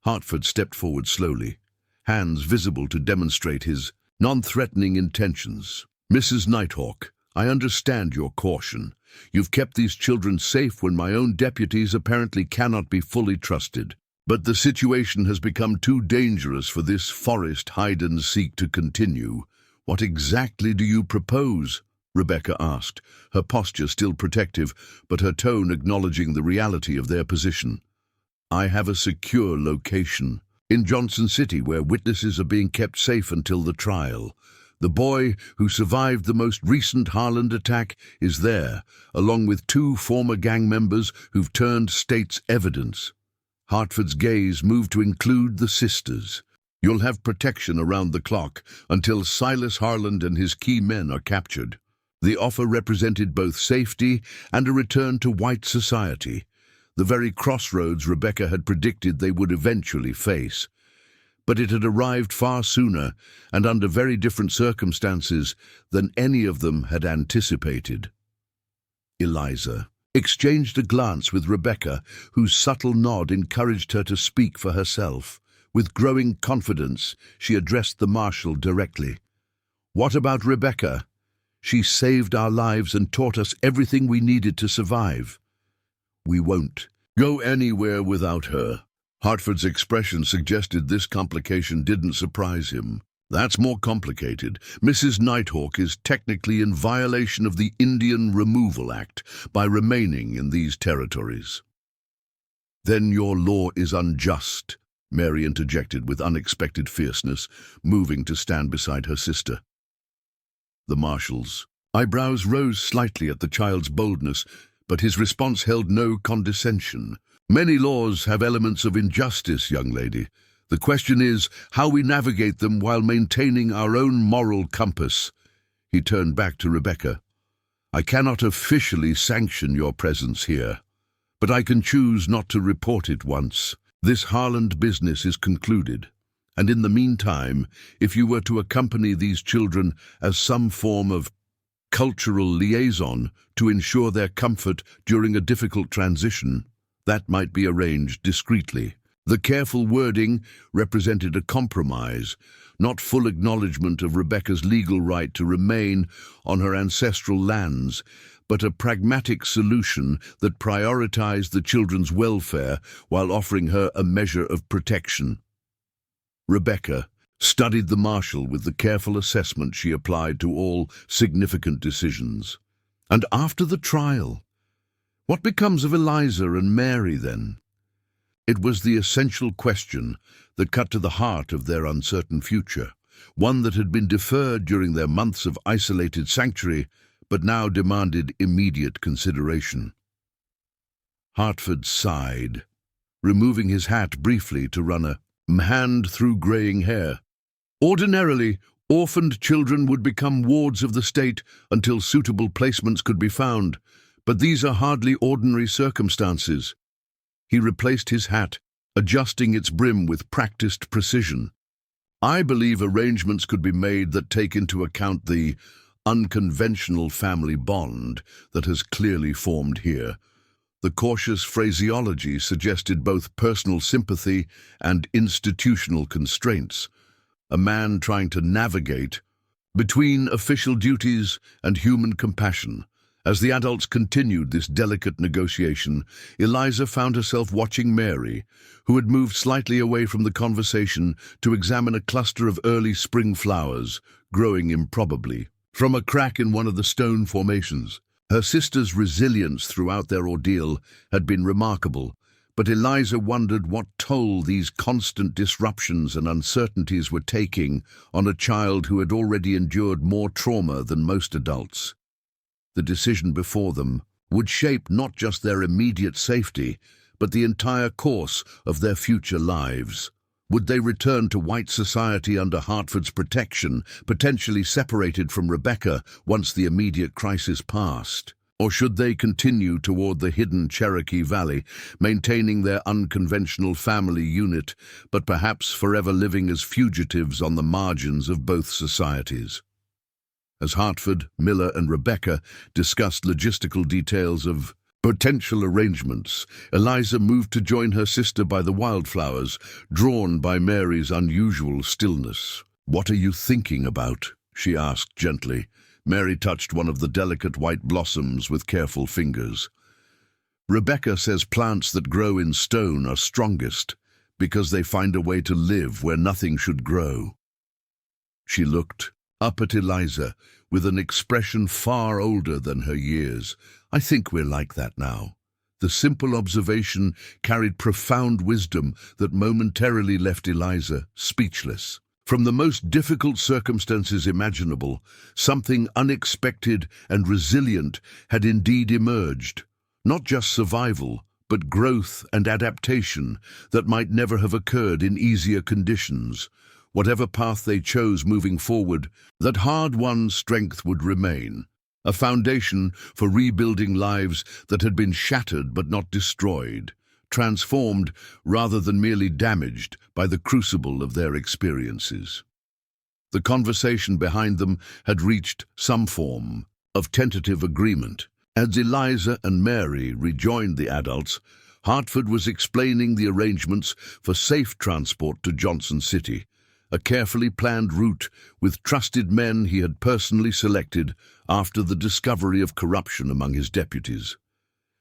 Hartford stepped forward slowly, hands visible to demonstrate his non-threatening intentions. "Mrs. Nighthawk, I understand your caution. You've kept these children safe when my own deputies apparently cannot be fully trusted. But the situation has become too dangerous for this forest hide-and-seek to continue. What exactly do you propose?" Rebecca asked, her posture still protective, but her tone acknowledging the reality of their position. "I have a secure location in Johnson City where witnesses are being kept safe until the trial. The boy who survived the most recent Harlan attack is there, along with 2 former gang members who've turned state's evidence." Hartford's gaze moved to include the sisters. "You'll have protection around the clock until Silas Harlan and his key men are captured." The offer represented both safety and a return to white society, the very crossroads Rebecca had predicted they would eventually face. But it had arrived far sooner and under very different circumstances than any of them had anticipated. Eliza exchanged a glance with Rebecca, whose subtle nod encouraged her to speak for herself. With growing confidence, she addressed the marshal directly. "What about Rebecca? She saved our lives and taught us everything we needed to survive." "We won't go anywhere without her." Hartford's expression suggested this complication didn't surprise him. "That's more complicated. Mrs. Nighthawk is technically in violation of the Indian Removal Act by remaining in these territories." "Then your law is unjust," Mary interjected with unexpected fierceness, moving to stand beside her sister. The marshal's eyebrows rose slightly at the child's boldness, but his response held no condescension. "Many laws have elements of injustice, young lady. The question is how we navigate them while maintaining our own moral compass." He turned back to Rebecca. I cannot officially sanction your presence here, but I can choose not to report it once this Harland business is concluded. And in the meantime, if you were to accompany these children as some form of cultural liaison to ensure their comfort during a difficult transition, that might be arranged discreetly. The careful wording represented a compromise, not full acknowledgement of Rebecca's legal right to remain on her ancestral lands, but a pragmatic solution that prioritized the children's welfare while offering her a measure of protection. Rebecca studied the marshal with the careful assessment she applied to all significant decisions. And after the trial, what becomes of Eliza and Mary then? It was the essential question that cut to the heart of their uncertain future, one that had been deferred during their months of isolated sanctuary, but now demanded immediate consideration. Hartford sighed, removing his hat briefly to run a hand through graying hair. Ordinarily, orphaned children would become wards of the state until suitable placements could be found, but these are hardly ordinary circumstances. He replaced his hat, adjusting its brim with practiced precision. I believe arrangements could be made that take into account the unconventional family bond that has clearly formed here. The cautious phraseology suggested both personal sympathy and institutional constraints. A man trying to navigate between official duties and human compassion. As the adults continued this delicate negotiation, Eliza found herself watching Mary, who had moved slightly away from the conversation to examine a cluster of early spring flowers growing improbably from a crack in one of the stone formations. Her sister's resilience throughout their ordeal had been remarkable, but Eliza wondered what toll these constant disruptions and uncertainties were taking on a child who had already endured more trauma than most adults. The decision before them would shape not just their immediate safety, but the entire course of their future lives. Would they return to white society under Hartford's protection, potentially separated from Rebecca once the immediate crisis passed? Or should they continue toward the hidden Cherokee Valley, maintaining their unconventional family unit, but perhaps forever living as fugitives on the margins of both societies? As Hartford, Miller, and Rebecca discussed logistical details of potential arrangements, Eliza moved to join her sister by the wildflowers, drawn by Mary's unusual stillness. "What are you thinking about?" she asked gently. Mary touched one of the delicate white blossoms with careful fingers. "Rebecca says plants that grow in stone are strongest because they find a way to live where nothing should grow." She looked up at Eliza with an expression far older than her years. "I think we're like that now." The simple observation carried profound wisdom that momentarily left Eliza speechless. From the most difficult circumstances imaginable, something unexpected and resilient had indeed emerged. Not just survival, but growth and adaptation that might never have occurred in easier conditions. Whatever path they chose moving forward, that hard-won strength would remain, a foundation for rebuilding lives that had been shattered but not destroyed, transformed rather than merely damaged by the crucible of their experiences. The conversation behind them had reached some form of tentative agreement. As Eliza and Mary rejoined the adults, Hartford was explaining the arrangements for safe transport to Johnson City, a carefully planned route with trusted men he had personally selected after the discovery of corruption among his deputies.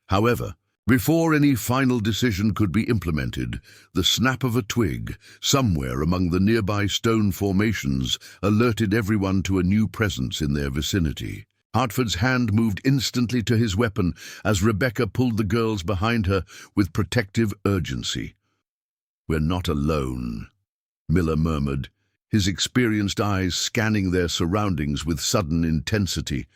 However, before any final decision could be implemented, the snap of a twig somewhere among the nearby stone formations alerted everyone to a new presence in their vicinity. Hartford's hand moved instantly to his weapon as Rebecca pulled the girls behind her with protective urgency. "We're not alone," Miller murmured, his experienced eyes scanning their surroundings with sudden intensity.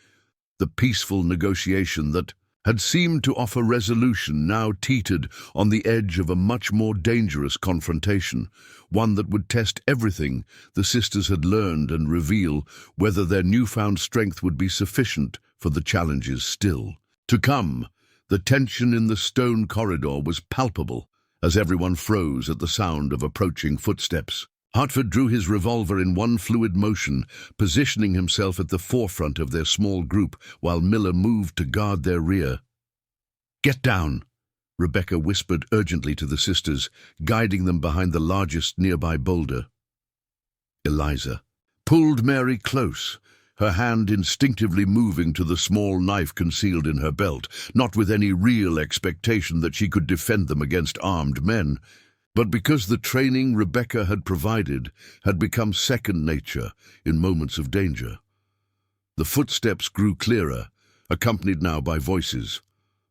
The peaceful negotiation that had seemed to offer resolution now teetered on the edge of a much more dangerous confrontation, one that would test everything the sisters had learned and reveal whether their newfound strength would be sufficient for the challenges still to come. The tension in the stone corridor was palpable as everyone froze at the sound of approaching footsteps. Hartford drew his revolver in one fluid motion, positioning himself at the forefront of their small group while Miller moved to guard their rear. "Get down," Rebecca whispered urgently to the sisters, guiding them behind the largest nearby boulder. Eliza pulled Mary close, her hand instinctively moving to the small knife concealed in her belt, not with any real expectation that she could defend them against armed men, but because the training Rebecca had provided had become second nature in moments of danger. The footsteps grew clearer, accompanied now by voices,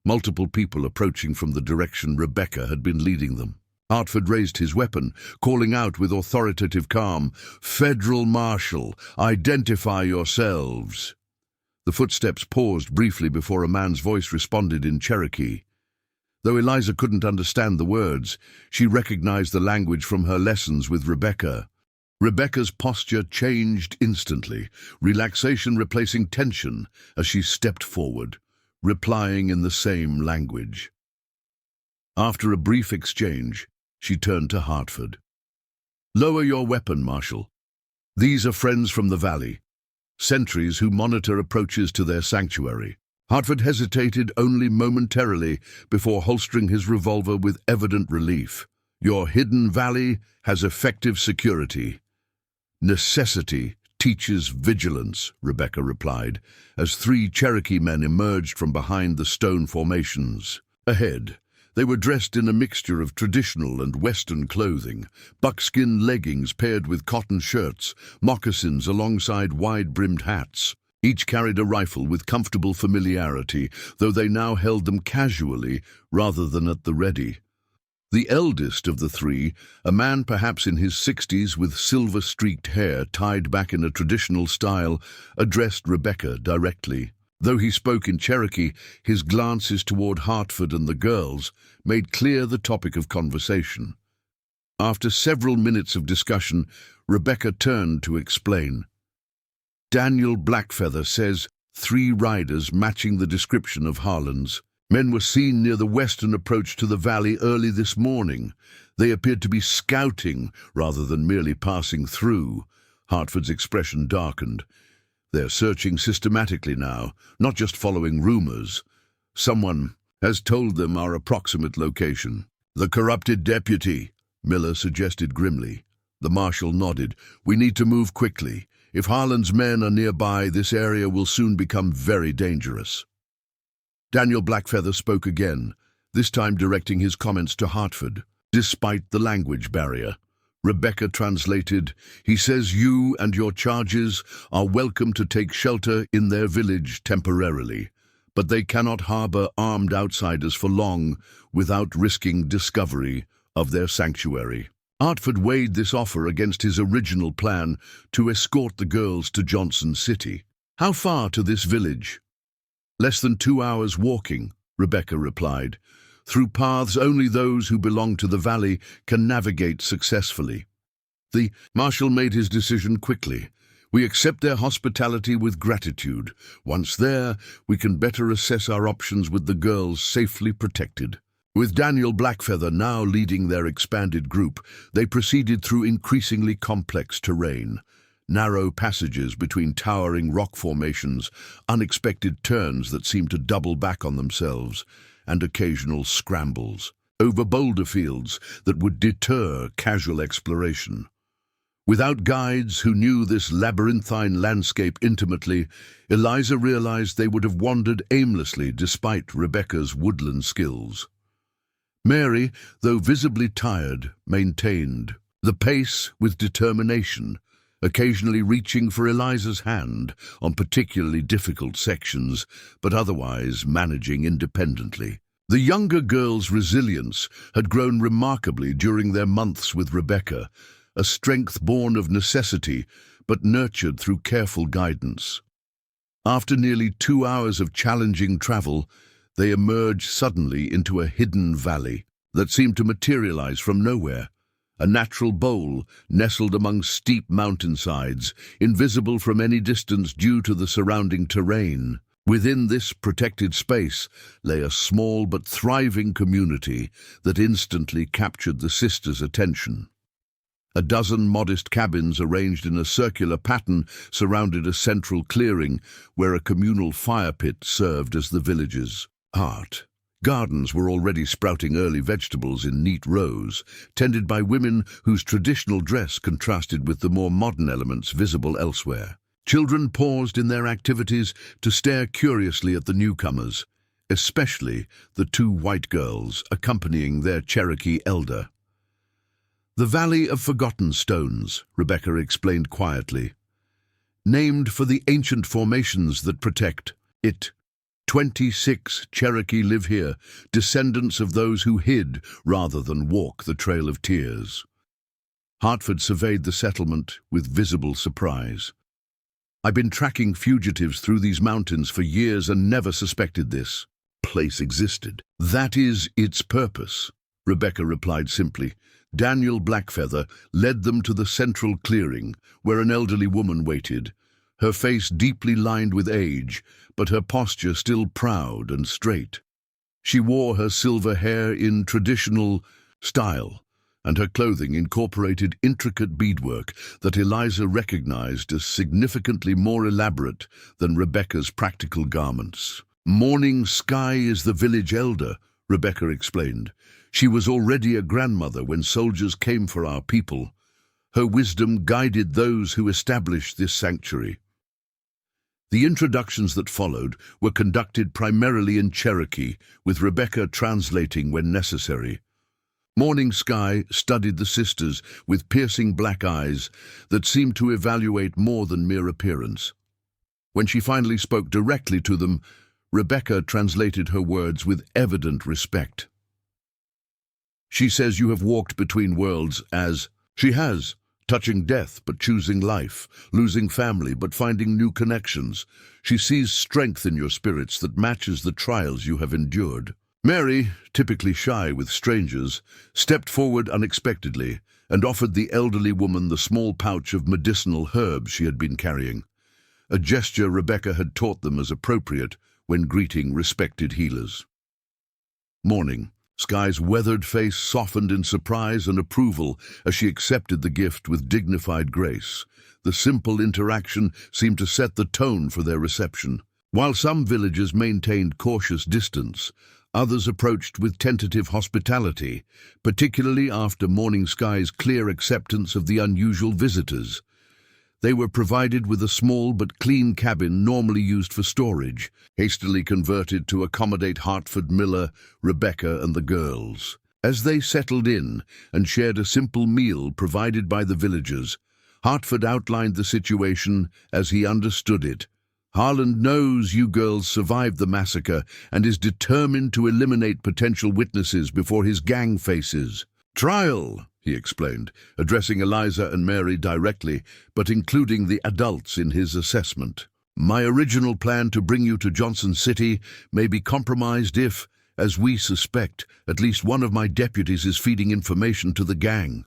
multiple people approaching from the direction Rebecca had been leading them. Hartford raised his weapon, calling out with authoritative calm, "Federal Marshal, identify yourselves." The footsteps paused briefly before a man's voice responded in Cherokee. Though Eliza couldn't understand the words, she recognized the language from her lessons with Rebecca. Rebecca's posture changed instantly, relaxation replacing tension as she stepped forward, replying in the same language. After a brief exchange, she turned to Hartford. "Lower your weapon, Marshal. These are friends from the valley, sentries who monitor approaches to their sanctuary." Hartford hesitated only momentarily before holstering his revolver with evident relief. "Your hidden valley has effective security. Necessity teaches vigilance," Rebecca replied, as three Cherokee men emerged from behind the stone formations. Ahead, they were dressed in a mixture of traditional and Western clothing, buckskin leggings paired with cotton shirts, moccasins alongside wide-brimmed hats. Each carried a rifle with comfortable familiarity, though they now held them casually rather than at the ready. The eldest of the three, a man perhaps in his 60s with silver-streaked hair tied back in a traditional style, addressed Rebecca directly. Though he spoke in Cherokee, his glances toward Hartford and the girls made clear the topic of conversation. After several minutes of discussion, Rebecca turned to explain. "Daniel Blackfeather says 3 riders matching the description of Harlan's. Men were seen near the western approach to the valley early this morning. They appeared to be scouting rather than merely passing through." Hartford's expression darkened. "They're searching systematically now, not just following rumors. Someone has told them our approximate location." "The corrupted deputy," Miller suggested grimly. The marshal nodded. "We need to move quickly. If Harlan's men are nearby, this area will soon become very dangerous." Daniel Blackfeather spoke again, this time directing his comments to Hartford. Despite the language barrier, Rebecca translated, "He says you and your charges are welcome to take shelter in their village temporarily, but they cannot harbor armed outsiders for long without risking discovery of their sanctuary." Hartford weighed this offer against his original plan to escort the girls to Johnson City. "How far to this village?" "Less than 2 hours walking," Rebecca replied, "through paths only those who belong to the valley can navigate successfully." The marshal made his decision quickly. "We accept their hospitality with gratitude. Once there, we can better assess our options with the girls safely protected." With Daniel Blackfeather now leading their expanded group, they proceeded through increasingly complex terrain. Narrow passages between towering rock formations, unexpected turns that seemed to double back on themselves, and occasional scrambles over boulder fields that would deter casual exploration. Without guides who knew this labyrinthine landscape intimately, Eliza realized they would have wandered aimlessly despite Rebecca's woodland skills. Mary, though visibly tired, maintained the pace with determination, occasionally reaching for Eliza's hand on particularly difficult sections, but otherwise managing independently. The younger girl's resilience had grown remarkably during their months with Rebecca, a strength born of necessity but nurtured through careful guidance. After nearly 2 hours of challenging travel, they emerged suddenly into a hidden valley that seemed to materialize from nowhere, a natural bowl nestled among steep mountainsides, invisible from any distance due to the surrounding terrain. Within this protected space lay a small but thriving community that instantly captured the sisters' attention. A dozen modest cabins arranged in a circular pattern surrounded a central clearing where a communal fire pit served as the village's heart. Gardens were already sprouting early vegetables in neat rows, tended by women whose traditional dress contrasted with the more modern elements visible elsewhere. Children paused in their activities to stare curiously at the newcomers, especially the two white girls accompanying their Cherokee elder. "The Valley of Forgotten Stones," Rebecca explained quietly. "Named for the ancient formations that protect it. 26 Cherokee live here, descendants of those who hid rather than walk the Trail of Tears." Hartford surveyed the settlement with visible surprise. "I've been tracking fugitives through these mountains for years and never suspected this place existed." "That is its purpose," Rebecca replied simply. Daniel Blackfeather led them to the central clearing, where an elderly woman waited, her face deeply lined with age, but her posture still proud and straight. She wore her silver hair in traditional style, and her clothing incorporated intricate beadwork that Eliza recognized as significantly more elaborate than Rebecca's practical garments. "Morning Sky is the village elder," Rebecca explained. "She was already a grandmother when soldiers came for our people. Her wisdom guided those who established this sanctuary." The introductions that followed were conducted primarily in Cherokee, with Rebecca translating when necessary. Morning Sky studied the sisters with piercing black eyes that seemed to evaluate more than mere appearance. When she finally spoke directly to them, Rebecca translated her words with evident respect. "She says you have walked between worlds as she has, touching death but choosing life, losing family but finding new connections. She sees strength in your spirits that matches the trials you have endured." Mary, typically shy with strangers, stepped forward unexpectedly and offered the elderly woman the small pouch of medicinal herbs she had been carrying, a gesture Rebecca had taught them as appropriate when greeting respected healers. Morning Sky's weathered face softened in surprise and approval as she accepted the gift with dignified grace. The simple interaction seemed to set the tone for their reception. While some villagers maintained cautious distance, others approached with tentative hospitality, particularly after Morning Sky's clear acceptance of the unusual visitors. They were provided with a small but clean cabin normally used for storage, hastily converted to accommodate Hartford, Miller, Rebecca, and the girls. As they settled in and shared a simple meal provided by the villagers, Hartford outlined the situation as he understood it. "Harland knows you girls survived the massacre and is determined to eliminate potential witnesses before his gang faces trial," he explained, addressing Eliza and Mary directly, but including the adults in his assessment. "My original plan to bring you to Johnson City may be compromised if, as we suspect, at least one of my deputies is feeding information to the gang."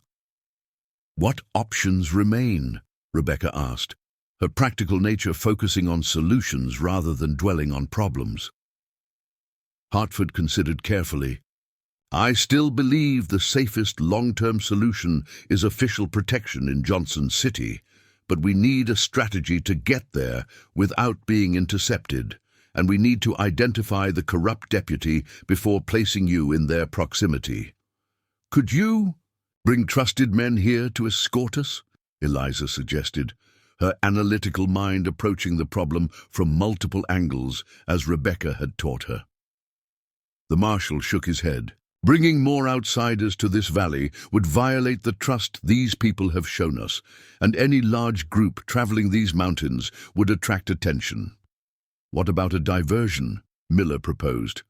"What options remain?" Rebecca asked, her practical nature focusing on solutions rather than dwelling on problems. Hartford considered carefully. "I still believe the safest long-term solution is official protection in Johnson City, but we need a strategy to get there without being intercepted, and we need to identify the corrupt deputy before placing you in their proximity. Could you bring trusted men here to escort us?" Eliza suggested, her analytical mind approaching the problem from multiple angles as Rebecca had taught her. The marshal shook his head. "Bringing more outsiders to this valley would violate the trust these people have shown us, and any large group traveling these mountains would attract attention." "What about a diversion?" Miller proposed.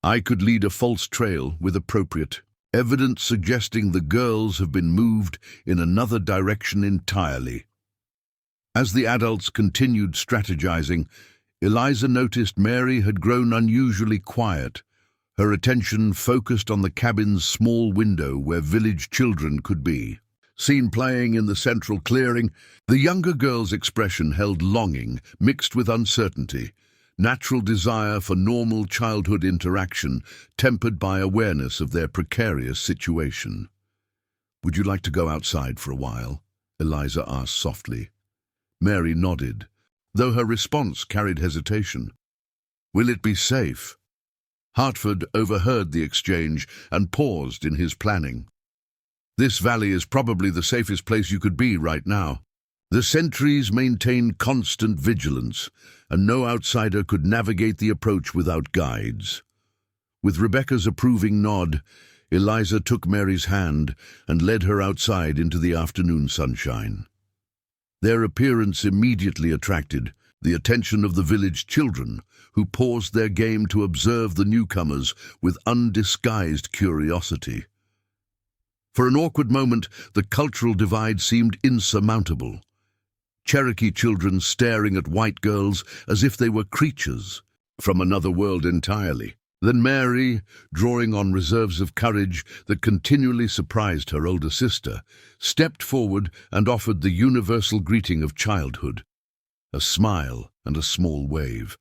"I could lead a false trail with appropriate evidence suggesting the girls have been moved in another direction entirely." As the adults continued strategizing, Eliza noticed Mary had grown unusually quiet, her attention focused on the cabin's small window where village children could be. Seen playing in the central clearing, the younger girl's expression held longing mixed with uncertainty. natural desire for normal childhood interaction tempered by awareness of their precarious situation. "Would you like to go outside for a while?" Eliza asked softly. Mary nodded, though her response carried hesitation. "Will it be safe?" Hartford overheard the exchange and paused in his planning. "This valley is probably the safest place you could be right now. The sentries maintain constant vigilance, and no outsider could navigate the approach without guides." With Rebecca's approving nod, Eliza took Mary's hand and led her outside into the afternoon sunshine. Their appearance immediately attracted the attention of the village children, who paused their game to observe the newcomers with undisguised curiosity. For an awkward moment, the cultural divide seemed insurmountable. Cherokee children staring at white girls as if they were creatures from another world entirely. Then Mary, drawing on reserves of courage that continually surprised her older sister, stepped forward and offered the universal greeting of childhood, a smile and a small wave.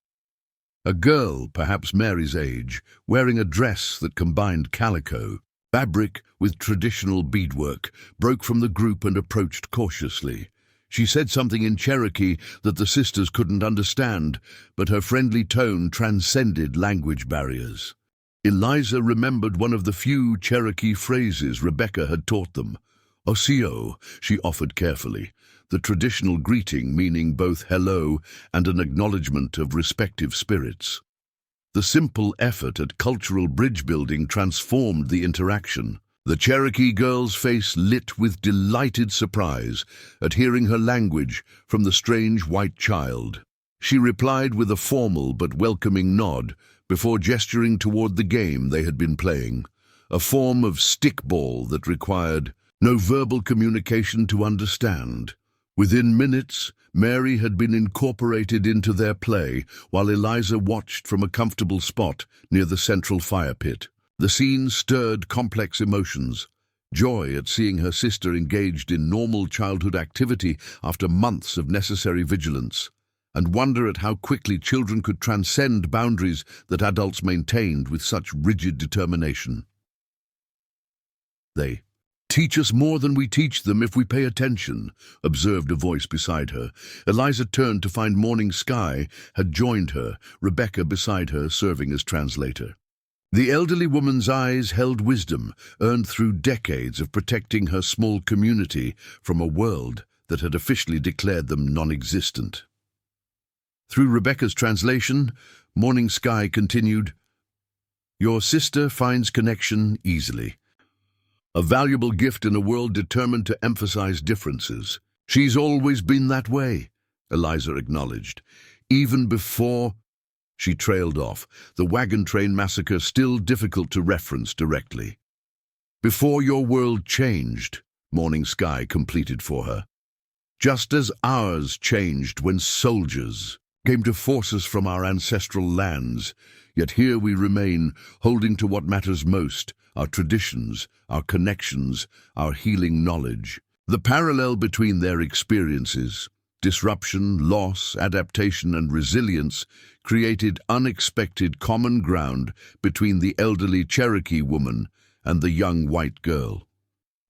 A girl, perhaps Mary's age, wearing a dress that combined calico, fabric with traditional beadwork, broke from the group and approached cautiously. She said something in Cherokee that the sisters couldn't understand, but her friendly tone transcended language barriers. Eliza remembered one of the few Cherokee phrases Rebecca had taught them. "Osio," she offered carefully, the traditional greeting meaning both hello and an acknowledgement of respective spirits. The simple effort at cultural bridge building transformed the interaction. The Cherokee girl's face lit with delighted surprise at hearing her language from the strange white child. She replied with a formal but welcoming nod before gesturing toward the game they had been playing, a form of stickball that required no verbal communication to understand. Within minutes, Mary had been incorporated into their play while Eliza watched from a comfortable spot near the central fire pit. The scene stirred complex emotions: joy at seeing her sister engaged in normal childhood activity after months of necessary vigilance, and wonder at how quickly children could transcend boundaries that adults maintained with such rigid determination. "They teach us more than we teach them if we pay attention," observed a voice beside her. Eliza turned to find Morning Sky had joined her, Rebecca beside her serving as translator. The elderly woman's eyes held wisdom, earned through decades of protecting her small community from a world that had officially declared them non-existent. Through Rebecca's translation, Morning Sky continued, "Your sister finds connection easily. A valuable gift in a world determined to emphasize differences. She's always been that way," Eliza acknowledged. "Even before—" She trailed off, the wagon train massacre still difficult to reference directly. "Before your world changed," Morning Sky completed for her. "Just as ours changed when soldiers came to force us from our ancestral lands, yet here we remain, holding to what matters most, our traditions, our connections, our healing knowledge." The parallel between their experiences, disruption, loss, adaptation, and resilience, created unexpected common ground between the elderly Cherokee woman and the young white girl.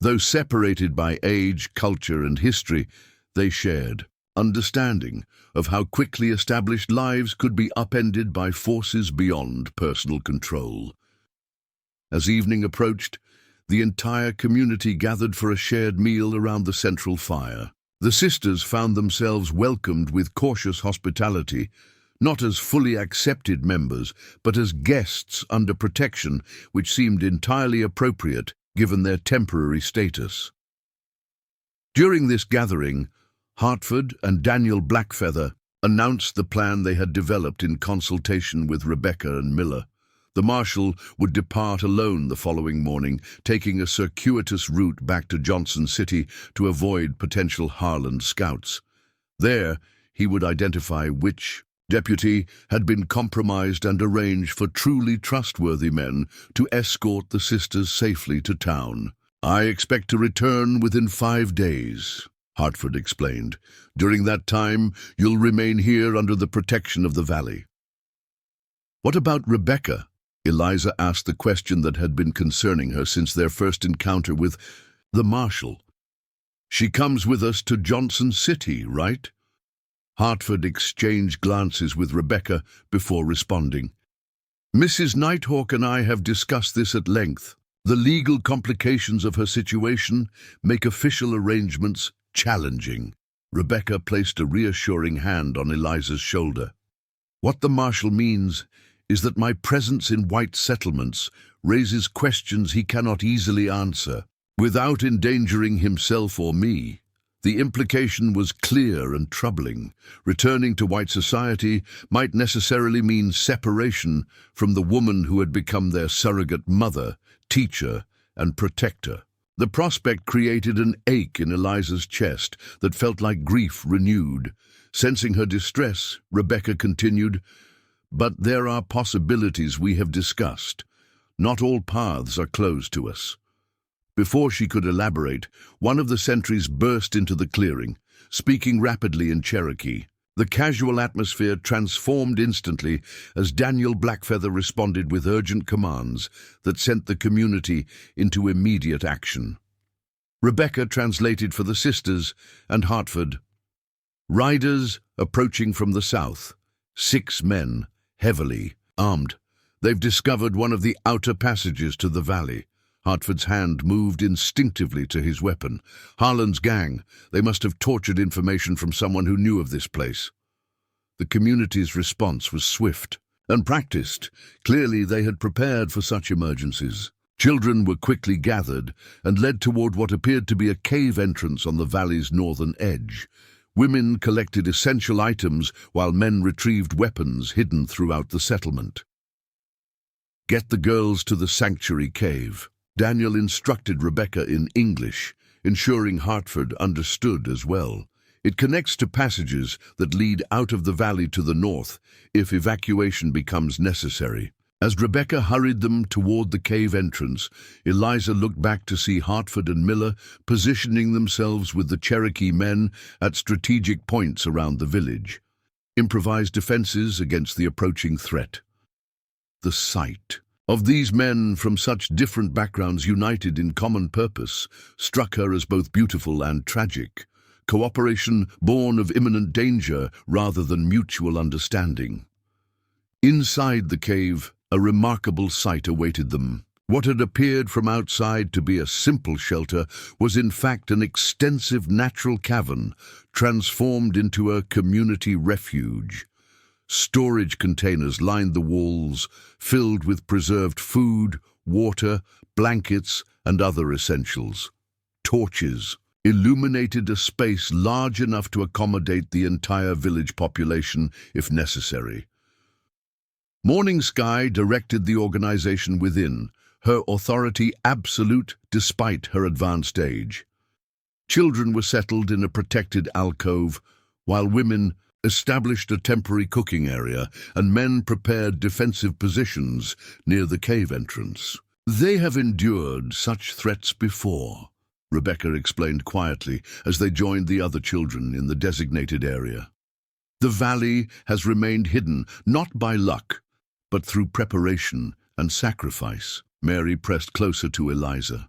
Though separated by age, culture, and history, they shared understanding of how quickly established lives could be upended by forces beyond personal control. As evening approached, the entire community gathered for a shared meal around the central fire. The sisters found themselves welcomed with cautious hospitality, not as fully accepted members, but as guests under protection, which seemed entirely appropriate given their temporary status. During this gathering, Hartford and Daniel Blackfeather announced the plan they had developed in consultation with Rebecca and Miller. The marshal would depart alone the following morning, taking a circuitous route back to Johnson City to avoid potential Harland scouts. There, he would identify which deputy had been compromised and arrange for truly trustworthy men to escort the sisters safely to town. "I expect to return within 5 days," Hartford explained. "During that time, you'll remain here under the protection of the valley. "What about Rebecca?" Eliza asked the question that had been concerning her since their first encounter with the marshal. "She comes with us to Johnson City, right?" Hartford exchanged glances with Rebecca before responding. "Mrs. Nighthawk and I have discussed this at length. The legal complications of her situation make official arrangements challenging." Rebecca placed a reassuring hand on Eliza's shoulder. "What the marshal means is that my presence in white settlements raises questions he cannot easily answer, without endangering himself or me." The implication was clear and troubling. Returning to white society might necessarily mean separation from the woman who had become their surrogate mother, teacher, and protector. The prospect created an ache in Eliza's chest that felt like grief renewed. Sensing her distress, Rebecca continued, "But there are possibilities we have discussed. Not all paths are closed to us." Before she could elaborate, one of the sentries burst into the clearing, speaking rapidly in Cherokee. The casual atmosphere transformed instantly as Daniel Blackfeather responded with urgent commands that sent the community into immediate action. Rebecca translated for the sisters and Hartford. "Riders approaching from the south. 6 men, heavily armed. They've discovered one of the outer passages to the valley." Hartford's hand moved instinctively to his weapon. "Harlan's gang. They must have tortured information from someone who knew of this place." The community's response was swift and practiced. Clearly they had prepared for such emergencies. Children were quickly gathered and led toward what appeared to be a cave entrance on the valley's northern edge. Women collected essential items while men retrieved weapons hidden throughout the settlement. "Get the girls to the sanctuary cave," Daniel instructed Rebecca in English, ensuring Hartford understood as well. "It connects to passages that lead out of the valley to the north if evacuation becomes necessary." As Rebecca hurried them toward the cave entrance, Eliza looked back to see Hartford and Miller positioning themselves with the Cherokee men at strategic points around the village. Improvised defenses against the approaching threat. The sight of these men from such different backgrounds united in common purpose struck her as both beautiful and tragic. Cooperation born of imminent danger rather than mutual understanding. Inside the cave, a remarkable sight awaited them. What had appeared from outside to be a simple shelter was in fact an extensive natural cavern transformed into a community refuge. Storage containers lined the walls, filled with preserved food, water, blankets, and other essentials. Torches illuminated a space large enough to accommodate the entire village population if necessary. Morning Sky directed the organization within, her authority absolute despite her advanced age. Children were settled in a protected alcove, while women established a temporary cooking area and men prepared defensive positions near the cave entrance. "They have endured such threats before," Rebecca explained quietly as they joined the other children in the designated area. "The valley has remained hidden, not by luck, but through preparation and sacrifice." Mary pressed closer to Eliza.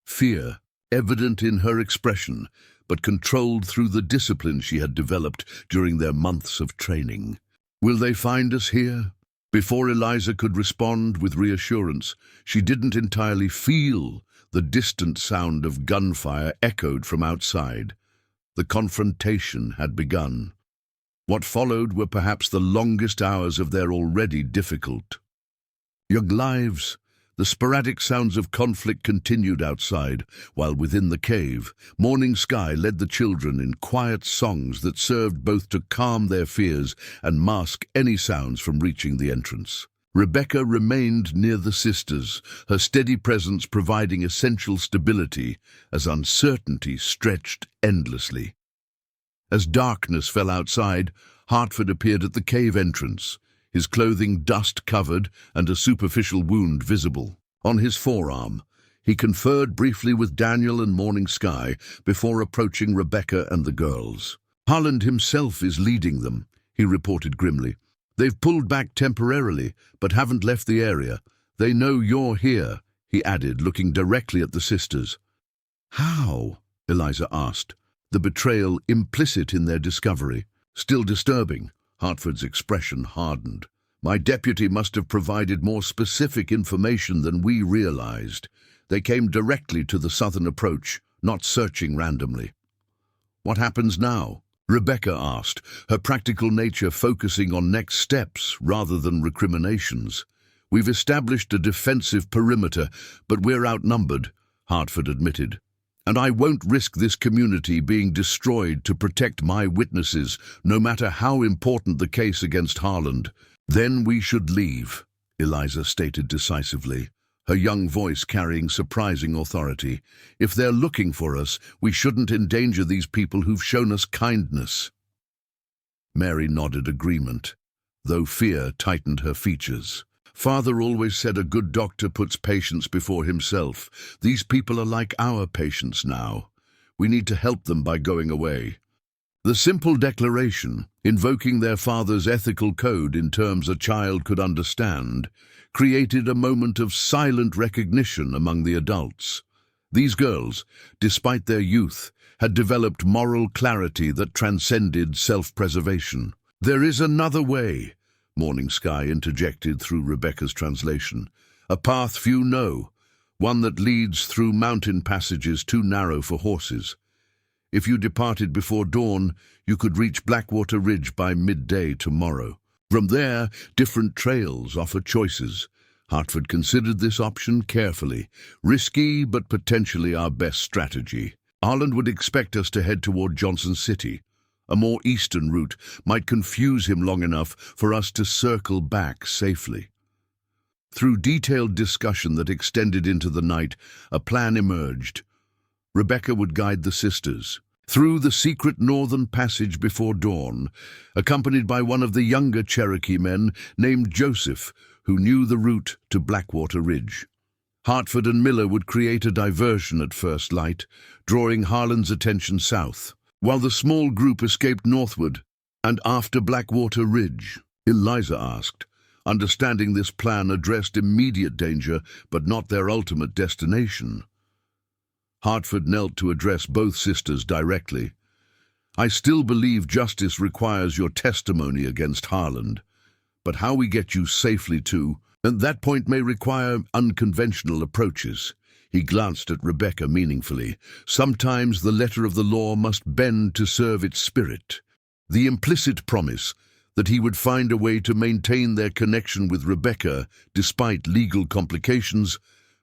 Fear, evident in her expression, but controlled through the discipline she had developed during their months of training. "Will they find us here?" Before Eliza could respond with reassurance, she didn't entirely feel the distant sound of gunfire echoed from outside. The confrontation had begun. What followed were perhaps the longest hours of their already difficult young lives. The sporadic sounds of conflict continued outside, while within the cave, Morning Sky led the children in quiet songs that served both to calm their fears and mask any sounds from reaching the entrance. Rebecca remained near the sisters, her steady presence providing essential stability as uncertainty stretched endlessly. As darkness fell outside, Hartford appeared at the cave entrance, his clothing dust-covered and a superficial wound visible. On his forearm, he conferred briefly with Daniel and Morning Sky before approaching Rebecca and the girls. "Harlan himself is leading them," he reported grimly. They've pulled back temporarily, but haven't left the area. They know you're here, he added, looking directly at the sisters. How? Eliza asked, the betrayal implicit in their discovery. Still disturbing. Hartford's expression hardened. My deputy must have provided more specific information than we realized. They came directly to the southern approach, not searching randomly. What happens now? Rebecca asked, her practical nature focusing on next steps rather than recriminations. We've established a defensive perimeter, but we're outnumbered, Hartford admitted. And I won't risk this community being destroyed to protect my witnesses, no matter how important the case against Harland. Then we should leave, Eliza stated decisively, her young voice carrying surprising authority. If they're looking for us, we shouldn't endanger these people who've shown us kindness. Mary nodded agreement, though fear tightened her features. Father always said a good doctor puts patients before himself. These people are like our patients now. We need to help them by going away. The simple declaration, invoking their father's ethical code in terms a child could understand, created a moment of silent recognition among the adults. These girls, despite their youth, had developed moral clarity that transcended self-preservation. There is another way, Morning Sky interjected through Rebecca's translation. A path few know, one that leads through mountain passages too narrow for horses. If you departed before dawn, you could reach Blackwater Ridge by midday tomorrow. From there, different trails offer choices. Hartford considered this option carefully. Risky, but potentially our best strategy. Harland would expect us to head toward Johnson City. A more eastern route might confuse him long enough for us to circle back safely. Through detailed discussion that extended into the night, a plan emerged. Rebecca would guide the sisters through the secret northern passage before dawn, accompanied by one of the younger Cherokee men named Joseph, who knew the route to Blackwater Ridge. Hartford and Miller would create a diversion at first light, drawing Harland's attention south, while the small group escaped northward. And after Blackwater Ridge? Eliza asked, understanding this plan addressed immediate danger but not their ultimate destination. Hartford knelt to address both sisters directly. I still believe justice requires your testimony against Harland, but how we get you safely to, and that point may require unconventional approaches. He glanced at Rebecca meaningfully. Sometimes the letter of the law must bend to serve its spirit. The implicit promise that he would find a way to maintain their connection with Rebecca despite legal complications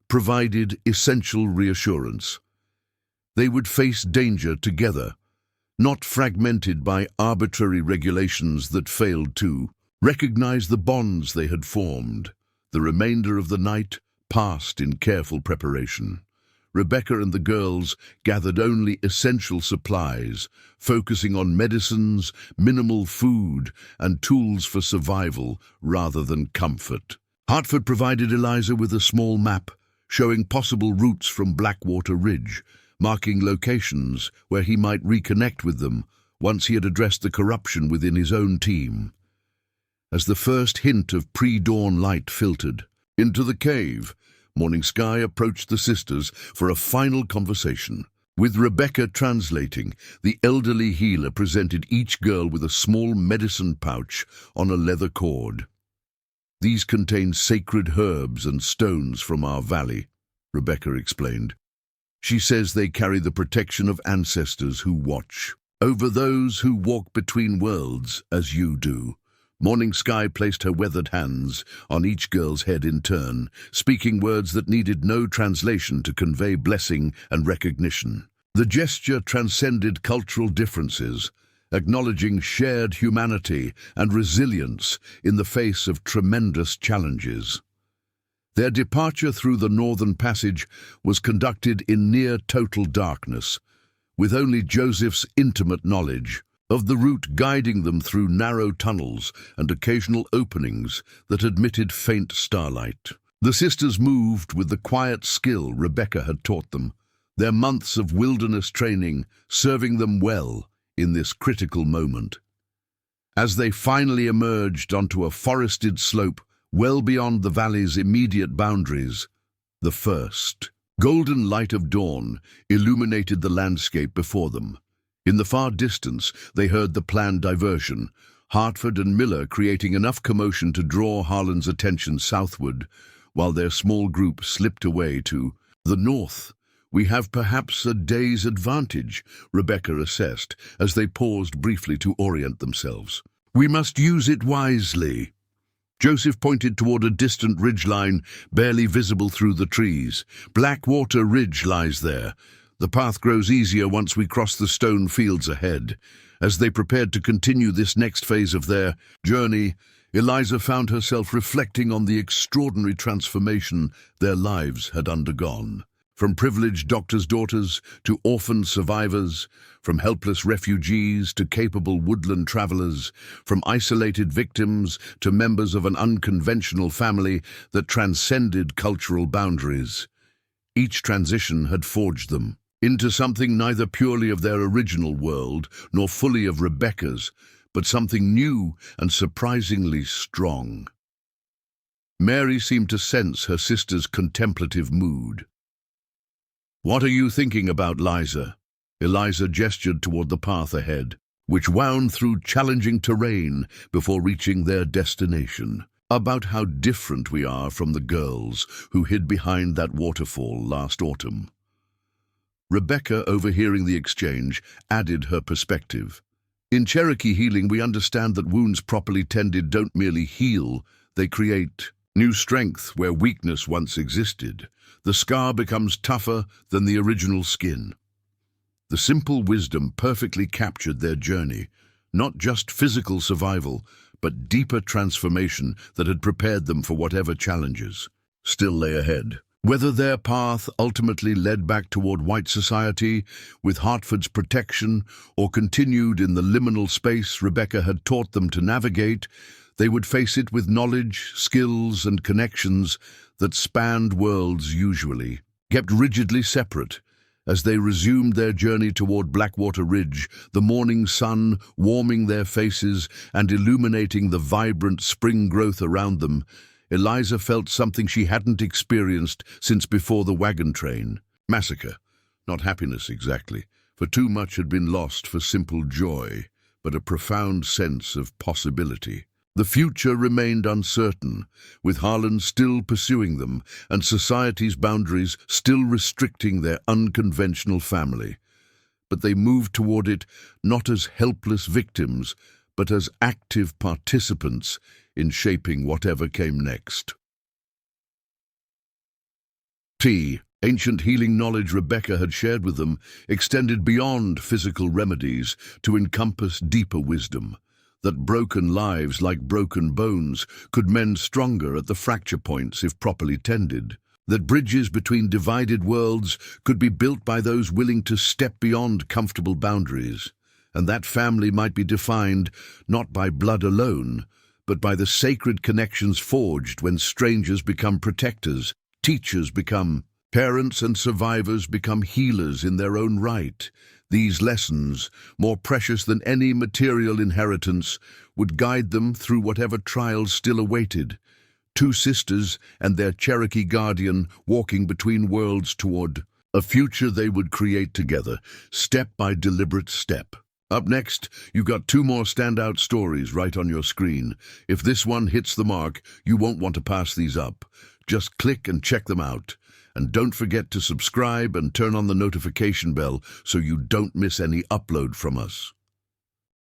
provided essential reassurance. They would face danger together, not fragmented by arbitrary regulations that failed to recognize the bonds they had formed. The remainder of the night passed in careful preparation. Rebecca and the girls gathered only essential supplies, focusing on medicines, minimal food, and tools for survival rather than comfort. Hartford provided Eliza with a small map showing possible routes from Blackwater Ridge, marking locations where he might reconnect with them once he had addressed the corruption within his own team. As the first hint of pre-dawn light filtered into the cave, Morning Sky approached the sisters for a final conversation. With Rebecca translating, the elderly healer presented each girl with a small medicine pouch on a leather cord. These contain sacred herbs and stones from our valley, Rebecca explained. She says they carry the protection of ancestors who watch over those who walk between worlds as you do. Morning Sky placed her weathered hands on each girl's head in turn, speaking words that needed no translation to convey blessing and recognition. The gesture transcended cultural differences, acknowledging shared humanity and resilience in the face of tremendous challenges. Their departure through the northern passage was conducted in near-total darkness, with only Joseph's intimate knowledge of the route guiding them through narrow tunnels and occasional openings that admitted faint starlight. The sisters moved with the quiet skill Rebecca had taught them, their months of wilderness training serving them well in this critical moment. As they finally emerged onto a forested slope well beyond the valley's immediate boundaries, the first golden light of dawn illuminated the landscape before them. In the far distance, they heard the planned diversion, Hartford and Miller creating enough commotion to draw Harlan's attention southward, while their small group slipped away to the north. "We have perhaps a day's advantage," Rebecca assessed, as they paused briefly to orient themselves. "We must use it wisely." Joseph pointed toward a distant ridgeline barely visible through the trees. "Blackwater Ridge lies there. The path grows easier once we cross the stone fields ahead." As they prepared to continue this next phase of their journey, Eliza found herself reflecting on the extraordinary transformation their lives had undergone. From privileged doctors' daughters to orphaned survivors, from helpless refugees to capable woodland travelers, from isolated victims to members of an unconventional family that transcended cultural boundaries. Each transition had forged them into something neither purely of their original world nor fully of Rebecca's, but something new and surprisingly strong. Mary seemed to sense her sister's contemplative mood. "What are you thinking about, Liza?" Eliza gestured toward the path ahead, which wound through challenging terrain before reaching their destination. "About how different we are from the girls who hid behind that waterfall last autumn." Rebecca, overhearing the exchange, added her perspective. "In Cherokee healing, we understand that wounds properly tended don't merely heal, they create new strength where weakness once existed. The scar becomes tougher than the original skin." The simple wisdom perfectly captured their journey, not just physical survival, but deeper transformation that had prepared them for whatever challenges still lay ahead. Whether their path ultimately led back toward white society with Hartford's protection or continued in the liminal space Rebecca had taught them to navigate, they would face it with knowledge, skills, and connections that spanned worlds usually kept rigidly separate. As they resumed their journey toward Blackwater Ridge, the morning sun warming their faces and illuminating the vibrant spring growth around them, Eliza felt something she hadn't experienced since before the wagon train. Massacre. Not happiness exactly, for too much had been lost for simple joy, but a profound sense of possibility. The future remained uncertain, with Harlan still pursuing them and society's boundaries still restricting their unconventional family. But they moved toward it not as helpless victims, but as active participants in shaping whatever came next. Ancient healing knowledge Rebecca had shared with them extended beyond physical remedies to encompass deeper wisdom. That broken lives, like broken bones, could mend stronger at the fracture points if properly tended. That bridges between divided worlds could be built by those willing to step beyond comfortable boundaries. And that family might be defined not by blood alone, but by the sacred connections forged when strangers become protectors, teachers become parents, and survivors become healers in their own right. These lessons, more precious than any material inheritance, would guide them through whatever trials still awaited. Two sisters and their Cherokee guardian walking between worlds toward a future they would create together, step by deliberate step. Up next, you got two more standout stories right on your screen. If this one hits the mark, you won't want to pass these up. Just click and check them out. And don't forget to subscribe and turn on the notification bell so you don't miss any upload from us.